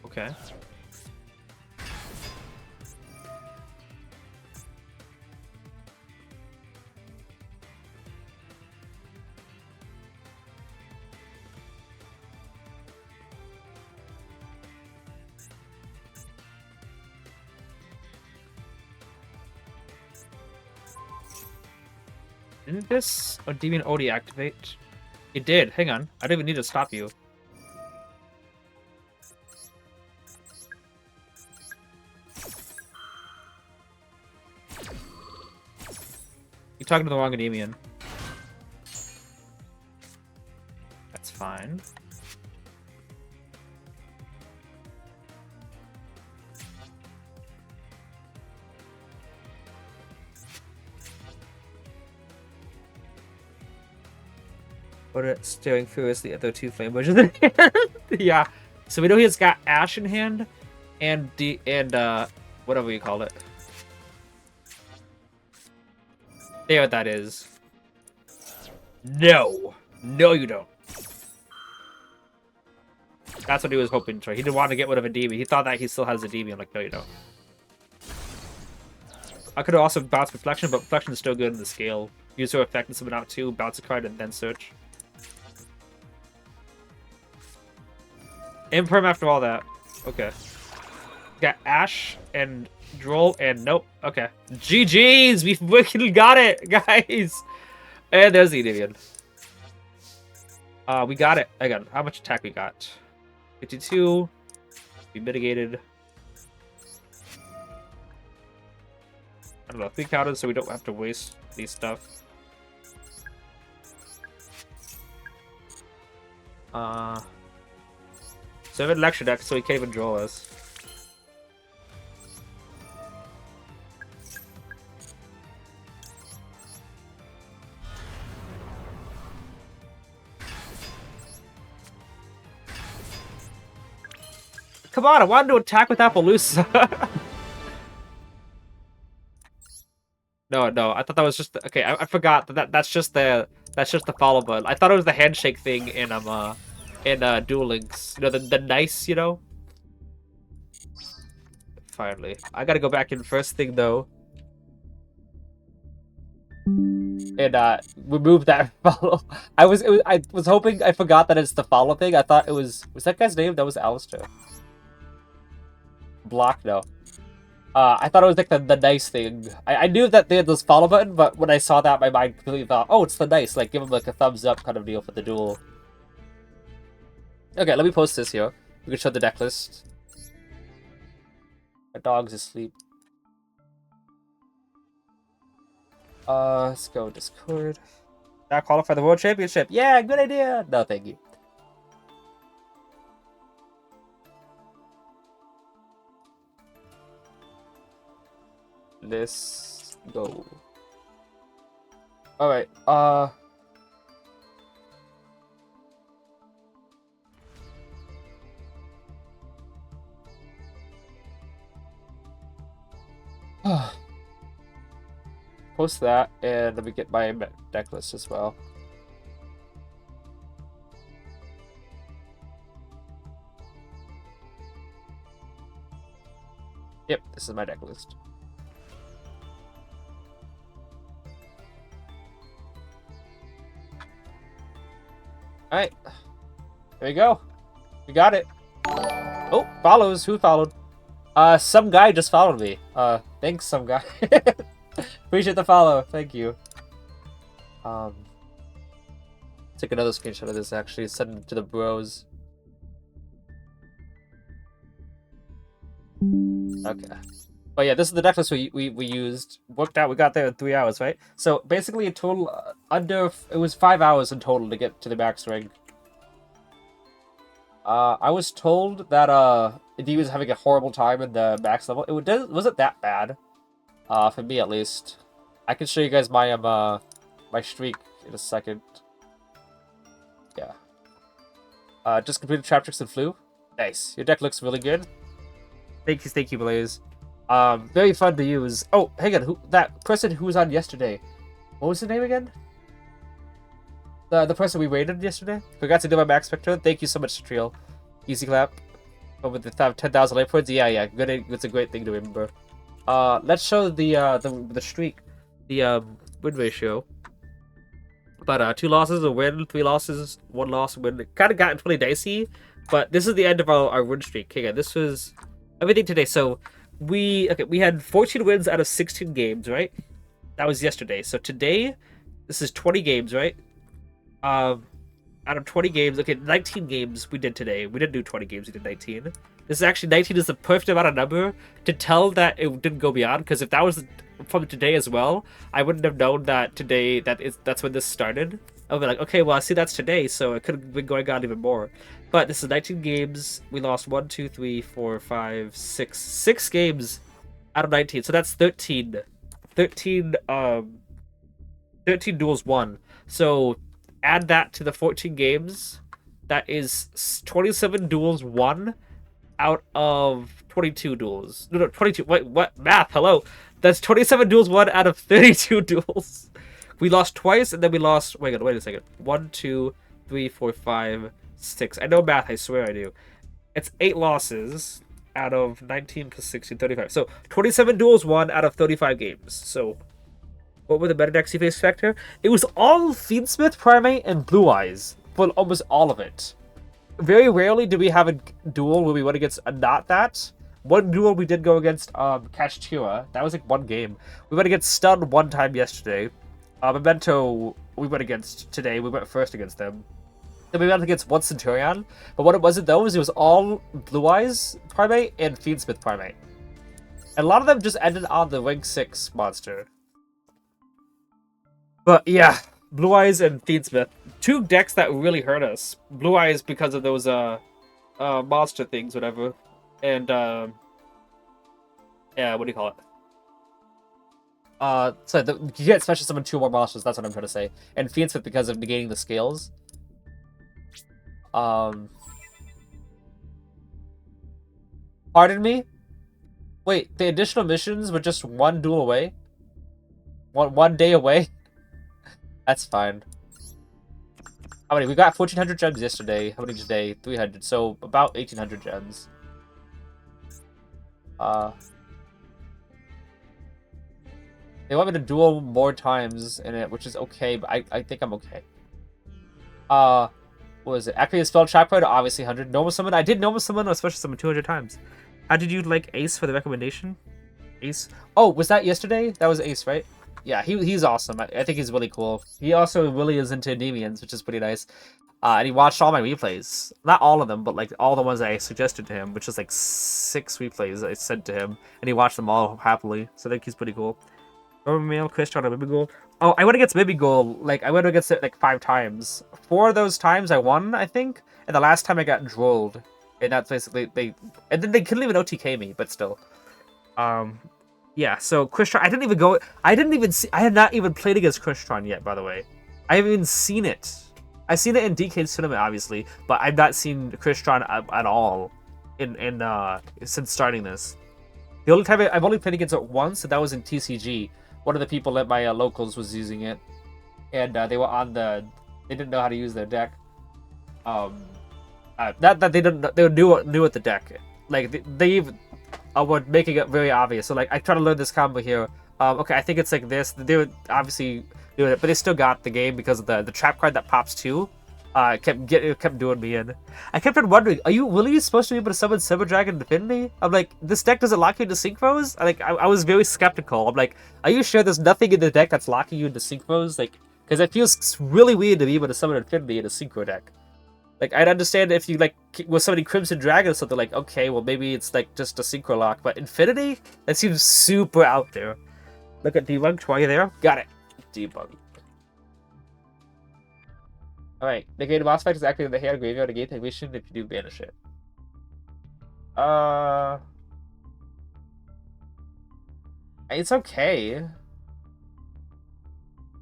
[SPEAKER 2] Okay. Didn't this Endymion already activate? It did. Hang on. I don't even need to stop you. You're talking to the wrong Endymion. That's fine. But it's staring furiously at their 2 flame bushes in hand. Yeah. So we know he's got Ash in hand and whatever you call it. There what that is. No. No you don't. That's what he was hoping for. He didn't want to get rid of a DB. He thought that he still has a DB. I'm like, no you don't. I could have also bounced Reflection, but Reflection is still good in the scale. Use her effect and summon out 2, bounce a card, and then search. Imperm after all that. Okay. Got Ash and Droll and nope. Okay. GG's! We freaking got it, guys! And there's the Endymion. We got it. Again, how much attack we got? 52. We mitigated. I don't know, 3 counters so we don't have to waste these stuff. So I have an lecture deck, so he can't even draw us. come on, I wanted to attack with Appaloosa. No, I thought that was just okay. I forgot that's just the follow button. I thought it was the handshake thing in Duel Links. You know, the nice, you know. Finally, I gotta go back in first thing though, and remove that follow. I was hoping I forgot that it's the follow thing. I thought it was that guy's name? That was Alistair. Block no. I thought it was like the nice thing. I knew that they had this follow button, but when I saw that, my mind completely thought, oh, it's the nice. Like, give him like a thumbs up kind of deal for the duel. Okay, let me post this here. We can show the deck list. My dog's asleep. Let's go Discord. Now qualify the World Championship. Yeah, good idea. No, thank you. Let's go. Alright, post that, and let me get my deck list as well. Yep, this is my deck list. Alright. There we go. We got it. Oh, follows. Who followed? Some guy just followed me. Thanks, some guy. Appreciate the follow. Thank you. Take another screenshot of this, actually. Send it to the bros. Okay. But yeah, this is the deck list we used. Worked out, we got there in 3 hours, right? So basically a total it was 5 hours in total to get to the max ring. I was told that Endy was having a horrible time in the max level. It wasn't that bad. For me at least. I can show you guys my my streak in a second. Yeah. Just completed trap tricks and flew. Nice. Your deck looks really good. Thank you, Blaze. Very fun to use. Oh, hang on, that person who was on yesterday. What was his name again? The person we raided yesterday? Forgot to do my max spectrum. Thank you so much, Triel. Easy clap. Over the 10,000 life points. Yeah, good. It's a great thing to remember. Let's show the streak, the win ratio. But 2 losses, a win, 3 losses, 1 loss, win. It kind of got really dicey, but this is the end of our win streak. Okay, this was everything today. So we had 14 wins out of 16 games, right? That was yesterday. So today, this is 20 games, right? Out of 20 games, okay, 19 games we did today. We didn't do 20 games, we did 19. This is actually 19 is the perfect amount of number to tell that it didn't go beyond, because if that was from today as well, I wouldn't have known that today that's when this started. I would be like, okay, well, I see that's today, so it could have been going on even more. But this is 19 games. We lost 1, 2, 3, 4, 5, 6. 6 games out of 19. So that's 13. 13 duels won. So add that to the 14 games. That is 27 duels won out of 22 duels. No, 22. Wait, what? Math, hello. That's 27 duels won out of 32 duels. We lost twice, and then we lost... Wait a second. 1, 2, 3, 4, 5, 6. I know math, I swear I do. It's 8 losses out of 19 plus 16, 35. So, 27 duels won out of 35 games. So, what were the meta decks you faced, Factor? It was all Fiendsmith, Primate, and Blue Eyes. For almost all of it. Very rarely did we have a duel where we went against not that. One duel we did go against Kashtira. That was like 1 game. We went against Stun 1 time yesterday. Memento, we went against today. We went first against them. Then we went against 1 Centurion. But what it wasn't though is it was all Blue Eyes Primate and Fiendsmith Primate. And a lot of them just ended on the rank 6 monster. But yeah, Blue Eyes and Fiendsmith. 2 decks that really hurt us. Blue Eyes because of those monster things, whatever. And yeah, what do you call it? So you get special summon 2 more monsters, that's what I'm trying to say. And Fiendsmith because of negating the scales.
[SPEAKER 1] Pardon me? Wait, the additional missions were just one duel away? One day away? That's fine. How many? We got 1,400 gems yesterday. How many today? 300. So about 1,800 gems. They want me to duel more times in it, which is okay, but I think I'm okay. What was it? Activate spell trap card, obviously 100. Normal summon. I did normal summon or special summon 200 times. How did you like Ace for the recommendation? Ace? Oh, was that yesterday? That was Ace, right? Yeah, he's awesome. I think he's really cool. He also really is into Endymions, which is pretty nice. And he watched all my replays. Not all of them, but like all the ones I suggested to him, which is like 6 replays I sent to him. And he watched them all happily. So I think he's pretty cool. Male Christian or Mimighoul. Oh, I went against Mimighoul. Like, I went against it like 5 times. 4 of those times I won, I think. And the last time I got Droll'ed. And that's basically, and then they couldn't even OTK me, but still. Yeah, so Christian, I had not even played against Christian yet, by the way. I haven't even seen it. I've seen it in DK's tournament, obviously, but I've not seen Christian at all since starting this. The only time I've only played against it once, and that was in TCG. One of the people at my locals was using it, and they were they didn't know how to use their deck. Not that they didn't, they knew at the deck. Like they were making it very obvious. So like I try to learn this combo here. Okay, I think it's like this. They were obviously doing it, but they still got the game because of the trap card that pops too. Kept doing me in. I kept on wondering, are you really supposed to be able to summon Silver Dragon and defend me? I'm like, this deck doesn't lock you into synchros? I was very skeptical. I'm like, are you sure there's nothing in the deck that's locking you into synchros? Like, because it feels really weird to be able to summon Infinity in a synchro deck. Like, I'd understand if you, like, was summoning Crimson Dragon or something, like, okay, well, maybe it's, like, just a synchro lock. But Infinity? That seems super out there. Look at Debunked while you're there. Got it. Debunked. Alright, negative aspect is active in the hand graveyard negate the mission if you do banish it. It's okay.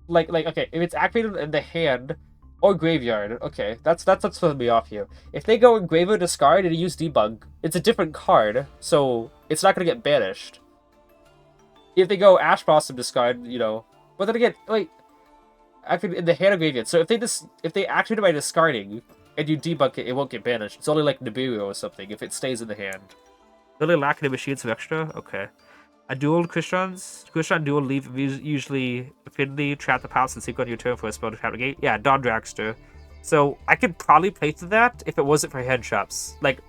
[SPEAKER 1] Like, okay, if it's activated in the hand or graveyard, okay, that's what's throwing me off here. If they go in graveyard discard and use debug, it's a different card, so it's not gonna get banished. If they go Ash Blossom discard, you know, but then again, wait, activate in the hand or graveyard. So if they activate it by discarding and you debug it, it won't get banished. It's only like Nibiru or something if it stays in the hand. Really lacking the machines of extra? Okay. A dual Christian dual leave usually Affinity, trap the pounce and sync on your turn for a spell to trap negate. Yeah, Dawn Dragster. So I could probably play through that if it wasn't for hand traps. Like,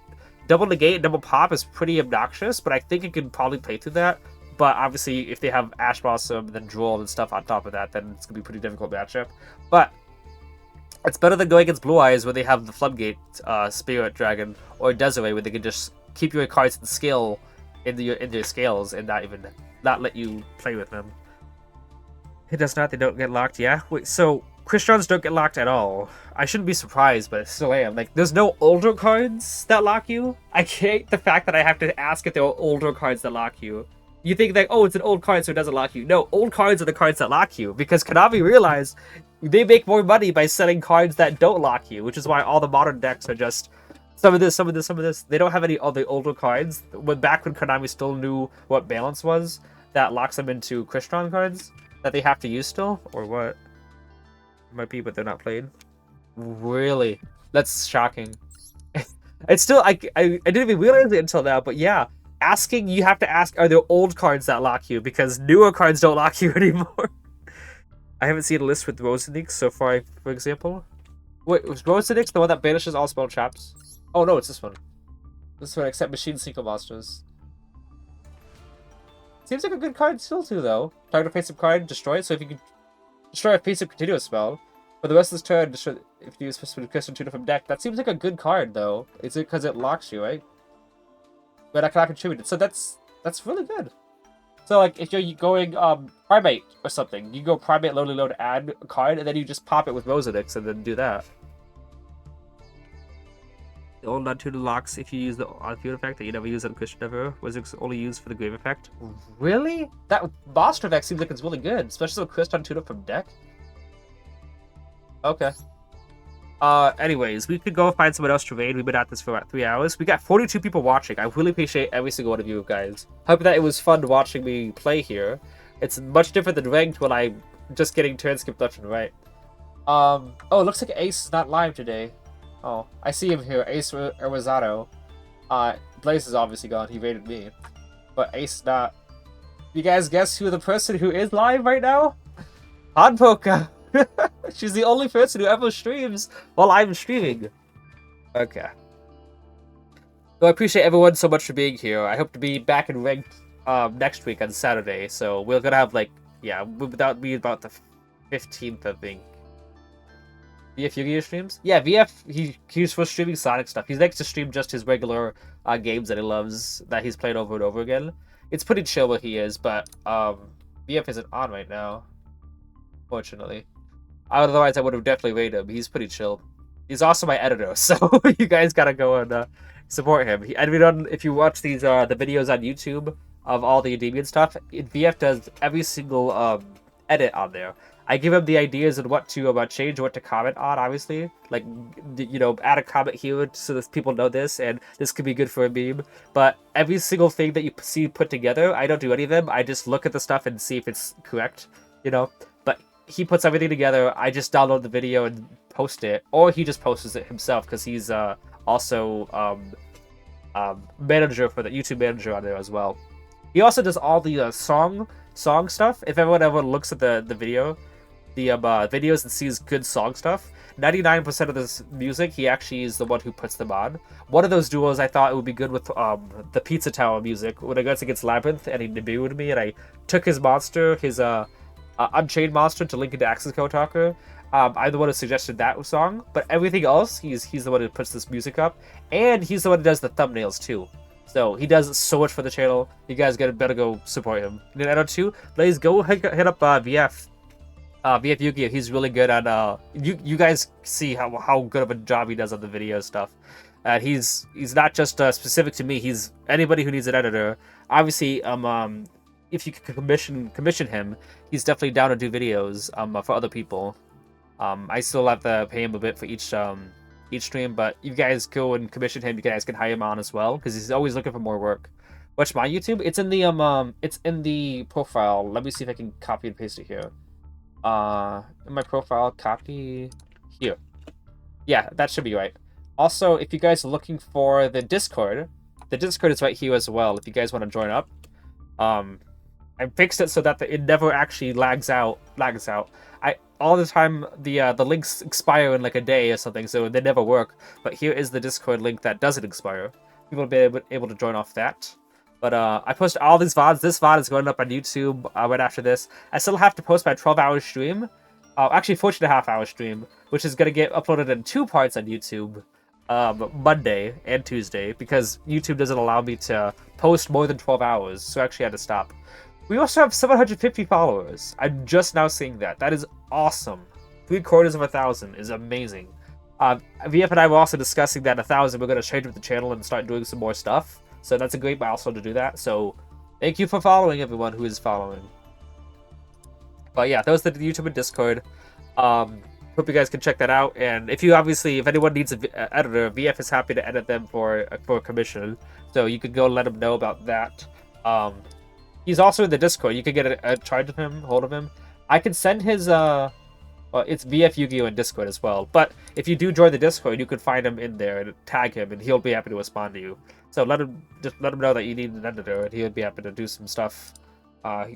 [SPEAKER 1] double negate and double pop is pretty obnoxious, but I think it could probably play through that. But obviously, if they have Ash Blossom and then Droll and stuff on top of that, then it's going to be a pretty difficult matchup. But it's better than going against Blue Eyes where they have the Floodgate Spirit Dragon or Desiree where they can just keep your cards in scale in their scales and not let you play with them. It does not, they don't get locked, yeah? Wait, so Christians don't get locked at all. I shouldn't be surprised, but I still am. Like, there's no older cards that lock you? I hate the fact that I have to ask if there are older cards that lock you. You think that, oh, it's an old card, so it doesn't lock you. No, old cards are the cards that lock you, because Konami realized they make more money by selling cards that don't lock you, which is why all the modern decks are just some of this, some of this, some of this. They don't have any of the older cards. Back when Konami still knew what balance was, that locks them into Crystron cards that they have to use still, or what? Might be, but they're not played. Really? That's shocking. It's still, I didn't even realize it until now, but yeah. You have to ask, are there old cards that lock you? Because newer cards don't lock you anymore. I haven't seen a list with Rosenix so far, for example. Wait, was Rosenix the one that banishes all spell traps? Oh no, it's this one. This one, except Machine Synchro Monsters. Seems like a good card still too, though. Target a face-up card, destroy it, so if you can destroy a face-up continuous spell, for the rest of this turn, destroy, if you use Crystal Tutor from deck, that seems like a good card, though. Is it because it locks you, right? But I cannot contribute it. So that's really good. So like if you're going primate or something, you go primate load load add a card and then you just pop it with Rosenix and then do that. The old non-tutor locks if you use the on-field effect that you never use on Christian ever. Rosenix only used for the grave effect. Really? That monster deck seems like it's really good, especially with Christian tutor from deck. Okay. Anyways, we could go find someone else to raid. We've been at this for about 3 hours. We got 42 people watching. I really appreciate every single one of you guys. Hope that it was fun watching me play here. It's much different than ranked when I'm just getting transcript left and right. Oh, it looks like Ace is not live today. Oh, I see him here, Ace Rosado. Blaze is obviously gone. He raided me, but Ace not. You guys guess who the person who is live right now? Hanpoka. She's the only person who ever streams while I'm streaming. Okay. So I appreciate everyone so much for being here. I hope to be back in ranked next week on Saturday. So we're gonna have like, yeah, without me about the 15th, I think. VF Yu-Gi-Oh streams? Yeah, VF, he's for streaming Sonic stuff. He likes to stream just his regular games that he loves, that he's played over and over again. It's pretty chill where he is, but VF isn't on right now, fortunately. Otherwise, I would have definitely rated him. He's pretty chill. He's also my editor, so you guys gotta go and support him. If you watch these the videos on YouTube of all the Endymion stuff, VF does every single edit on there. I give him the ideas and what to change, what to comment on, obviously. Like, you know, add a comment here so that people know this, and this could be good for a meme. But every single thing that you see put together, I don't do any of them. I just look at the stuff and see if it's correct, you know. But he puts everything together. I just download the video and post it. Or he just posts it himself, because he's also manager for the YouTube manager on there as well. He also does all the song stuff. If everyone ever looks at the video, the videos and sees good song stuff, 99% of this music, he actually is the one who puts them on. One of those duos I thought it would be good with the Pizza Tower music when I got against Labyrinth, and he debuted me, and I took his monster, his Unchained monster, to link into Access Code Talker. I'm the one who suggested that song, but everything else, he's the one who puts this music up, and he's the one who does the thumbnails too. So he does so much for the channel. You guys better go support him. Nintendo 2, please go hit up VF. VF Yu-Gi-Oh! He's really good at you guys see how good of a job he does on the video stuff. And he's not just specific to me. He's anybody who needs an editor. Obviously, if you can commission him, he's definitely down to do videos for other people. I still have to pay him a bit for each stream, but you guys go and commission him. You guys can hire him on as well, because he's always looking for more work. Watch my YouTube. It's in the profile. Let me see if I can copy and paste it here. In my profile, copy here. Yeah, that should be right. Also, if you guys are looking for the Discord is right here as well. If you guys want to join up, I fixed it so that it never actually lags out. All the time the links expire in like a day or something, so they never work. But here is the Discord link that doesn't expire. People will be able to join off that. But I post all these VODs. This VOD is going up on YouTube right after this. I still have to post my 12-hour stream. Actually, 14.5-hour stream, which is going to get uploaded in 2 parts on YouTube. Monday and Tuesday, because YouTube doesn't allow me to post more than 12 hours, so I actually had to stop. We also have 750 followers. I'm just now seeing that. That is awesome. 750 is amazing. VF and I were also discussing that 1,000 we're going to change with the channel and start doing some more stuff. So that's a great milestone to do that. So thank you for following everyone who is following. But yeah, those are the YouTube and Discord. Hope you guys can check that out. And if anyone needs an editor, VF is happy to edit them for a commission. So you could go let him know about that. He's also in the Discord. You could get a charge of him, hold of him. I can send his well, it's VF Yu-Gi-Oh! In Discord as well. But if you do join the Discord, you could find him in there and tag him, and he'll be happy to respond to you. So let him know that you need an editor, and he'll be happy to do some stuff.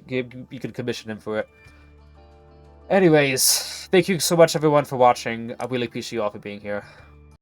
[SPEAKER 1] You could commission him for it. Anyways, thank you so much, everyone, for watching. I really appreciate you all for being here.